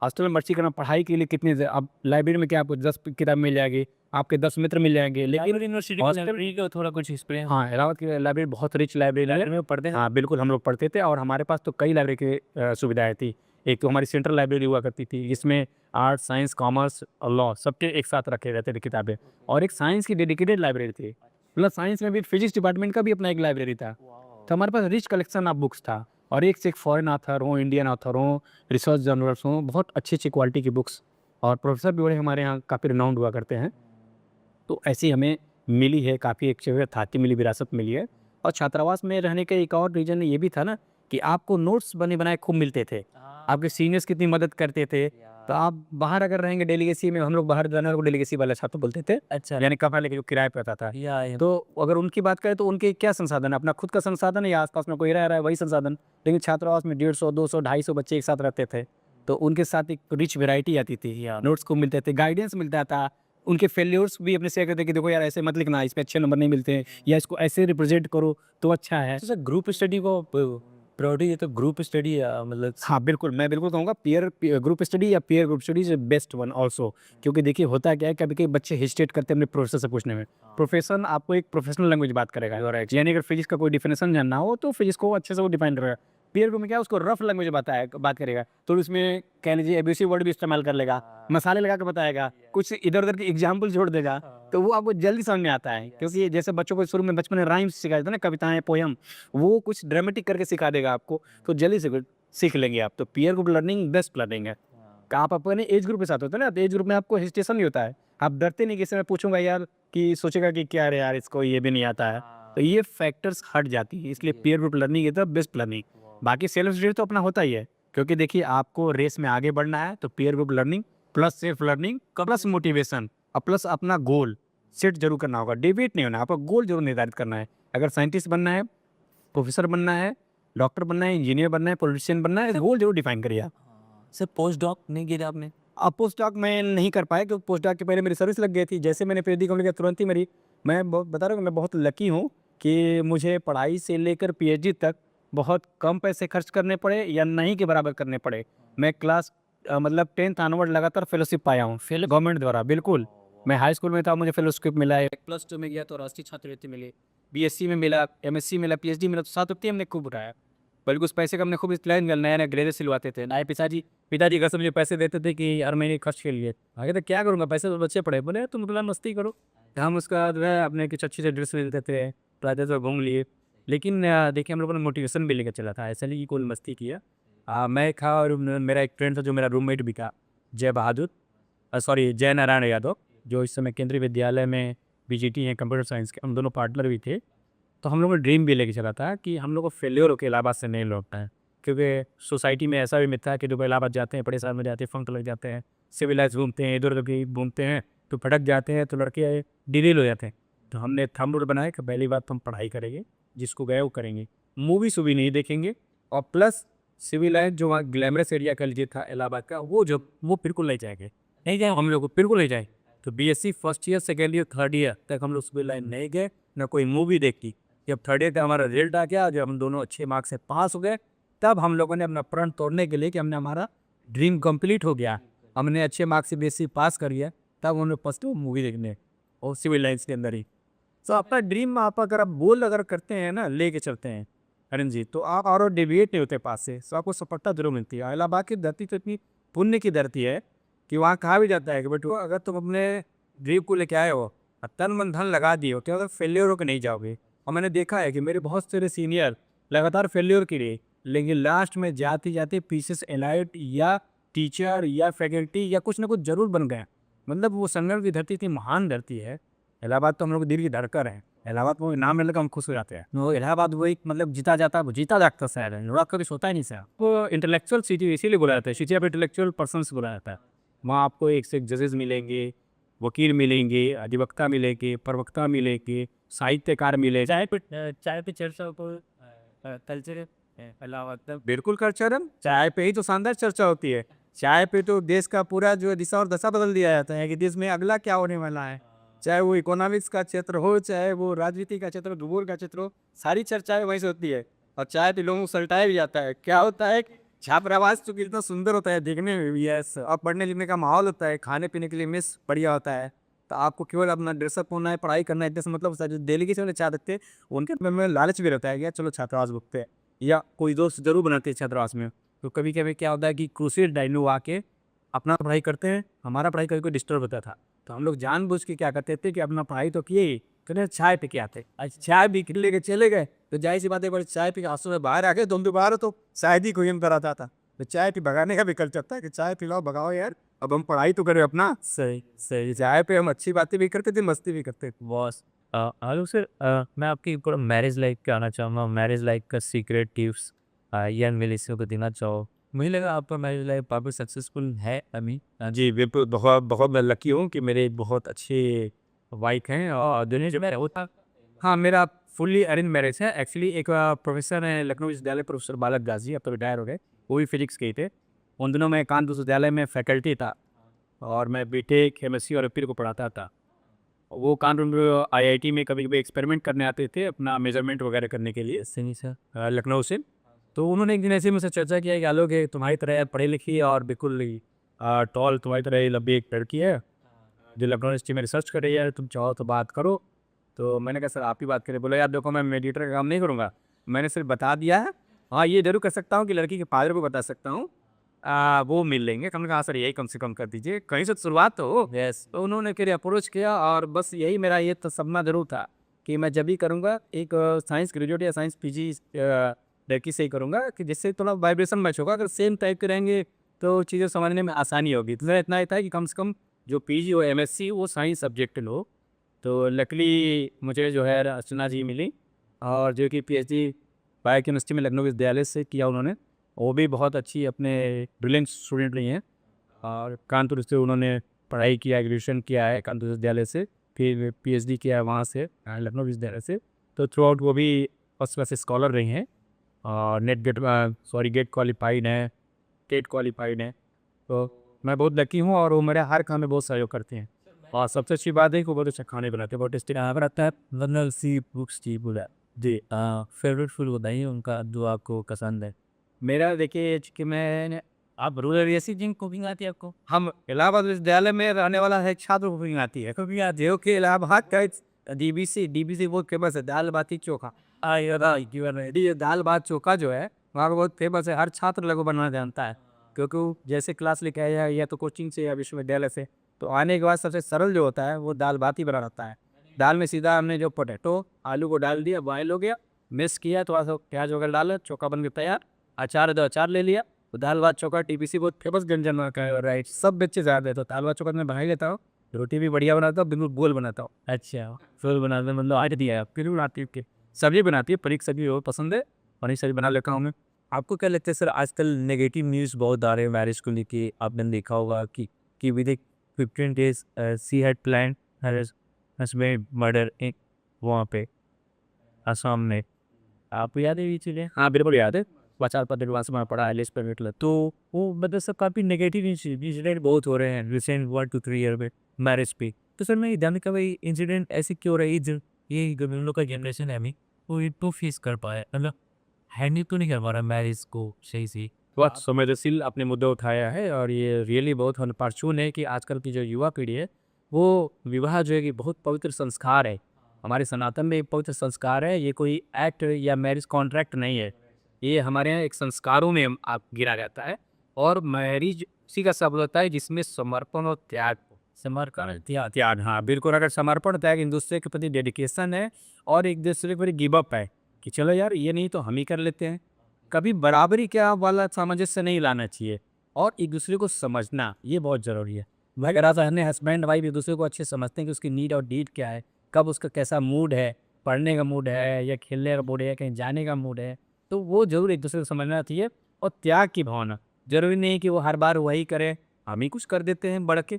Speaker 1: हॉस्टल में मस्ती करना पढ़ाई के लिए कितनी अब लाइब्रेरी में क्या आपको 10 किताब मिल जाएगी, आपके 10 मित्र मिल जाएँगे, लेकिन
Speaker 2: लेकिन यूनिवर्सिटी की
Speaker 1: हॉस्टल
Speaker 2: लाइब्रेरी का थोड़ा कुछ एक्सपीरियंस
Speaker 1: हाँ, इलाहाबाद की लाइब्रेरी बहुत रिच लाइब्रेरी है।
Speaker 2: लाइब्रेरी में पढ़ते हैं?
Speaker 1: हाँ, बिल्कुल हम लोग पढ़ते थे और हमारे पास तो कई लाइब्रेरी की सुविधाएँ थी। एक तो हमारी सेंट्रल लाइब्रेरी हुआ करती थी, जिसमें आर्ट्स, साइंस, कॉमर्स और लॉ सबके एक साथ रखे रहते थे किताबें। और एक साइंस की डेडिकेटेड लाइब्रेरी थी। प्लस साइंस में भी फिज़िक्स डिपार्टमेंट का भी अपना एक लाइब्रेरी था। तो हमारे पास रिच कलेक्शन ऑफ बुक्स था और एक से एक फॉरेन ऑथर हों, इंडियन ऑथर हों, रिसर्च जर्नल्स हों, बहुत अच्छी-अच्छी क्वालिटी की बुक्स। और प्रोफ़ेसर भी बड़े हमारे यहाँ काफ़ी रिनाउंड हुआ करते हैं। तो ऐसी हमें मिली है, काफ़ी एक जो है थाती मिली विरासत मिली है। और छात्रावास में रहने का एक और रीज़न ये भी था ना कि आपको नोट्स बने-बनाए खूब मिलते थे। आपके सीनियर्स कितनी मदद करते थे। तो आप बाहर अगर रहेंगे डेलीगेसी में, हम लोग बाहर जाने को डेलीगेसी वाला छात्र बोलते थे,
Speaker 2: अच्छा।
Speaker 1: यानी कमरा लेके जो किराए पे रहता था।
Speaker 2: या
Speaker 1: तो अगर उनकी बात करें तो उनके क्या संसाधन है, अपना खुद का संसाधन है या आस-पास में कोई रह रहा है वही संसाधन। लेकिन छात्रावास में 150, 200, 250 बच्चे एक साथ रहते थे। तो उनके साथ एक रिच वैरायटी आती थी,
Speaker 2: या
Speaker 1: नोट्स खूब मिलते थे, गाइडेंस मिलता था। उनके फेल्योर्स भी अपने शेयर करते कि देखो यार ऐसे मत लिखना, इस पे अच्छे नंबर नहीं मिलते हैं या इसको ऐसे रिप्रेजेंट करो तो अच्छा है।
Speaker 2: तो सर ग्रुप स्टडी को प्रायोरिटी है तो ग्रुप स्टडी मतलब
Speaker 1: हाँ, बिल्कुल, मैं बिल्कुल कहूँगा ग्रुप स्टडी या peer group study is best one also. क्योंकि देखिए होता क्या है, कभी-कभी बच्चे हेजिटेट करते हैं अपने प्रोफ़ेसर से पूछने में। प्रोफ़ेसर आपको एक प्रोफ़ेशनल लैंग्वेज बात करेगा। यानी अगर फिज़िक्स का कोई डेफिनेशन जानना हो तो फिज़िक्स को अच्छे से वो डिफाइन करेगा। पीयर ग्रुप में क्या है, उसको रफ लैंग्वेज बात करेगा। तो उसमें कह लीजिए एब्यूसिव वर्ड भी इस्तेमाल कर लेगा, मसाले लगा के बताएगा, कुछ इधर-उधर के एग्ज़ाम्पल जोड़ देगा, तो वो आपको जल्दी समझ में आता है। क्योंकि जैसे बच्चों को शुरू में बचपन में राइम्स सिखाया जाता है ना, कविताएँ, पोएम, वो कुछ ड्रामेटिक करके सिखा देगा आपको, तो जल्दी से सीख लेंगे आप। तो peer group learning best learning है। आप अपने एज ग्रुप के साथ होते हैं ना, तो एज ग्रुप में आपको हेजिटेशन नहीं होता है। आप डरते नहीं कि इससे मैं पूछूँगा यार, कि सोचेगा कि क्या है यार, इसको ये भी नहीं आता है। तो ये फैक्टर्स हट जाती है, इसलिए peer group learning is the best learning. बाकी सेल्फ स्टडी तो अपना होता ही है, क्योंकि देखिए आपको रेस में आगे बढ़ना है तो peer group learning plus self learning plus motivation और प्लस अपना गोल सेट जरूर करना होगा। डिबेट नहीं होना, आपका गोल जरूर निर्धारित करना है। अगर साइंटिस्ट बनना है, प्रोफेसर बनना है, डॉक्टर बनना है, इंजीनियर बनना है, पॉलिटिशियन बनना है, गोल जरूर डिफाइन करिए आप।
Speaker 2: सर पोस्ट डॉक नहीं किया आपने?
Speaker 1: अब पोस्ट डॉक मैं नहीं कर पाया क्योंकि पोस्ट डॉक के पहले मेरी सर्विस लग गई थी। जैसे मैंने पीएचडी कंप्लीट किया तुरंत ही मेरी, मैं बता रहा हूँ कि मैं बहुत लकी हूँ कि मुझे पढ़ाई से लेकर पीएचडी तक बहुत कम पैसे खर्च करने पड़े या नहीं के बराबर करने पड़े। मैं क्लास मतलब 10th ऑनवर्ड लगातार फेलोशिप पाया हूँ गवर्नमेंट द्वारा। बिल्कुल, मैं हाई स्कूल में था, मुझे फेलोशिप मिला है, +2 में गया तो राष्ट्रीय छात्रवृत्ति मिली, बीएससी में मिला, एमएससी मिला, पीएचडी मिला, तो छात्रवृत्ति हमने खूब उठाया। बल्कि उस पैसे का हमने खूब इस्तेमाल किया, नया-नया ग्लेज़र सिलवाते थे। नए पिताजी घर से मुझे पैसे देते थे कि हर महीने खर्च के लिए। मैं कहता क्या करूँगा, पैसे तो बच्चे पड़े। बोले तुम अपना मस्ती करो। तो हम उसका जो है अपने कुछ अच्छी सी ड्रेस खरीदते थे, राजा से घूम लिए। लेकिन देखिए हम लोगों ने मोटिवेशन भी लेके चला था, ऐसा नहीं कि कोई मस्ती किया। मैं था और मेरा एक फ्रेंड था जो मेरा रूममेट भी था, जय बहादुर, सॉरी जय नारायण यादव, जो इस समय केंद्रीय विद्यालय में बीजीटी हैं कंप्यूटर साइंस के, हम दोनों पार्टनर भी थे। तो हम लोगों ने ड्रीम भी लेके चला था कि हम लोग को फेल्योर होकर इलाहाबाद से नहीं लौटना है, क्योंकि सोसाइटी में ऐसा भी मिथ था कि जो इलाहाबाद जाते हैं, बड़े शहर में जाते हैं, फंक लग जाते हैं, सिविलाइज घूमते हैं, इधर उधर भी घूमते हैं, तो भटक जाते हैं, तो लड़के डिरेल हो जाते हैं। तो हमने थंब रूल बनाया कि पहली बात तो हम पढ़ाई करेंगे, जिसको गए वो करेंगे, मूवी सूवी नहीं देखेंगे, और प्लस सिविलाइज जो वहाँ ग्लैमरस एरिया का लीजिए था इलाहाबाद का, वो बिल्कुल नहीं जाएंगे, नहीं जाए हम लोग को, बिल्कुल नहीं जाए। तो BSc first year, second year, third year तक हम लोग सिविल लाइन नहीं गए, ना कोई मूवी देखी। जब थर्ड ईयर का हमारा रिजल्ट आ गया, जब हम दोनों अच्छे मार्क्स से पास हो गए, तब हम लोगों ने अपना प्रण तोड़ने के लिए कि हमने हमारा ड्रीम कंप्लीट हो गया, हमने अच्छे मार्क्स से बीएससी पास कर लिया, तब उन्होंने फर्स्ट मूवी देखने और सिविल लाइन्स के अंदर ही। तो आपका ड्रीम आप अगर करते हैं ना, लेके चलते हैं अरुण जी, तो आप और डिविएट नहीं होते पास से, तो आपको सफलता जरूर मिलती है। इलाहाबाद की धरती तो इतनी पुण्य की धरती है कि वहाँ कहा भी जाता है कि बेटो अगर तुम अपने ड्रीम को लेके आए हो और तन मन धन लगा दिए हो, तो अगर फेलियर होकर नहीं जाओगे। और मैंने देखा है कि मेरे बहुत सारे सीनियर लगातार फेलियर के लिए, लेकिन लास्ट में जाते जाते पीसेस एलाइट या टीचर या फैकल्टी या कुछ ना कुछ जरूर बन गए। मतलब वो संगम की धरती इतनी महान धरती है। इलाहाबाद तो हम लोग दिल की धड़कन है। इलाहाबाद को नाम मिलकर हम खुश हो जाते हैं। वो इलाहाबाद वो एक मतलब जीता जागता शहर है, जुड़ा कभी सोता ही नहीं शहर। वो इंटेलेक्चुअल सिटी इसीलिए बुलाया जाता है, सिटी ऑफ इंटेलेक्चुअल पर्सन बुलाया जाता है। वहाँ आपको एक से एक जजेस मिलेंगे, वकील मिलेंगे, अधिवक्ता मिलेंगे, प्रवक्ता मिलेंगे, साहित्यकार मिले,
Speaker 2: चाय पे चर्चा को कल्चर इलाहाबाद
Speaker 1: बिल्कुल कल्चरल। चाय पे ही तो शानदार चर्चा होती है। चाय पे तो देश का पूरा जो दिशा और दशा बदल दिया जाता है कि देश में अगला क्या होने वाला है। चाहे वो इकोनॉमिक्स का क्षेत्र हो, चाहे वो राजनीति का क्षेत्र, भूगोल का क्षेत्र हो, सारी चर्चाएं वहीं से होती है। और चाय तो लोगों को सल्टाया भी जाता है। क्या होता है कि छात्रावास तो कितना सुंदर होता है देखने में भी, यस, और पढ़ने लिखने का माहौल होता है, खाने पीने के लिए मेस बढ़िया होता है। तो आपको केवल अपना ड्रेसअप होना है, पढ़ाई करना है, इतने से मतलब जो डेलीगेशन में चाह रखते हैं, उनके मन में लालच भी रहता है कि यार चलो छात्रावास भुगते हैं, या कोई दोस्त जरूर बनाते हैं छात्रावास में। तो कभी कभी क्या होता है कि क्रूसियल डायनो आके अपना पढ़ाई करते हैं, हमारा पढ़ाई कभी कोई डिस्टर्ब होता था, तो हम लोग जानबूझ के क्या करते थे कि अपना पढ़ाई तो किए, तो चाय पी के आते। आज चाय भी लेके चले गए, तो जाहिर सी बात है, बड़ी चाय पी के आंसू में बाहर आ गए, तुम तो बाहर हो, तो शायद ही कोई हम कराता था। तो चाय पी भगाने का भी कल चलता है कि चाय पिलाओ भगाओ यार, अब हम पढ़ाई तो करें अपना।
Speaker 2: सही सही
Speaker 1: चाय पे हम अच्छी बातें भी करते थे, मस्ती भी करते थे।
Speaker 2: बॉस। हेलो सर, मैं आपकी थोड़ा मैरिज लाइफ का आना चाहूँगा, मैरिज लाइफ का सीक्रेट टिप्स यंग मिलेनियल्स को देना चाहो। मुझे लगा आपका मैरिज लाइफ काफ़ी सक्सेसफुल है अभी।
Speaker 1: जी बिल्कुल, बहुत बहुत मैं लकी हूँ कि मेरे बहुत अच्छे वाइफ हैं, और दुनिया जो मैं होता। हाँ, मेरा फुल्ली अरेंज मैरिज है। एक्चुअली एक प्रोफेसर हैं लखनऊ विश्वविद्यालय, प्रोफेसर बालक दास जी, अब तो रिटायर हो गए, वो भी फिजिक्स के ही थे। उन दिनों मैं कानपुर विश्वविद्यालय में फैकल्टी था, और मैं बीटेक, एमएससी और एमफिल को पढ़ाता था। वो कानपुर आईआईटी में कभी कभी एक्सपेरिमेंट करने आते थे अपना मेजरमेंट वगैरह करने के लिए,
Speaker 2: सही सर।
Speaker 1: लखनऊ से। तो उन्होंने एक दिन ऐसे ही मुझसे चर्चा किया कि आलोक है तुम्हारी तरह पढ़ी लिखी और बिल्कुल ही टॉल, तुम्हारी तरह ही लंबी एक लड़की है जो लखनऊ यूनिवर्सिटी में रिसर्च कर रही है, तुम चाहो तो बात करो। तो मैंने कहा सर आप ही बात करें। बोला यार देखो मैं मेडिएटर का काम नहीं करूँगा, मैंने सिर्फ बता दिया है। हाँ ये जरूर कर सकता हूँ कि लड़की के फादर को बता सकता हूँ, वो मिल लेंगे। हमने कहा सर यही कम से कम कर दीजिए, कहीं से तो शुरुआत तो हो।
Speaker 2: यस।
Speaker 1: तो उन्होंने फिर अप्रोच किया, और बस यही मेरा ये सपना जरूर था कि मैं जब भी करूँगा एक साइंस ग्रेजुएट या साइंस पीजी लड़की से ही करूँगा, कि जिससे थोड़ा वाइब्रेशन मैच होगा। अगर सेम टाइप के रहेंगे तो चीज़ें समझने में आसानी होगी। तो इतना ही था कि कम से कम जो पीजी हो, एमएससी, वो साइंस सब्जेक्ट लो। तो लकली मुझे जो है अर्चना जी मिली, और जो कि पीएचडी बायो केमिस्ट्री में लखनऊ विश्वविद्यालय से किया उन्होंने। वो भी बहुत अच्छी अपने ब्रिलियंट स्टूडेंट रही हैं, और कानपुर से उन्होंने पढ़ाई किया, ग्रेजुएशन किया है कानपुर विश्वविद्यालय से, फिर पीएचडी किया है वहाँ से लखनऊ विश्वविद्यालय से। तो थ्रू आउट वो भी फर्स्ट क्लास स्कॉलर रही हैं, और गेट क्वालिफाइड हैं, टेट क्वालिफाइड हैं। तो मैं बहुत लकी हूँ, और वो मेरे हर काम में बहुत सहयोग करते हैं। और सबसे अच्छी बात है कि वो बहुत अच्छा खाने बनाते हैं, बहुत टेस्टी खाना बनाता है।
Speaker 2: वरनल सी बुक्स जी बोला
Speaker 1: जी।
Speaker 2: फेवरेट फूड बताइए उनका जो आपको पसंद है।
Speaker 1: मेरा देखिए कि मैं
Speaker 2: आप रूरल एरिया से जिन कुकिंग आती है आपको?
Speaker 1: हम इलाहाबाद विश्वविद्यालय में रहने वाला है छात्र को कुकिंग आती है, क्योंकि यहाँ जो कि इलाहाबाद का डीबीसी बहुत फेमस है, दाल बाटी चोखा। ये दाल भात चोखा जो है वहाँ का बहुत फेमस है, हर छात्र लगभग बनाना जानता है, क्योंकि वो जैसे क्लास लेके आया या तो कोचिंग से या विश्वविद्यालय से, तो आने के बाद सबसे सरल जो होता है वो दाल भात ही बनाना होता है। दाल में सीधा हमने जो पोटैटो आलू को डाल दिया, बॉयल हो गया, मिक्स किया, थोड़ा सा प्याज वगैरह डाला, चोखा बन के तैयार। अचार है तो अचार ले लिया। तो दाल भात चोखा टीपीसी बहुत फेमस व्यंजन वहाँ का है, राइट, सब बच्चे ज़्यादा है, तो दाल भात चोखा मैं बना ही लेता हूँ। रोटी भी बढ़िया बनाता हूँ, बिल्कुल गोल बनाता हूँ।
Speaker 2: अच्छा, फिर बनाते हैं, मतलब आज दिया है आप।
Speaker 1: फिर भी बनाती है, सब्जी बनाती है, पनीर की सब्जी बहुत पसंद है, पनीर सब्जी बना लेता हूँ मैं।
Speaker 2: आपको क्या लगता है सर, आजकल नेगेटिव न्यूज़ बहुत आ रहे हैं मैरिज को लेके? आपने देखा होगा कि within 15 days she had planned her husband murder in वहाँ पे असम में। आपको याद है ये चीज़ें?
Speaker 1: हाँ, बिल्कुल याद है। बचार पत्र वहाँ से मैं पढ़ा है, लिस्ट पे निकला।
Speaker 2: तो वो मतलब सब काफ़ी नेगेटिव इंसिडेंट बहुत हो रहे हैं रिसेंट 1 to 3 ईयर में मैरिज पे। तो सर मैं ये जानना का भाई इंसिडेंट ऐसे क्यों हो रहा है? ये जो हम लोग का जनरेशन है अभी, वो ये तो फेस कर पाए, मतलब हैंडल तो नहीं कर पा रहा मैरिज को सही से।
Speaker 1: बहुत संवेदनशील आपने मुद्दा उठाया है, और ये रियली बहुत अनफॉर्चून है कि आजकल की जो युवा पीढ़ी है, वो विवाह जो है कि बहुत पवित्र संस्कार है। हमारे सनातन में एक पवित्र संस्कार है, ये कोई एक्ट या मैरिज कॉन्ट्रैक्ट नहीं है। ये हमारे यहाँ एक संस्कारों में आप गिरा जाता है, और मैरिज इसी का शब्द होता है जिसमें समर्पण और त्याग हो।
Speaker 2: समर्पण
Speaker 1: त्याग त्याग, हाँ बिल्कुल। अगर समर्पण त्याग एक दूसरे के प्रति डेडिकेशन है, और एक दूसरे के प्रति गिव अप है कि चलो यार ये नहीं तो हम ही कर लेते हैं। कभी बराबरी क्या वाला सामंजस्य नहीं लाना चाहिए, और एक दूसरे को समझना ये बहुत ज़रूरी है। भाई अगर अपने हस्बैंड वाइफ एक दूसरे को अच्छे समझते हैं कि उसकी नीड और डीड क्या है, कब उसका कैसा मूड है, पढ़ने का मूड है या खेलने का मूड है या कहीं जाने का मूड है, तो वो ज़रूर एक दूसरे को समझना चाहिए। और त्याग की भावना, ज़रूरी नहीं कि वो हर बार वही करे, हम ही कुछ कर देते हैं बढ़ के।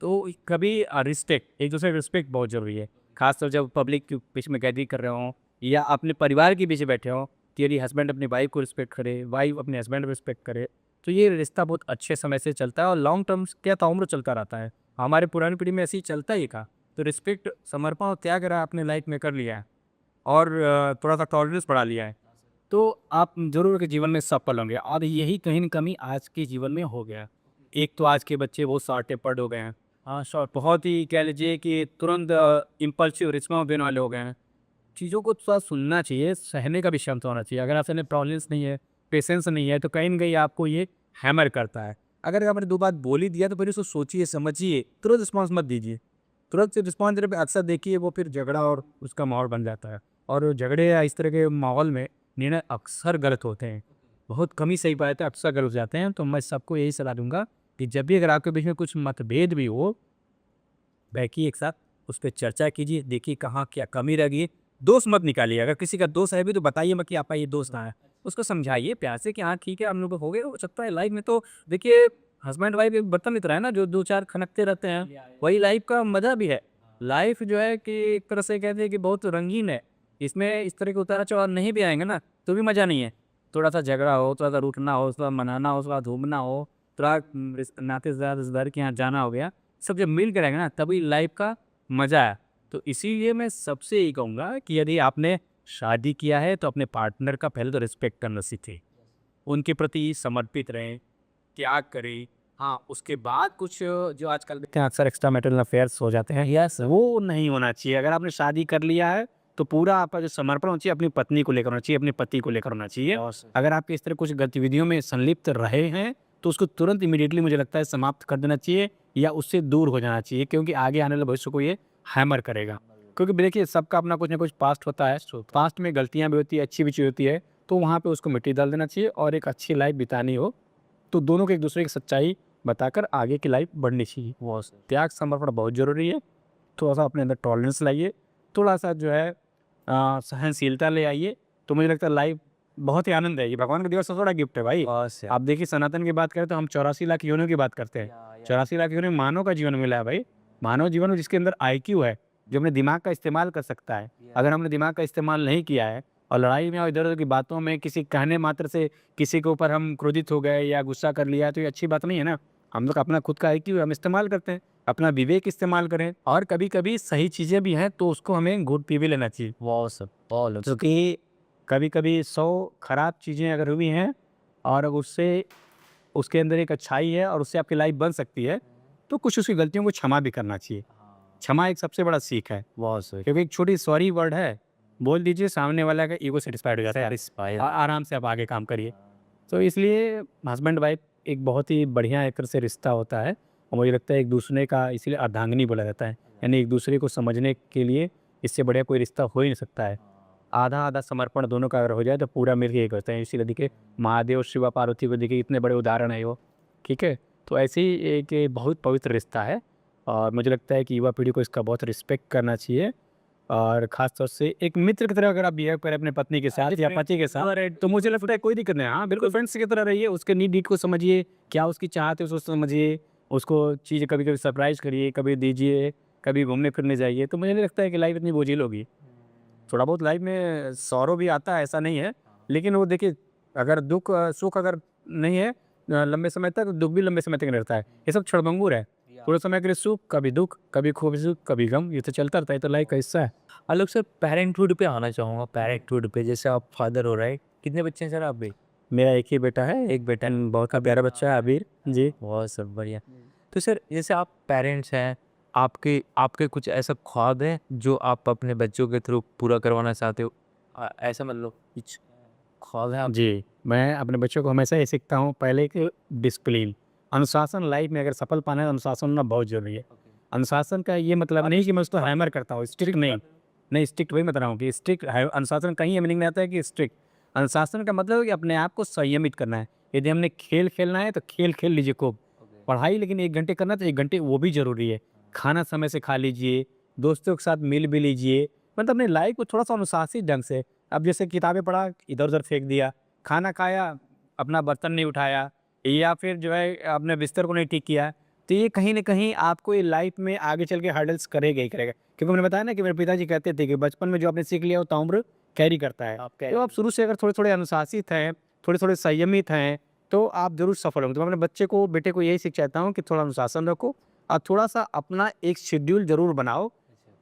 Speaker 1: तो कभी रिस्पेक्ट, एक दूसरे का रिस्पेक्ट बहुत ज़रूरी है, खासतौर जब पब्लिक के बीच में गैदरिंग कर रहे हों या अपने परिवार के बीच बैठे हों। तो यदि हस्बैंड अपनी वाइफ को रिस्पेक्ट करे, वाइफ अपने हस्बैंड को रिस्पेक्ट करे, तो ये रिश्ता बहुत अच्छे समय से चलता है, और लॉन्ग टर्म क्या ताउम्र चलता रहता है। हमारे पुरानी पीढ़ी में ऐसे ही चलता ही था। तो रिस्पेक्ट, समर्पण और त्याग अगर आपने लाइफ में कर लिया है, और थोड़ा सा टॉलरेंस बढ़ा लिया है, तो आप ज़रूर के जीवन में सफल होंगे। और यही कहीं न कमी आज के जीवन में हो गया। एक तो आज के बच्चे बहुत शॉर्ट टेम्पर्ड हो गए हैं। हाँ, शॉर्ट बहुत ही कह लीजिए कि तुरंत इम्पल्सिव रिस्पॉन्स देने वाले हो गए हैं। चीज़ों को थोड़ा सुनना चाहिए, सहने का भी क्षमता होना चाहिए। अगर आपके अंदर टॉलरेंस नहीं है, पेशेंस नहीं है, तो कहीं न कहीं आपको ये हैमर करता है। अगर आपने 2 बात बोल ही दिया तो फिर उसको सोचिए, समझिए, तुरंत रिस्पॉन्स मत दीजिए। तुरंत से रिस्पॉन्स देने पे अक्सर देखिए वो फिर झगड़ा और उसका माहौल बन जाता है। और झगड़े या इस तरह के माहौल में निर्णय अक्सर गलत होते हैं। बहुत कम ही सही पाए, अक्सर गलत हो जाते हैं। तो मैं सबको यही सलाह दूँगा कि जब भी अगर आपके बीच में कुछ मतभेद भी हो, बैठिए एक साथ, उस पे चर्चा कीजिए, देखिए कहाँ क्या कमी रह गई है। दोष मत निकालिए, अगर किसी का दोष है भी तो बताइए मत कि आपका ये दोष ना है। उसको समझाइए प्यार से कि हाँ ठीक है, हम लोग हो गए, हो सकता है लाइफ में तो देखिए हस्बैंड वाइफ एक बर्तन की तरह है ना, जो 2-4 खनकते रहते हैं, वही लाइफ का मज़ा भी है। लाइफ जो है कि एक तरह से कहते हैं कि बहुत रंगीन है। इसमें इस तरह के उतार-चढ़ाव नहीं भी आएँगे ना, तो भी मज़ा नहीं है। थोड़ा-सा झगड़ा हो, थोड़ा-सा रूठना हो, थोड़ा मनाना हो, थोड़ा घूमना हो, थोड़ा नाते-रिश्तेदार के यहाँ जाना हो गया, सब जब मिल के रहेंगे ना तभी लाइफ का मज़ा है। तो इसीलिए मैं सबसे यही कहूँगा कि यदि आपने शादी किया है तो अपने पार्टनर का पहले तो रिस्पेक्ट करना सीखें। उनके प्रति समर्पित रहें, त्याग करें। हाँ, उसके बाद कुछ जो आजकल देखते हैं अक्सर एक्स्ट्रा मैरिटल अफेयर्स हो जाते हैं, यस, वो नहीं होना चाहिए। अगर आपने शादी कर लिया है तो पूरा आपका जो समर्पण होना चाहिए अपनी पत्नी को लेकर होना चाहिए, अपने पति को लेकर होना चाहिए। अगर आप इस तरह कुछ गतिविधियों में संलिप्त रहे हैं तो उसको तुरंत इमीडिएटली मुझे लगता है समाप्त कर देना चाहिए, या उससे दूर हो जाना चाहिए, क्योंकि आगे आने वाले भविष्य को ये हैमर करेगा। क्योंकि देखिए सबका अपना कुछ ना कुछ पास्ट होता है, पास्ट में गलतियाँ भी होती है, अच्छी भी चीज़ होती है, तो वहाँ पे उसको मिट्टी डाल देना चाहिए, और एक अच्छी लाइफ बितानी हो तो दोनों को एक दूसरे की सच्चाई बताकर आगे की लाइफ बढ़नी चाहिए। वो त्याग समर्पण बहुत ज़रूरी है। थोड़ा सा अपने अंदर टॉलरेंस लाइए, थोड़ा सा जो है सहनशीलता ले आइए, तो मुझे लगता है लाइफ बहुत ही आनंद है। ये भगवान का दिया सबसे बड़ा गिफ्ट है भाई। आप देखिए सनातन की बात करें तो हम 84 लाख योनियों की बात करते हैं। 84 लाख योनि मानव का जीवन मिला है भाई। मानव जीवन में जिसके अंदर IQ है, जो अपने दिमाग का इस्तेमाल कर सकता है। अगर हमने दिमाग का इस्तेमाल नहीं किया है और लड़ाई में और इधर-उधर की बातों में किसी कहने मात्र से किसी के ऊपर हम क्रोधित हो गए या गुस्सा कर लिया, तो ये अच्छी बात नहीं है ना। हम लोग अपना खुद का IQ हम इस्तेमाल करते हैं, अपना विवेक इस्तेमाल करें, और कभी-कभी सही चीज़ें भी हैं तो उसको हमें घूट पी भी लेना चाहिए। क्योंकि कभी-कभी 100 खराब चीज़ें अगर हुई हैं और उससे उसके अंदर एक अच्छाई है और उससे आपकी लाइफ बन सकती है, तो कुछ उसकी गलतियों को क्षमा भी करना चाहिए। क्षमा एक सबसे बड़ा सीख है,
Speaker 2: बहुत सही।
Speaker 1: क्योंकि एक छोटी सॉरी वर्ड है, बोल दीजिए, सामने वाला का ईगो सेटिस्फाइड हो जाता है, आराम से आप आगे काम करिए। तो इसलिए हस्बैंड वाइफ एक बहुत ही बढ़िया एक तरह से रिश्ता होता है, और मुझे लगता है एक दूसरे का इसीलिए अर्धांगिनी बोला जाता है, यानी एक दूसरे को समझने के लिए इससे बढ़िया कोई रिश्ता हो ही नहीं सकता है। आधा आधा समर्पण दोनों का अगर हो जाए तो पूरा मिल के एक होता है। इसीलिए देखिए महादेव शिवा पार्वती को देखिए इतने बड़े उदाहरण है वो, ठीक है। तो ऐसे ही एक ये बहुत पवित्र रिश्ता है, और मुझे लगता है कि युवा पीढ़ी को इसका बहुत रिस्पेक्ट करना चाहिए। और ख़ास तौर से एक मित्र की तरह अगर आप बिहेव करें अपने पत्नी के साथ या पति के साथ, तो मुझे लगता है कोई दिक्कत नहीं है। हाँ, बिल्कुल फ्रेंड्स की तरह रहिए, उसके नीड को समझिए, क्या उसकी चाहत है उसको समझिए, उसको चीज़ें कभी-कभी सरप्राइज़ करिए, कभी दीजिए, कभी घूमने-फिरने जाइए। तो मुझे नहीं लगता है कि लाइफ़ इतनी बोझिल होगी। थोड़ा बहुत लाइफ़ में सॉरो भी आता है, ऐसा नहीं है, लेकिन वो देखिए अगर सुख अगर नहीं है लंबे समय तक, दुःख भी लंबे समय तक नहीं रहता है। ये सब क्षणभंगुर है। थोड़े समय के लिए सुख, कभी दुःख, कभी खूब सुख, कभी गम, ये तो चलता रहता है, ये तो लाइफ़ का हिस्सा है।
Speaker 2: आलोक सर, पेरेंटहुड पे आना चाहूँगा। पेरेंटहुड पे जैसे आप फादर हो, राइट? कितने बच्चे हैं सर आप भी?
Speaker 1: मेरा एक ही बेटा है,
Speaker 2: एक बेटा है।
Speaker 1: बहुत प्यारा बच्चा है अबीर। जी।
Speaker 2: बहुत सब बढ़िया। तो सर जैसे आप पेरेंट्स हैं, आपके आपके कुछ ऐसा ख्वाब है जो आप अपने बच्चों के थ्रू पूरा करवाना चाहते हो? ऐसा मतलब कुछ ख्वाब है आप?
Speaker 1: जी, मैं अपने बच्चों को हमेशा ये सीखता हूँ, पहले कि डिसिप्लिन, अनुशासन लाइफ में अगर सफल पाना है तो अनुशासन होना बहुत ज़रूरी है। अनुशासन का ये मतलब नहीं कि मैं उसको हैमर करता हूँ, स्ट्रिक्ट नहीं। नहीं, स्ट्रिक्ट वही बता रहा हूँ कि स्ट्रिक्ट है, अनुशासन का ही मीनिंग नहीं आता है कि स्ट्रिक्ट। अनुशासन का मतलब है कि अपने आप को संयमित करना है। यदि हमने खेल खेलना है तो खेल खेल लीजिए खूब। पढ़ाई लेकिन 1 घंटे करना है तो 1 घंटे वो भी ज़रूरी है। खाना समय से खा लीजिए, दोस्तों के साथ मिल भी लीजिए, मतलब अपनी लाइफ को थोड़ा-सा अनुशासित ढंग से। अब जैसे किताबें पढ़ा, इधर-उधर फेंक दिया, खाना खाया, अपना बर्तन नहीं उठाया, या फिर जो है अपने बिस्तर को नहीं ठीक किया, तो ये कहीं न कहीं आपको ये लाइफ में आगे चल के हर्डल्स करेगा ही करेगा। क्योंकि मैंने बताया ना कि मेरे पिताजी कहते थे कि बचपन में जो आपने सीख लिया वो ताउम्र कैरी करता है। तो आप शुरू से अगर थोड़े-थोड़े अनुशासित हैं, थोड़े-थोड़े संयमित हैं, तो आप ज़रूर सफल होंगे। तो मैं अपने बच्चे को, बेटे को यही सीख चाहता हूँ कि थोड़ा अनुशासन रखो और थोड़ा-सा अपना एक शेड्यूल ज़रूर बनाओ।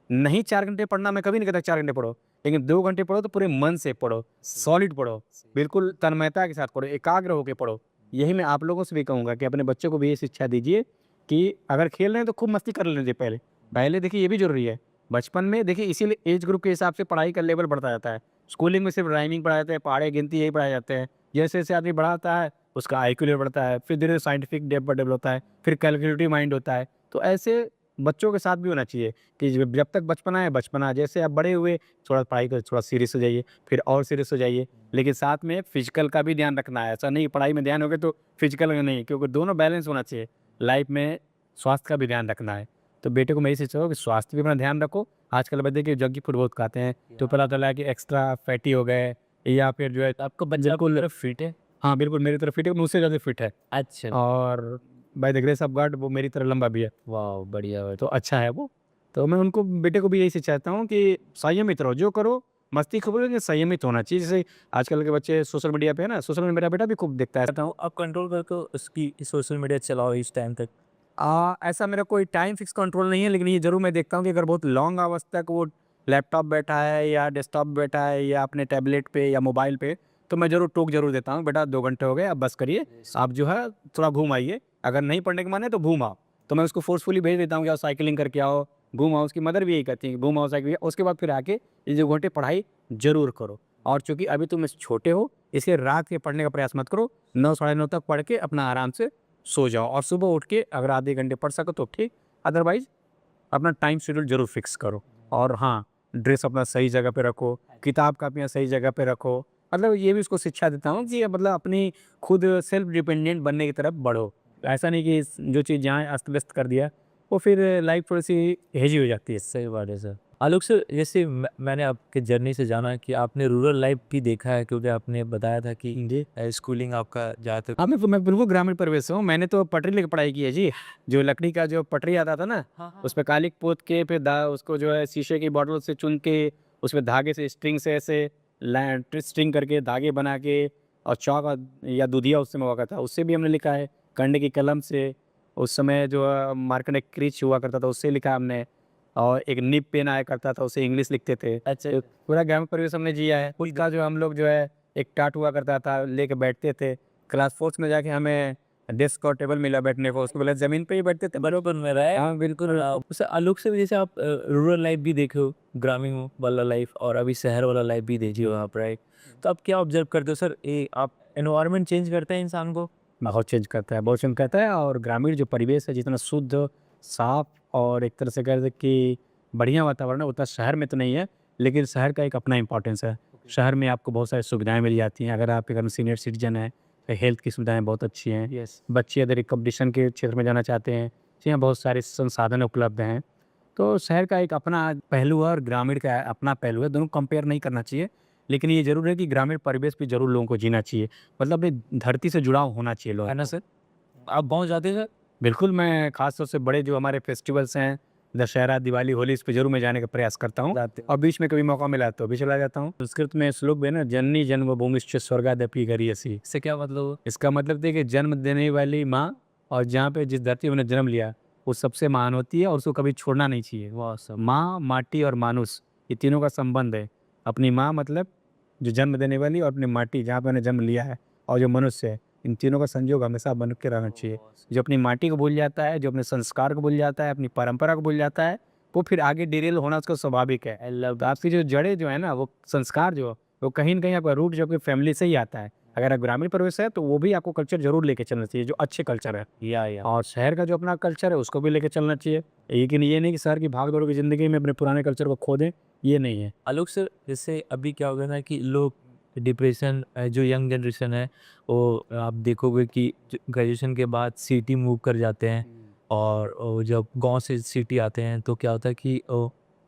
Speaker 1: नहीं 4 घंटे पढ़ना, मैं कभी नहीं कहता 4 घंटे पढ़ो, लेकिन 2 घंटे पढ़ो तो पूरे मन से पढ़ो, सॉलिड पढ़ो, बिल्कुल तन्मयता के साथ पढ़ो, एकाग्र होके पढ़ो। यही मैं आप लोगों से भी कहूँगा कि अपने बच्चों को भी ये शिक्षा दीजिए कि अगर खेल रहे हैं तो खूब मस्ती कर लेने दीजिए पहले। पहले देखिए ये भी ज़रूरी है। बचपन में देखिए इसीलिए एज ग्रुप के हिसाब से पढ़ाई का लेवल बढ़ता जाता है। स्कूलिंग में सिर्फ राइमिंग पढ़ाए जाते हैं, पहाड़े, गिनती यही पढ़ाए जाते हैं। जैसे-जैसे आदमी बड़ा होता है, उसका आईक्यू लेवल बढ़ता है, फिर धीरे-धीरे साइंटिफिक डेवलप होता है, फिर कैलकुलेटिव माइंड होता है। तो ऐसे बच्चों के साथ भी होना चाहिए कि जब जब तक बचपना है बचपना, जैसे आप बड़े हुए थोड़ा पढ़ाई को थोड़ा सीरियस हो जाइए, फिर और सीरियस हो जाइए, लेकिन साथ में फिजिकल का भी ध्यान रखना है। ऐसा नहीं पढ़ाई में ध्यान हो गया तो फिजिकल का नहीं, क्योंकि दोनों बैलेंस होना चाहिए। लाइफ में स्वास्थ्य का भी ध्यान रखना है। तो बेटे को मैं यही सिखाऊँ कि स्वास्थ्य भी अपना ध्यान रखो। आजकल बच्चे देखिए जंक फूड बहुत खाते हैं, तो पता चला है कि एक्स्ट्रा फैटी हो गए, या फिर जो है
Speaker 2: आपका बच्चा
Speaker 1: बिल्कुल
Speaker 2: फिट है?
Speaker 1: हाँ, बिल्कुल मेरी तरह फिट है, मुझसे ज़्यादा फिट है,
Speaker 2: अच्छा।
Speaker 1: और by the grace of God वो मेरी तरह लंबा भी है।
Speaker 2: वाह! बढ़िया
Speaker 1: तो अच्छा है वो। तो मैं उनको, बेटे को भी यही सिखाता हूँ कि संयमित रहो, जो करो मस्ती खूब करो लेकिन संयमित होना चाहिए। जैसे आजकल के बच्चे सोशल मीडिया पे है ना, सोशल मीडिया मेरा बेटा भी खूब देखता है।
Speaker 2: कहता हूँ आप कंट्रोल करके उसकी सोशल मीडिया चलाओ इस टाइम तक।
Speaker 1: ऐसा मेरा कोई टाइम फिक्स कंट्रोल नहीं है, लेकिन ये ज़रूर मैं देखता हूँ कि अगर बहुत लॉन्ग आवर्स तक वो लैपटॉप बैठा है या डेस्कटॉप बैठा है या अपने टैबलेट पे या मोबाइल पे, तो मैं ज़रूर टोक ज़रूर देता हूँ, बेटा 2 घंटे हो गए अब बस करिए, आप जो है थोड़ा घूम आइए, अगर नहीं पढ़ने का मन है तो घूम आओ। तो मैं उसको फोर्सफुली भेज देता हूँ कि आओ साइकिलिंग करके आओ, घूम आओ। उसकी मदर भी यही कहती है कि घूम आओ, साइकिल, उसके बाद फिर आके ये 2 घंटे पढ़ाई ज़रूर करो। और चूँकि अभी तुम छोटे हो, इसलिए रात के पढ़ने का प्रयास मत करो, 9 साढ़े 9 तक पढ़ के अपना आराम से सो जाओ, और सुबह उठ के अगर आधे घंटे पढ़ सको तो ठीक, अदरवाइज़ अपना टाइम शेड्यूल ज़रूर फिक्स करो। और हाँ, ड्रेस अपना सही जगह पे रखो, किताब कापियाँ सही जगह पे रखो। मतलब ये भी उसको शिक्षा देता हूँ कि मतलब अपनी खुद सेल्फ डिपेंडेंट बनने की तरफ बढ़ो। ऐसा नहीं कि जो चीज़ जहाँ अस्त-व्यस्त कर दिया, वो फिर लाइफ़ थोड़ी-सी हेज़ी हो जाती है।
Speaker 2: सही बात है सर। आलोक सर, जैसे मैंने आपके जर्नी से जाना कि आपने रूरल लाइफ भी देखा है, क्योंकि आपने बताया था कि
Speaker 1: जी।
Speaker 2: स्कूलिंग आपका ज़्यादातर।
Speaker 1: हाँ, मैं बिल्कुल ग्रामीण परिवेश से हूँ। मैंने तो पटरी लेके पढ़ाई की है जी। जो लकड़ी का जो पटरी आता था ना,
Speaker 2: हाँ, हाँ।
Speaker 1: उसपे कालिख पोत के फिर दा उसको जो है शीशे की बॉटल से चुन के, उसमें धागे से स्ट्रिंग से ऐसे स्ट्रिंग करके धागे बना के, और चॉक या दूधिया उस समय हुआ करता था, उससे भी हमने लिखा है। कंडे की कलम से उस समय जो मार्कर क्रिच हुआ करता था, उससे लिखा हमने। और एक निब पेन आया करता था, उससे इंग्लिश लिखते थे।
Speaker 2: अच्छा।
Speaker 1: तो पूरा ग्रामीण परिवेश हमने जिया है। खुद का जो हम लोग जो है एक टाट हुआ करता था, लेके बैठते थे। क्लास 4th में जाके हमें डेस्क और टेबल मिला बैठने को, उसको बोला ज़मीन पे ही बैठते थे।
Speaker 2: बराबर में रहा है।
Speaker 1: हाँ, बिल्कुल।
Speaker 2: उसे आलोक से भी जैसे आप रूरल लाइफ भी देखे हो, ग्रामीण वाला लाइफ और अभी शहर वाला लाइफ भी देखी हो आप, राइट? तो आप क्या ऑब्जर्व करते हो सर, ये आप एनवायरनमेंट चेंज करते हैं इंसान को?
Speaker 1: बहुत चेंज करता है, बहुत चेंज करता है। और ग्रामीण जो परिवेश है जितना शुद्ध, साफ और एक तरह से कह दें कि बढ़िया वातावरण है, उतना शहर में तो नहीं है, लेकिन शहर का एक अपना इम्पोर्टेंस है। शहर में आपको बहुत सारी सुविधाएँ मिल जाती हैं, अगर आपके घर में सीनियर सिटीज़न है, तो हेल्थ की सुविधाएँ बहुत अच्छी हैं।
Speaker 2: यस।
Speaker 1: बच्चे अगर एक कॉम्पिटिशन के क्षेत्र में जाना चाहते हैं, तो यहाँ बहुत सारे संसाधन उपलब्ध हैं। तो शहर का एक अपना पहलू है और ग्रामीण का अपना पहलू है, दोनों कंपेयर नहीं करना चाहिए। लेकिन ये ज़रूर है कि ग्रामीण परिवेश भी ज़रूर लोगों को जीना चाहिए, मतलब अपनी धरती से जुड़ाव होना चाहिए लोगों
Speaker 2: है ना
Speaker 1: को।
Speaker 2: सर? आप गाँव जाते हैं सर?
Speaker 1: बिल्कुल, मैं ख़ास तौर से बड़े जो हमारे फेस्टिवल्स हैं, दशहरा, दिवाली, होली, इस पे ज़रूर मैं जाने का प्रयास करता हूँ
Speaker 2: जाते
Speaker 1: और बीच में कभी मौका मिला तो भी चला जाता हूँ। संस्कृत में श्लोक भी है ना, जननी जन्मभूमिश्च स्वर्गादपि गरीयसी।
Speaker 2: इससे क्या मतलब?
Speaker 1: इसका मतलब है कि जन्म देने वाली माँ और जहाँ पे जिस धरती पे उन्होंने जन्म लिया, वो सबसे महान होती है और उसको कभी छोड़ना नहीं चाहिए।
Speaker 2: वाह सर!
Speaker 1: माँ, माटी और मानुष, ये तीनों का संबंध है। अपनी माँ मतलब जो जन्म देने वाली, और अपनी माटी जहाँ पे उन्होंने जन्म लिया है, और जो मनुष्य है, इन तीनों का संयोग हमेशा बन के रहना चाहिए। जो अपनी माटी को भूल जाता है, जो अपने संस्कार को भूल जाता है, अपनी परंपरा को भूल जाता है, वो फिर आगे डिरेल होना उसका स्वाभाविक है।
Speaker 2: आई लव
Speaker 1: तो आपकी जो जड़ें जो है ना, वो संस्कार जो, वो कहीं न कहीं आपका रूट जो आपकी फैमिली से ही आता है। अगर आप ग्रामीण परिवेश है, तो वो भी आपको कल्चर ज़रूर लेके चलना चाहिए, जो अच्छे कल्चर है।
Speaker 2: या
Speaker 1: और शहर का जो अपना कल्चर है, उसको भी लेके चलना चाहिए। लेकिन ये नहीं कि शहर की भाग-दौड़ की ज़िंदगी में अपने पुराने कल्चर को खो दें, ये नहीं है।
Speaker 2: आलोक सर, जैसे अभी क्या हो गया ना कि लोग डिप्रेशन, जो यंग जनरेशन है वो आप देखोगे कि ग्रेजुएशन के बाद सिटी मूव कर जाते हैं और वो जब गांव से सिटी आते हैं तो क्या होता है कि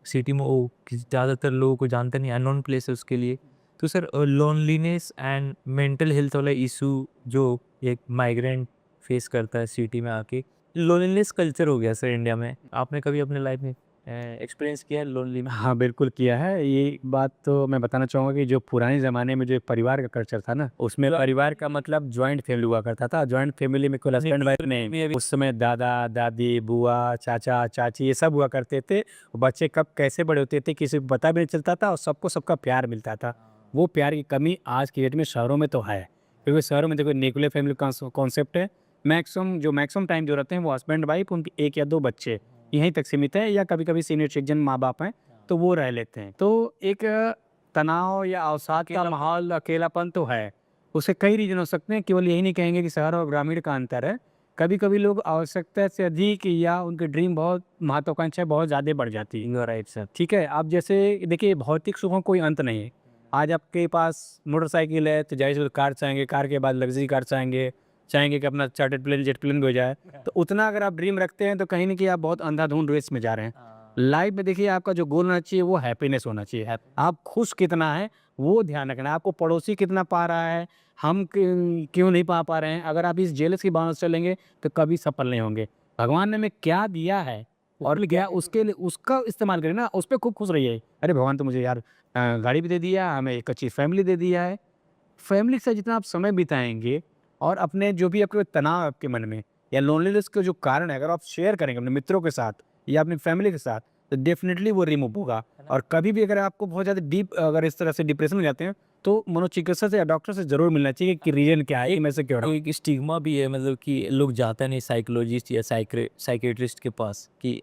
Speaker 2: सिटी में वो ज़्यादातर लोगों को जानते नहीं, अननोन प्लेस है उसके लिए। तो sir loneliness and mental health वाला इशू जो एक माइग्रेंट फेस करता है सिटी में आके, लोनलीनेस कल्चर हो गया सर इंडिया में। आपने कभी अपने लाइफ में एक्सपीरियंस किया है लोनली में?
Speaker 1: हाँ, बिल्कुल किया है। ये बात तो मैं बताना चाहूँगा कि जो पुराने ज़माने में जो एक परिवार का कल्चर था ना, उसमें परिवार का मतलब जॉइंट फैमिली हुआ करता था। जॉइंट फैमिली में केवल हस्बैंड वाइफ नहीं, उस समय दादा-दादी, बुआ, चाचा-चाची ये सब हुआ करते थे। बच्चे कब कैसे बड़े होते थे, किसी को पता भी नहीं चलता था और सबको सबका प्यार मिलता था। वो प्यार की कमी आज की डेट में शहरों में तो है, क्योंकि शहरों में देखो न्यूक्लियर फैमिली कॉन्सेप्ट है। मैक्सिमम टाइम जो रहते हैं वो हस्बैंड वाइफ, उनके 1 या 2 बच्चे, यहीं तक सीमित है, या कभी-कभी सीनियर सिटीज़न माँ-बाप हैं, तो वो रह लेते हैं। तो एक तनाव या अवसाद का माहौल, अकेलापन तो है। उसके कई रीज़न हो सकते हैं, केवल यही नहीं कहेंगे कि शहर और ग्रामीण का अंतर है। कभी-कभी लोग आवश्यकता से अधिक या उनके ड्रीम बहुत महत्वाकांक्षा बहुत ज़्यादा बढ़ जाती है।
Speaker 2: You are right sir.
Speaker 1: ठीक है? आप जैसे देखिए, भौतिक सुखों का कोई अंत नहीं है। आज आपके पास मोटरसाइकिल है, तो ज़ाहिर-सी बात कार चाहेंगे, कार के बाद लग्ज़री कार चाहेंगे, चाहेंगे कि अपना चार्टर्ड प्लेन, जेट प्लेन भी हो जाए। तो उतना अगर आप ड्रीम रखते हैं, तो कहीं न कहीं आप बहुत अंधाधुंध रेस में जा रहे हैं। लाइफ में देखिए, आपका जो गोल होना चाहिए वो हैप्पीनेस होना चाहिए। आप खुश कितना हैं, वो ध्यान रखना है। आपको पड़ोसी कितना पा रहा है, हम क्यों नहीं पा रहे हैं, अगर आप इस जेलस की भावना से चलेंगे, तो कभी सफल नहीं होंगे। भगवान ने हमें क्या दिया है और क्या उसके लिए उसका इस्तेमाल करें ना, उस पे खूब खुश रहिए। अरे भगवान तो मुझे यार गाड़ी भी दे दिया, हमें एक अच्छी फैमिली दे दिया है। फैमिली के साथ जितना आप समय बिताएँगे और अपने जो भी आपके तनाव है आपके मन में या लोनलीनेस के जो कारण है, अगर आप शेयर करेंगे अपने मित्रों के साथ या अपनी फैमिली के साथ, तो डेफ़िनिटली वो रिमूव होगा। और कभी भी अगर आपको बहुत ज़्यादा डीप अगर इस तरह से डिप्रेशन में जाते हैं, तो मनोचिकित्सक से या डॉक्टर से ज़रूर मिलना चाहिए कि रीज़न क्या है, मैं से क्यों हो रहा हूँ।
Speaker 2: एक स्टिग्मा भी है, मतलब कि लोग जाते नहीं साइकोलॉजिस्ट या साइकियाट्रिस्ट के पास कि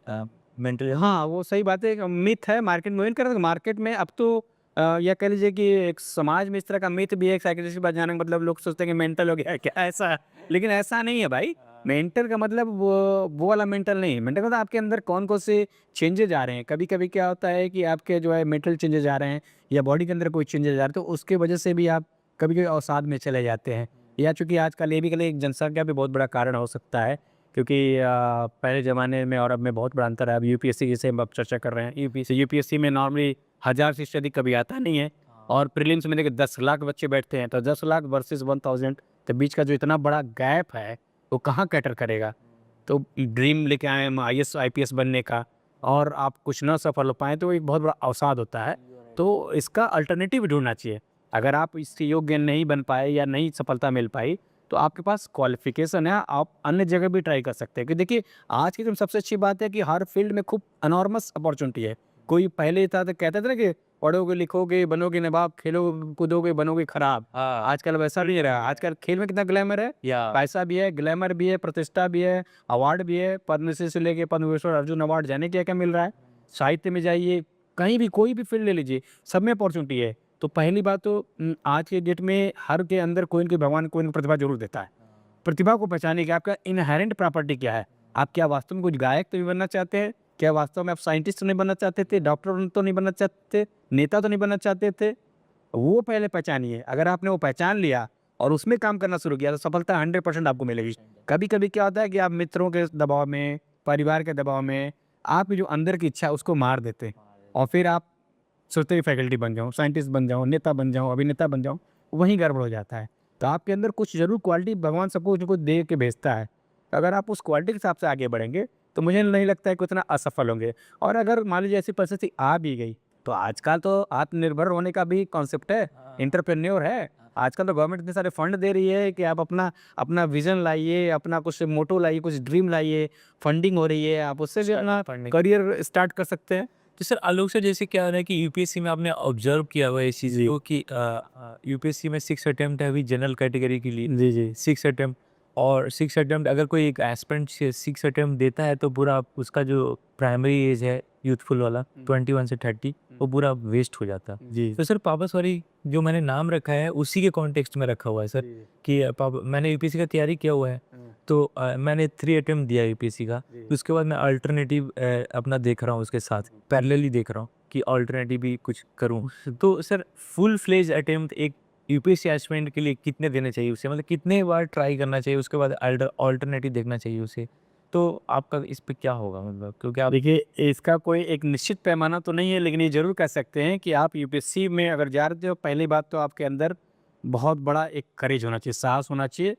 Speaker 2: मेंटल।
Speaker 1: हाँ, वो सही बात है, एक मिथ है मार्केट में, वही कह रहा था मार्केट में अब तो या कह लीजिए कि एक समाज में इस तरह का मिथ भी है, एक साइकियाट्रिस्ट के पास जाने का मतलब लोग सोचते हैं कि मेंटल हो गया है क्या, ऐसा। लेकिन ऐसा नहीं है भाई। मेंटल का मतलब वो वाला मेंटल नहीं है। मेंटल का मतलब आपके अंदर कौन-कौन से चेंजेज़ आ रहे हैं। कभी-कभी क्या होता है कि आपके जो है मेंटल चेंजेज़ आ रहे हैं या बॉडी के अंदर कोई चेंजेज़ आ रहे हैं, तो उसके वजह से भी आप कभी-कभी अवसाद में चले जाते हैं। या चूँकि आजकल ये भी कह लें, एक जनसंख्या भी बहुत बड़ा कारण हो सकता है, क्योंकि पहले ज़माने में और अब में बहुत बड़ा अंतर है। अब यूपीएससी जैसे हम अब चर्चा कर रहे हैं, यूपीएससी में नॉर्मली 1000 से अधिक कभी आता नहीं है। और प्रीलिम्स में देखिए 10 लाख बच्चे बैठते हैं, तो 10 लाख वर्सेस 1000, तो बीच का जो इतना बड़ा गैप है, वो कहाँ कैटर करेगा। तो ड्रीम लेके आए हम आईएएस आईपीएस बनने का, और आप कुछ ना सफल हो पाएँ, तो एक बहुत बड़ा अवसाद होता है। तो इसका अल्टरनेटिव ढूँढना चाहिए। अगर आप इसके योग्य नहीं बन पाए या नहीं सफलता मिल पाई, तो आपके पास क्वालिफ़िकेशन है, आप अन्य जगह भी ट्राई कर सकते हैं। क्योंकि देखिए, आज की जो सबसे अच्छी बात है कि हर फील्ड में खूब एनॉर्मस अपॉर्च्युनिटी है। कोई पहले था तो कहते थे ना कि पढ़ोगे लिखोगे बनोगे नवाब, खेलो कूदोगे बनोगे खराब।
Speaker 2: हाँ
Speaker 1: आजकल वैसा नहीं रहा, आजकल खेल में कितना ग्लैमर है,
Speaker 2: या
Speaker 1: पैसा भी है, ग्लैमर भी है, प्रतिष्ठा भी है, अवार्ड भी है, पद्मश्री से लेके पद्म भूषण, अर्जुन अवार्ड, जाने क्या क्या मिल रहा है। साहित्य में जाइए, कहीं भी कोई भी फील्ड ले लीजिए, सब में अपॉर्चुनिटी है। तो पहली बात तो आज के डेट में हर के अंदर कोई न कोई भगवान कोई न प्रतिभा जरूर देता है। प्रतिभा को पहचानिए कि आपका इनहेरेंट प्रॉपर्टी क्या है। आप क्या वास्तव में कुछ गायक तो नहीं बनना चाहते हैं? क्या वास्तव में आप साइंटिस्ट तो नहीं बनना चाहते थे? डॉक्टर तो नहीं बनना चाहते थे? नेता तो नहीं बनना चाहते थे? वो पहले पहचानिए। अगर आपने वो पहचान लिया और उसमें काम करना शुरू किया तो सफलता 100% आपको मिलेगी। कभी-कभी क्या होता है कि आप मित्रों के दबाव में, परिवार के दबाव में, आपकी जो अंदर की इच्छा है उसको मार देते हैं और फिर आप सोचते हैं फैकल्टी बन जाऊँ, साइंटिस्ट बन जाऊँ, नेता बन जाऊँ, अभिनेता बन जाऊँ, वहीं गड़बड़ हो जाता है। तो आपके अंदर कुछ ज़रूर क्वालिटी भगवान सबको कुछ न कुछ दे के भेजता है। अगर आप उस क्वालिटी के हिसाब से आगे बढ़ेंगे, तो मुझे नहीं लगता है कि उतना असफल होंगे। और अगर मान लीजिए ऐसी परिस्थिति आ भी गई, तो आजकल तो आत्मनिर्भर होने का भी कॉन्सेप्ट है, एंटरप्रेन्योर है। आजकल तो गवर्नमेंट इतने सारे फंड दे रही है कि आप अपना अपना विज़न लाइए, अपना कुछ मोटो लाइए, कुछ ड्रीम लाइए, फंडिंग हो रही है, आप उससे भी अपना
Speaker 2: फंडिंग।
Speaker 1: करियर स्टार्ट कर सकते हैं।
Speaker 2: तो सर आलोक सर, जैसे क्या हो रहा है कि यूपीएससी में आपने ऑब्जर्व किया हुआ है इस चीज़
Speaker 1: जी।
Speaker 2: को कि यूपीएससी में 6 अटेम्प्ट है अभी जनरल कैटेगरी के लिए,
Speaker 1: जी, जी।
Speaker 2: 6 अटेम्प्ट। और 6 अटेम्प्ट अगर कोई एक एस्पिरेंट 6 अटेम्प्ट देता है तो पूरा उसका जो प्राइमरी एज है यूथफुल वाला 21 से 30 वो पूरा वेस्ट हो जाता है।
Speaker 1: जी।
Speaker 2: तो सर पापा सॉरी जो मैंने नाम रखा है उसी के कॉन्टेक्स्ट में रखा हुआ है सर कि पापा मैंने यूपीएससी का तैयारी किया हुआ है। तो मैंने 3 अटेम्प्ट दिया यूपीएससी का। तो उसके बाद मैं अल्टरनेटिव अपना देख रहा हूँ, उसके साथ पैरेलली देख रहा हूँ कि अल्टरनेटिव भी कुछ करूँ। तो सर फुल फ्लेज अटेम्प्ट एक यूपीएससी एस्पिरेंट के लिए कितने देने चाहिए उसे, मतलब कितने बार ट्राई करना चाहिए, उसके बाद अल्टरनेटिव देखना चाहिए उसे? तो आपका इस पे क्या होगा, मतलब क्योंकि आप
Speaker 1: देखिए, इसका कोई एक निश्चित पैमाना तो नहीं है, लेकिन ये ज़रूर कह सकते हैं कि आप यूपीएससी में अगर जा रहे हो, पहली बात तो आपके अंदर बहुत बड़ा एक करेज होना चाहिए, साहस होना चाहिए।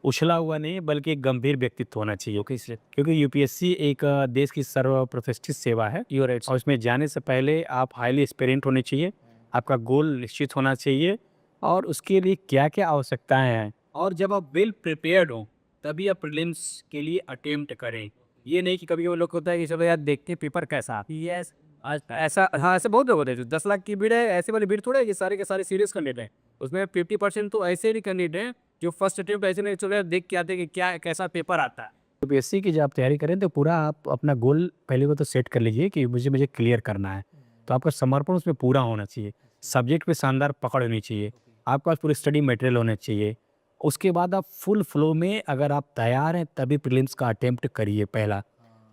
Speaker 1: उछला हुआ नहीं, बल्कि एक गंभीर व्यक्तित्व होना चाहिए।
Speaker 2: ओके सर,
Speaker 1: क्योंकि यूपीएससी एक देश की सर्वप्रतिष्ठित सेवा है
Speaker 2: यू आर राइट
Speaker 1: और
Speaker 2: सर।
Speaker 1: उसमें जाने से पहले आप हाईली एक्सपीरियंट होने चाहिए, आपका गोल निश्चित होना चाहिए और उसके लिए क्या-क्या आवश्यकताएँ हैं और जब आप वेल प्रिपेयर्ड हों, तभी आप प्रीलिम्स के लिए अटेम्प्ट करें। ये नहीं कि कभी वो लोग होता है कि चलो यार देखते हैं पेपर कैसा। यस, आज ऐसा हाँ, ऐसे बहुत लोग होते हैं जो 10 लाख की भीड़ है, ऐसे वाली भीड़ थोड़ी है कि सारे के सारे सीरियस कैंडिडेट हैं। उसमें 50% तो ऐसे ही कैंडिडेट हैं जो फर्स्ट अटेम्प्ट ऐसे नहीं, चलो यार देख के आते हैं कि क्या कैसा पेपर आता है। यूपीएससी की जब आप तैयारी करें तो पूरा आप अपना गोल पहले वो तो सेट कर लीजिए कि मुझे मुझे क्लियर करना है। तो आपका समर्पण उसमें पूरा होना चाहिए। सब्जेक्ट पे शानदार पकड़ होनी चाहिए। आपके पास पूरी स्टडी मटेरियल होने चाहिए। उसके बाद आप फुल फ्लो में अगर आप तैयार हैं तभी प्रीलिम्स का अटेम्प्ट करिए पहला।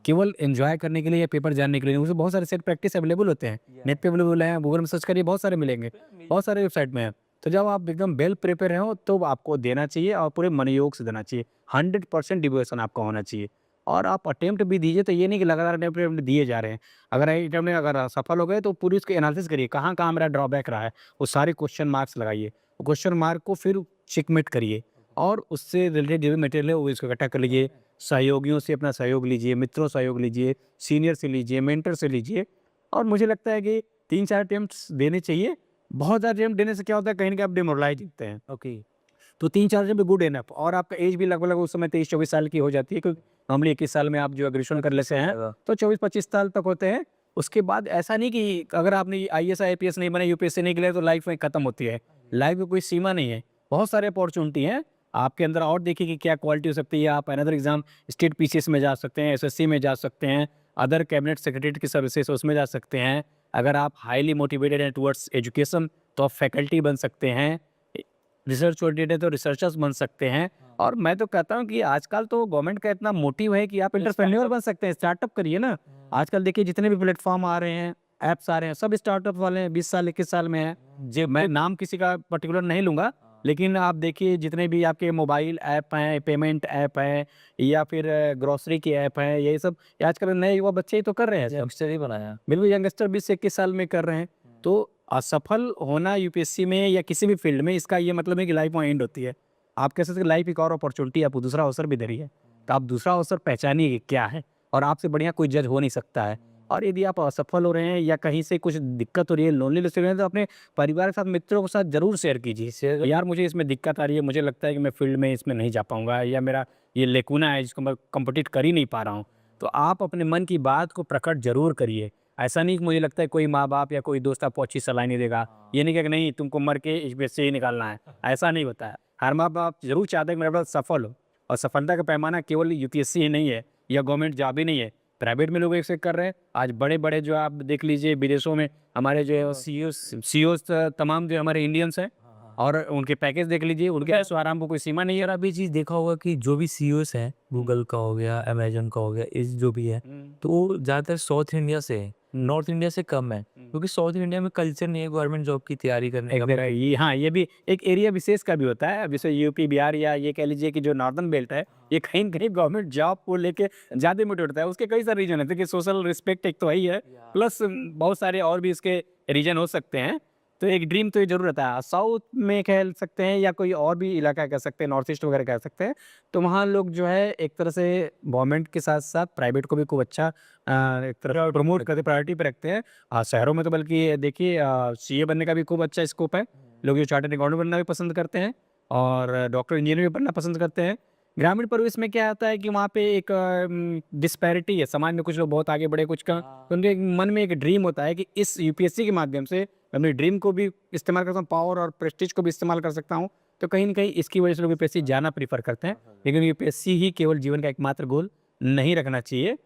Speaker 1: केवल एन्जॉय करने के लिए या पेपर जानने के लिए नहीं, उसमें बहुत सारे सेट प्रैक्टिस अवेलेबल होते हैं। नेट पे अवेलेबल हैं, गूगल में सर्च करिए बहुत सारे मिलेंगे। बहुत सारे वेबसाइट में हैं। तो जब आप एकदम वेल प्रिपेयर हो तो आपको देना चाहिए और पूरे मनोयोग से देना चाहिए। 100% डिवोशन आपका होना चाहिए और आप अटेम्प्ट भी दीजिए तो ये नहीं कि लगातार अटेम्प्ट दिए जा रहे हैं। अगर अटेम्प्ट में अगर सफल हो गए तो पूरी उसकी एनालिसिस करिए, कहाँ-कहाँ मेरा ड्रॉबैक रहा है, वो सारे क्वेश्चन मार्क्स लगाइए। क्वेश्चन मार्क को फिर चेकमेट करिए और उससे रिलेटेड जो भी मटेरियल है वो इसको इकट्ठा कर लीजिए। सहयोगियों से अपना सहयोग लीजिए, मित्रों से सहयोग लीजिए, सीनियर से लीजिए, मेंटर से लीजिए और मुझे लगता है कि 3-4 अटेम्प्ट्स देने चाहिए। बहुत ज़्यादा अटेम्प्ट देने से क्या होता है कहीं न कहीं आप डिमोरलाइज़ दिखते हैं।
Speaker 2: ओके,
Speaker 1: तो 3-4 अटेम्प्ट गुड इनफ और आपका एज भी लगभग उस समय 23-24 साल की हो जाती है क्योंकि नॉर्मली 21 साल में आप जो ग्रेजुएशन कर लेते हैं, तो 24-25 साल तक होते हैं। उसके बाद ऐसा नहीं कि अगर आपने आईएएस, आईपीएस नहीं बने, यूपीएससी नहीं निकले तो लाइफ में खत्म होती है। लाइफ में कोई सीमा नहीं है। बहुत सारे अपॉर्च्युनिटी हैं। आपके अंदर और देखिए कि क्या क्वालिटी हो सकती है। आप अनदर एग्ज़ाम स्टेट पीसीएस में जा सकते हैं, एसएससी में जा सकते हैं, अदर कैबिनेट सेक्रेटरीट की सर्विसेज उसमें जा सकते हैं। अगर आप हाईली मोटिवेटेड हैं टुवर्ड्स एजुकेशन तो आप फैकल्टी बन सकते हैं। रिसर्च ओरिएंटेड है तो रिसर्चर्स बन सकते हैं और मैं तो कहता हूँ कि आजकल तो गवर्नमेंट का इतना मोटिव है कि आप एंटरप्रेन्योर बन सकते हैं, स्टार्टअप करिए ना। आजकल देखिए जितने भी प्लेटफॉर्म आ रहे हैं, ऐप्स आ रहे हैं, सब स्टार्टअप वाले हैं, 20 साल 21 साल में हैं। जी, मैं नाम किसी का पर्टिकुलर नहीं लूँगा, लेकिन आप देखिए जितने भी आपके मोबाइल ऐप हैं, पेमेंट ऐप हैं या फिर ग्रोसरी की ऐप हैं, ये सब ये आजकल नए युवा बच्चे ही तो कर रहे हैं सब।
Speaker 2: यंगस्टर ही बनाया।
Speaker 1: बिल्कुल यंगस्टर 20 से 21 साल में कर रहे हैं। तो असफल होना यूपीएससी में या किसी भी फील्ड में इसका ये मतलब है कि लाइफ वहाँ एंड होती है। आप कह सकते हैं लाइफ एक और अपॉर्च्युनिटी आपको दूसरा अवसर भी दे रही है। तो आप दूसरा अवसर पहचानिए कि क्या है और आपसे बढ़िया कोई जज हो नहीं सकता है। और यदि आप असफल हो रहे हैं या कहीं से कुछ दिक्कत हो रही है, लोनलीनेस हो रही है तो अपने परिवार के साथ, मित्रों के साथ ज़रूर शेयर कीजिए।
Speaker 2: शेयर
Speaker 1: यार मुझे इसमें दिक्कत आ रही है, मुझे लगता है कि मैं फील्ड में इसमें नहीं जा पाऊँगा या मेरा ये लेकुना है जिसको मैं कॉम्पिटिट कर ही नहीं पा रहा हूँ। तो आप अपने मन की बात को प्रकट ज़रूर करिए। ऐसा नहीं कि मुझे लगता है कोई माँ बाप या कोई दोस्त आपको अच्छी सलाह नहीं देगा। ये नहीं कि नहीं तुमको मर के यूपीएससी ही निकालना है, ऐसा नहीं होता है। हर माँ बाप ज़रूर चाहते हैं कि मेरा बच्चा सफल हो, और सफलता का पैमाना केवल यूपीएससी ही नहीं है या गवर्नमेंट जॉब ही नहीं है, प्राइवेट में लोग ऐसे कर रहे हैं। आज बड़े-बड़े जो आप देख लीजिए विदेशों में हमारे जो सीईओज़ तमाम जो हमारे इंडियंस हैं, और उनके पैकेज देख लीजिए, उनके ऐशो आराम को कोई सीमा नहीं है।
Speaker 2: और आप ये चीज़ देखा होगा कि जो भी सीईओस हैं, गूगल का हो गया, अमेज़न का हो गया, इस जो भी है, तो वो ज़्यादातर साउथ इंडिया से है, नॉर्थ इंडिया से कम है, क्योंकि साउथ इंडिया में कल्चर नहीं है गवर्नमेंट जॉब की तैयारी करने का।
Speaker 1: ये हाँ, ये भी एक एरिया विशेष का भी होता है। अब जैसे यूपी, बिहार या ये कह लीजिए कि जो नॉर्दर्न बेल्ट है, ये कहीं न कहीं गवर्नमेंट जॉब को लेके ज़्यादा मोटिवेट है। उसके कई सारे रीज़न हैं। देखिए सोशल रिस्पेक्ट एक तो है ही है, प्लस बहुत सारे और भी इसके रीज़न हो सकते हैं। तो एक ड्रीम तो ये ज़रूर रहता है। साउथ में कह सकते हैं या कोई और भी इलाका कह सकते हैं, नॉर्थ ईस्ट वगैरह कह सकते हैं। तो वहाँ लोग जो है एक तरह से गवर्नमेंट के साथ-साथ प्राइवेट को भी खूब अच्छा एक तरह प्रमोट करते, प्रायोरिटी पे रखते हैं। शहरों में तो बल्कि देखिए सीए बनने का भी खूब अच्छा स्कोप है। लोग जो चार्टर्ड अकाउंटेंट बनना भी पसंद करते हैं, और डॉक्टर इंजीनियर भी बनना पसंद करते हैं। ग्रामीण परिवेश में क्या होता है कि वहाँ पे एक डिस्पैरिटी है। समाज में कुछ लोग बहुत आगे बढ़े, कुछ का तो उनके मन में एक ड्रीम होता है कि इस यूपीएससी के माध्यम से अपनी ड्रीम को भी इस्तेमाल कर सकता हूँ, पावर और प्रेस्टीज को भी इस्तेमाल कर सकता हूँ। तो कहीं न कहीं इसकी वजह से लोग यूपीएससी जाना प्रेफ़र करते हैं। लेकिन यूपीएससी ही केवल जीवन का एकमात्र गोल नहीं रखना चाहिए।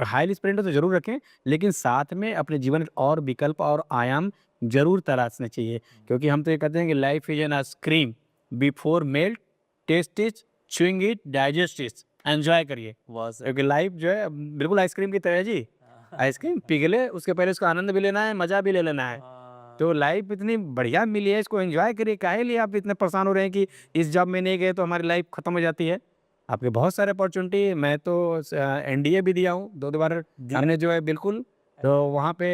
Speaker 1: हाई स्प्लेंडर तो ज़रूर रखें, लेकिन साथ में अपने जीवन के और विकल्प और आयाम ज़रूर तलाशने चाहिए। क्योंकि हम तो ये कहते हैं कि life is an ice cream, before melt, taste it, chewing it, digest it, enjoy करिए। क्योंकि लाइफ जो है बिल्कुल आइसक्रीम की तरह है जी। आइसक्रीम पिघले उसके पहले उसका आनंद भी लेना है, मज़ा भी ले लेना है। तो लाइफ इतनी बढ़िया मिली है, इसको एन्जॉय करिए। काहे लिए आप इतने परेशान हो रहे हैं कि इस जॉब में नहीं गए तो हमारी लाइफ खत्म हो जाती है। आपके बहुत सारे अपॉर्चुनिटी, मैं तो एनडीए भी दिया हूँ 2-2 बार हमने जो है बिल्कुल। तो वहाँ पे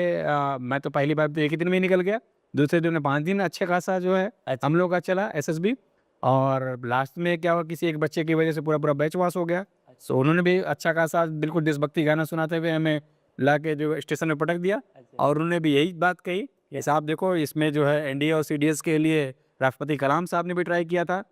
Speaker 1: मैं तो पहली बार तो 1 ही दिन में ही निकल गया, दूसरे दिन में 5 दिन अच्छे खासा जो है हम लोग का चला एसएसबी, और लास्ट में क्या हुआ किसी एक बच्चे की वजह से पूरा बैच पास हो गया। सो उन्होंने भी अच्छा खासा बिल्कुल देशभक्ति गाना सुनाते हुए हमें लाके जो स्टेशन में पटक दिया, और उन्होंने भी यही बात कही कि साहब देखो इसमें जो है एनडीए और सीडीएस के लिए राष्ट्रपति कलाम साहब ने भी ट्राई किया था,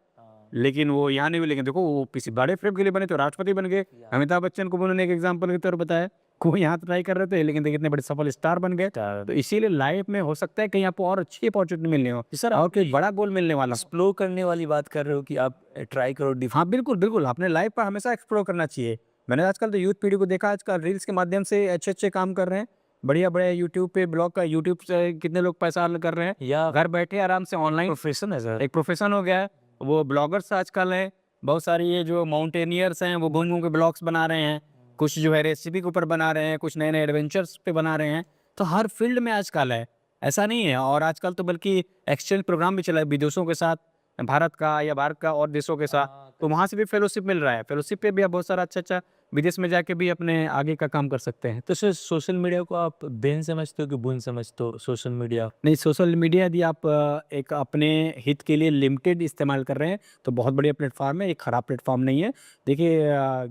Speaker 1: लेकिन वो यहाँ नहीं हुए। लेकिन देखो वो किसी बड़े फ़िल्म के लिए बने तो राष्ट्रपति बन गए। अमिताभ बच्चन को भी उन्होंने एक एग्ज़ाम्पल के तौर बताया कि वो यहाँ ट्राई कर रहे थे, लेकिन देखिए इतने बड़े सफल स्टार बन गए। तो इसीलिए लाइफ में हो सकता है कहीं आपको और अच्छी अपॉर्चुनिटी मिलनी हो
Speaker 2: सर,
Speaker 1: और कोई बड़ा गोल मिलने वाला हो।
Speaker 2: एक्सप्लोर करने वाली बात कर रहे हो कि आप ट्राई करो
Speaker 1: हाँ, बिल्कुल, बिल्कुल, अपने लाइफ पर हमेशा एक्सप्लोर करना चाहिए। मैंने आजकल तो यूथ पीढ़ी को देखा, आजकल रील्स के माध्यम से अच्छे-अच्छे काम कर रहे हैं। बढ़िया-बढ़िया यूट्यूब पे ब्लॉग का यूट्यूब से कितने लोग पैसा अर्न कर रहे हैं।
Speaker 2: या
Speaker 1: घर बैठे आराम से ऑनलाइन
Speaker 2: प्रोफेशन है सर।
Speaker 1: एक प्रोफ़ेशन हो गया है। वो ब्लॉगर्स आजकल हैं, बहुत सारी ये जो माउंटेनियर्स हैं, वो घूम-घूम के ब्लॉग्स बना रहे हैं। कुछ जो है रेसिपी के ऊपर बना रहे हैं, कुछ नए-नए एडवेंचर्स पे बना रहे हैं। तो हर फ़ील्ड में आजकल है, ऐसा नहीं है। और आजकल तो बल्कि एक्सचेंज प्रोग्राम भी चला है विदेशों के साथ, भारत का या भारत का और देशों के साथ। तो वहाँ से भी फेलोशिप मिल रहा है। फेलोशिप पे भी आप बहुत सारा अच्छा-अच्छा विदेश में जाके भी अपने आगे का काम कर सकते हैं।
Speaker 2: तो सर, सोशल मीडिया को आप बेन समझते हो कि बुन समझते हो? सोशल मीडिया
Speaker 1: नहीं, सोशल मीडिया यदि आप एक अपने हित के लिए लिमिटेड इस्तेमाल कर रहे हैं, तो बहुत बढ़िया प्लेटफ़ॉर्म है, एक खराब प्लेटफ़ॉर्म नहीं है। देखिए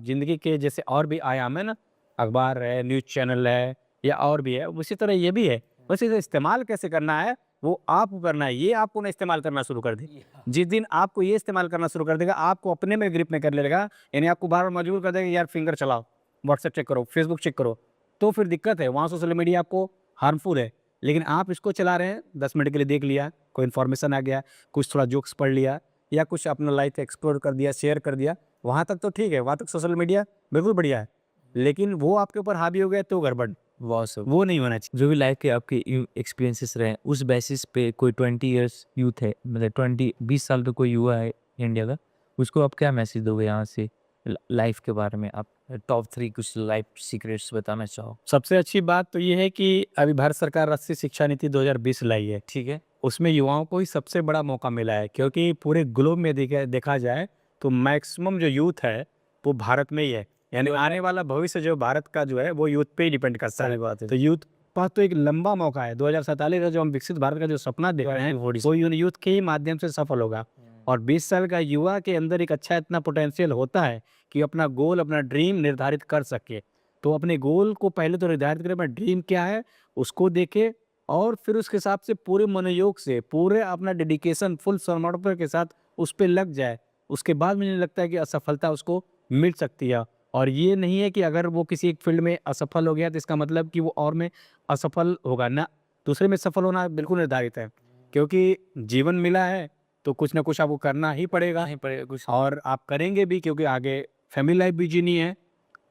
Speaker 1: ज़िंदगी के जैसे और भी आयाम है ना, अखबार है, न्यूज़ चैनल है या और भी है, उसी तरह ये भी है। बस इसे इस्तेमाल कैसे करना है, वो आपको करना है, ये आपको ना इस्तेमाल करना शुरू कर दे। जिस दिन आपको ये इस्तेमाल करना शुरू कर देगा, आपको अपने में ग्रिप में कर लेगा, यानी आपको बार-बार मजबूर कर देगा कि यार फिंगर चलाओ, व्हाट्सएप चेक करो, फेसबुक चेक करो, तो फिर दिक्कत है। वहाँ सोशल मीडिया आपको हार्मफुल है। लेकिन आप इसको चला रहे हैं, 10 मिनट के लिए देख लिया, कोई इन्फॉर्मेशन आ गया, कुछ थोड़ा जोक्स पढ़ लिया या कुछ अपना लाइफ एक्सप्लोर कर दिया, शेयर कर दिया, वहाँ तक तो ठीक है, वहाँ तक सोशल मीडिया बिल्कुल बढ़िया है। लेकिन वो आपके ऊपर हावी हो गया तो गड़बड़,
Speaker 2: वाह सर।
Speaker 1: वो नहीं होना चाहिए।
Speaker 2: जो भी लाइफ के आपके एक्सपीरियंसेस रहे, उस बेसिस पे कोई 20 इयर्स यूथ है, मतलब 20 साल का कोई युवा है इंडिया का, उसको आप क्या मैसेज दोगे यहाँ से लाइफ के बारे में? आप टॉप 3 कुछ लाइफ सीक्रेट्स बताना चाहो?
Speaker 1: सबसे अच्छी बात तो ये है कि अभी भारत सरकार राष्ट्रीय शिक्षा नीति 2020 लाई है।
Speaker 2: ठीक है।
Speaker 1: उसमें युवाओं को ही सबसे बड़ा मौका मिला है, क्योंकि पूरे ग्लोब में देखा जाए तो मैक्सिमम जो यूथ है वो भारत में ही है। यानी आने वाला भविष्य जो भारत का जो है वो यूथ पे ही डिपेंड करता है।
Speaker 2: बात है।
Speaker 1: तो यूथ पास तो एक लंबा मौका है। 2047 का जो हम विकसित भारत का जो सपना देख रहे हैं वो यूथ के ही माध्यम से सफल होगा। और 20 साल का युवा के अंदर एक अच्छा इतना पोटेंशियल होता है कि अपना गोल, अपना ड्रीम निर्धारित कर सके। तो अपने गोल को पहले तो निर्धारित करें, अपना ड्रीम क्या है उसको देखे, और फिर उसके हिसाब से पूरे मनोयोग से, पूरे अपना डेडिकेशन, फुल समर्पण के साथ उस पे लग जाए। उसके बाद मुझे लगता है कि असफलता उसको मिल सकती है। और ये नहीं है कि अगर वो किसी एक फील्ड में असफल हो गया तो इसका मतलब कि वो और में असफल होगा ना, दूसरे में सफल होना बिल्कुल निर्धारित है, क्योंकि जीवन मिला है तो कुछ ना कुछ आपको करना ही पड़ेगा
Speaker 2: नहीं पड़ेगा कुछ।
Speaker 1: और आप करेंगे भी, क्योंकि आगे फैमिली लाइफ भी जीनी है।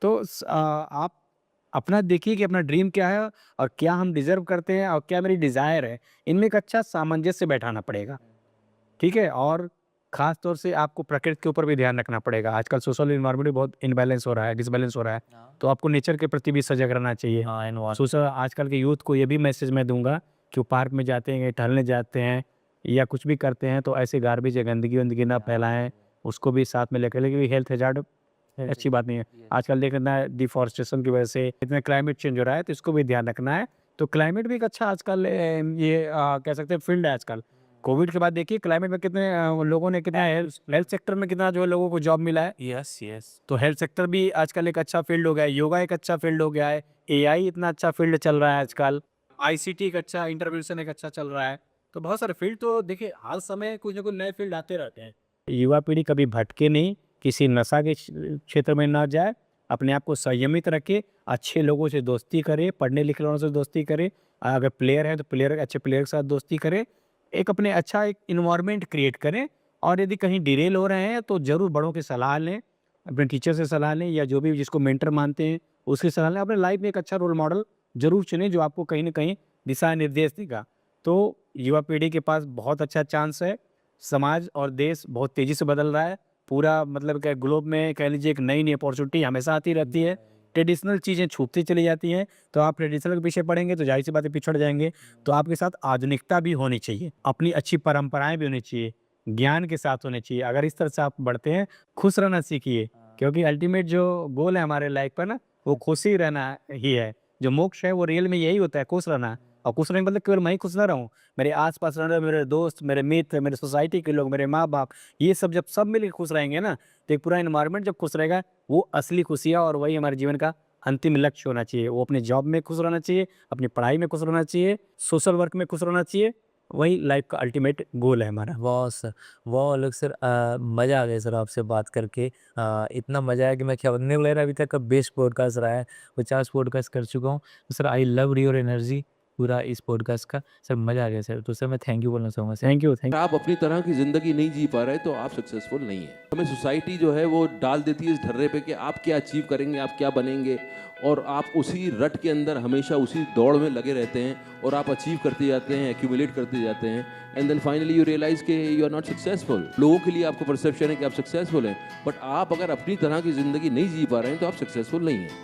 Speaker 1: तो आप अपना देखिए कि अपना ड्रीम क्या है और क्या हम डिज़र्व करते हैं और क्या मेरी डिज़ायर है, इनमें एक अच्छा सामंजस्य बैठाना पड़ेगा, ठीक है? और ख़ास तौर से आपको प्रकृति के ऊपर भी ध्यान रखना पड़ेगा। आजकल सोशल एनवायरनमेंट भी बहुत इम्बैलेंस हो रहा है, डिसबैलेंस हो रहा है,
Speaker 2: हाँ।
Speaker 1: तो आपको नेचर के प्रति भी सजग रहना चाहिए।
Speaker 2: हाँ, एनवायरनमेंट।
Speaker 1: सोशल आजकल के यूथ को ये भी मैसेज मैं दूँगा कि वो पार्क में जाते हैं, टहलने जाते हैं या कुछ भी करते हैं तो ऐसे गार्बेज या गंदगी-वंदगी ना फैलाएँ, उसको भी साथ में लेकर, लेकिन हेल्थ हैज़ार्ड अच्छी बात नहीं है। आजकल देखना है डिफ़ॉरेस्टेशन की वजह से इतना क्लाइमेट चेंज हो रहा है, तो इसको भी ध्यान रखना है। तो क्लाइमेट भी एक अच्छा आजकल कह सकते हैं फ़ील्ड है आजकल। कोविड के बाद देखिए क्लाइमेट में कितने लोगों ने कितना हेल्थ हेल्थ सेक्टर में कितना जो है लोगों को जॉब मिला है।
Speaker 2: Yes, yes.
Speaker 1: तो हेल्थ सेक्टर भी आजकल एक अच्छा फ़ील्ड हो गया है, योगा एक अच्छा फ़ील्ड हो गया है, एआई इतना अच्छा फ़ील्ड चल रहा है आजकल, आईसीटी एक अच्छा इंटरवेंशन एक अच्छा चल रहा है। तो बहुत सारे फ़ील्ड तो देखिए हर समय कुछ ना कुछ नए फ़ील्ड आते रहते हैं। युवा पीढ़ी कभी भटके नहीं, किसी नशा के क्षेत्र में ना जाए, अपने आप को संयमित रखे, अच्छे लोगों से दोस्ती करे, पढ़ने लिखे लोगों से दोस्ती करे, अगर प्लेयर है तो प्लेयर अच्छे प्लेयर के साथ दोस्ती करे, एक अपने अच्छा एक एनवायरनमेंट क्रिएट करें और यदि कहीं डिरेल हो रहे हैं तो ज़रूर बड़ों की सलाह लें, अपने टीचर से सलाह लें या जो भी जिसको मेंटर मानते हैं उसकी सलाह लें। अपने लाइफ में एक अच्छा रोल मॉडल ज़रूर चुनें जो आपको कहीं न कहीं दिशा निर्देश देगा। तो युवा पीढ़ी के पास बहुत अच्छा चांस है, समाज और देश बहुत तेज़ी से बदल रहा है, पूरा मतलब क्या ग्लोब में कह लीजिए एक नई-नई अपॉर्चुनिटी हमेशा आती रहती है, ट्रेडिशनल चीज़ें छूटती चली जाती हैं, तो आप ट्रेडिशनल के पीछे पड़ेंगे तो ज़ाहिर-सी बात है पिछड़ जाएँगे। तो आपके साथ आधुनिकता भी होनी चाहिए, अपनी अच्छी परंपराएँ भी होनी चाहिए, ज्ञान के साथ होने चाहिए। अगर इस तरह से आप बढ़ते हैं, खुश रहना सीखिए, क्योंकि अल्टीमेट जो गोल है हमारे लाइफ का ना, वो खुश ही रहना ही है। जो मोक्ष है वो रियल में यही होता है, खुश रहना। और खुश रहने का मतलब केवल मैं ही खुश ना रहूँ, मेरे आस-पास रहने वाले मेरे दोस्त, मेरे मित्र, मेरे सोसाइटी के लोग, मेरे माँ-बाप, ये सब जब सब मिलके खुश रहेंगे ना, तो एक पूरा एनवायरनमेंट जब खुश रहेगा, वो असली खुशी है और वही हमारे जीवन का अंतिम लक्ष्य होना चाहिए। वो अपने जॉब में खुश रहना चाहिए, अपनी पढ़ाई में खुश रहना चाहिए, सोशल वर्क में खुश रहना चाहिए, वही लाइफ का अल्टीमेट गोल है हमारा।
Speaker 2: वाह सर! वाह अलग सर, मज़ा आ गया सर आपसे बात करके। इतना मज़ा आया कि मैं क्या बताने वाला, अभी तक का बेस्ट पॉडकास्ट रहा है, 50 पॉडकास्ट कर चुका हूँ। तो sir I love your energy पूरा इस पॉडकास्ट का। सर मज़ा आ गया सर, तो सर मैं थैंक यू बोलना चाहूँगा सर।
Speaker 1: थैंक यू, थैंक
Speaker 3: आप अपनी तरह की ज़िंदगी नहीं जी पा रहे तो आप सक्सेसफुल नहीं हैं। हमें सोसाइटी जो है वो डाल देती है इस ढर्रे पे कि आप क्या अचीव करेंगे, आप क्या बनेंगे, और आप उसी रट के अंदर हमेशा उसी दौड़ में लगे रहते हैं और आप अचीव करते जाते हैं, एक्यूमुलेट करते जाते हैं, and then finally you realise कि यू आर नॉट सक्सेसफुल। लोगों के लिए आपको परसेप्शन है कि आप सक्सेसफुल हैं, बट आप अगर अपनी तरह की ज़िंदगी नहीं जी पा रहे हैं तो आप सक्सेसफुल नहीं हैं।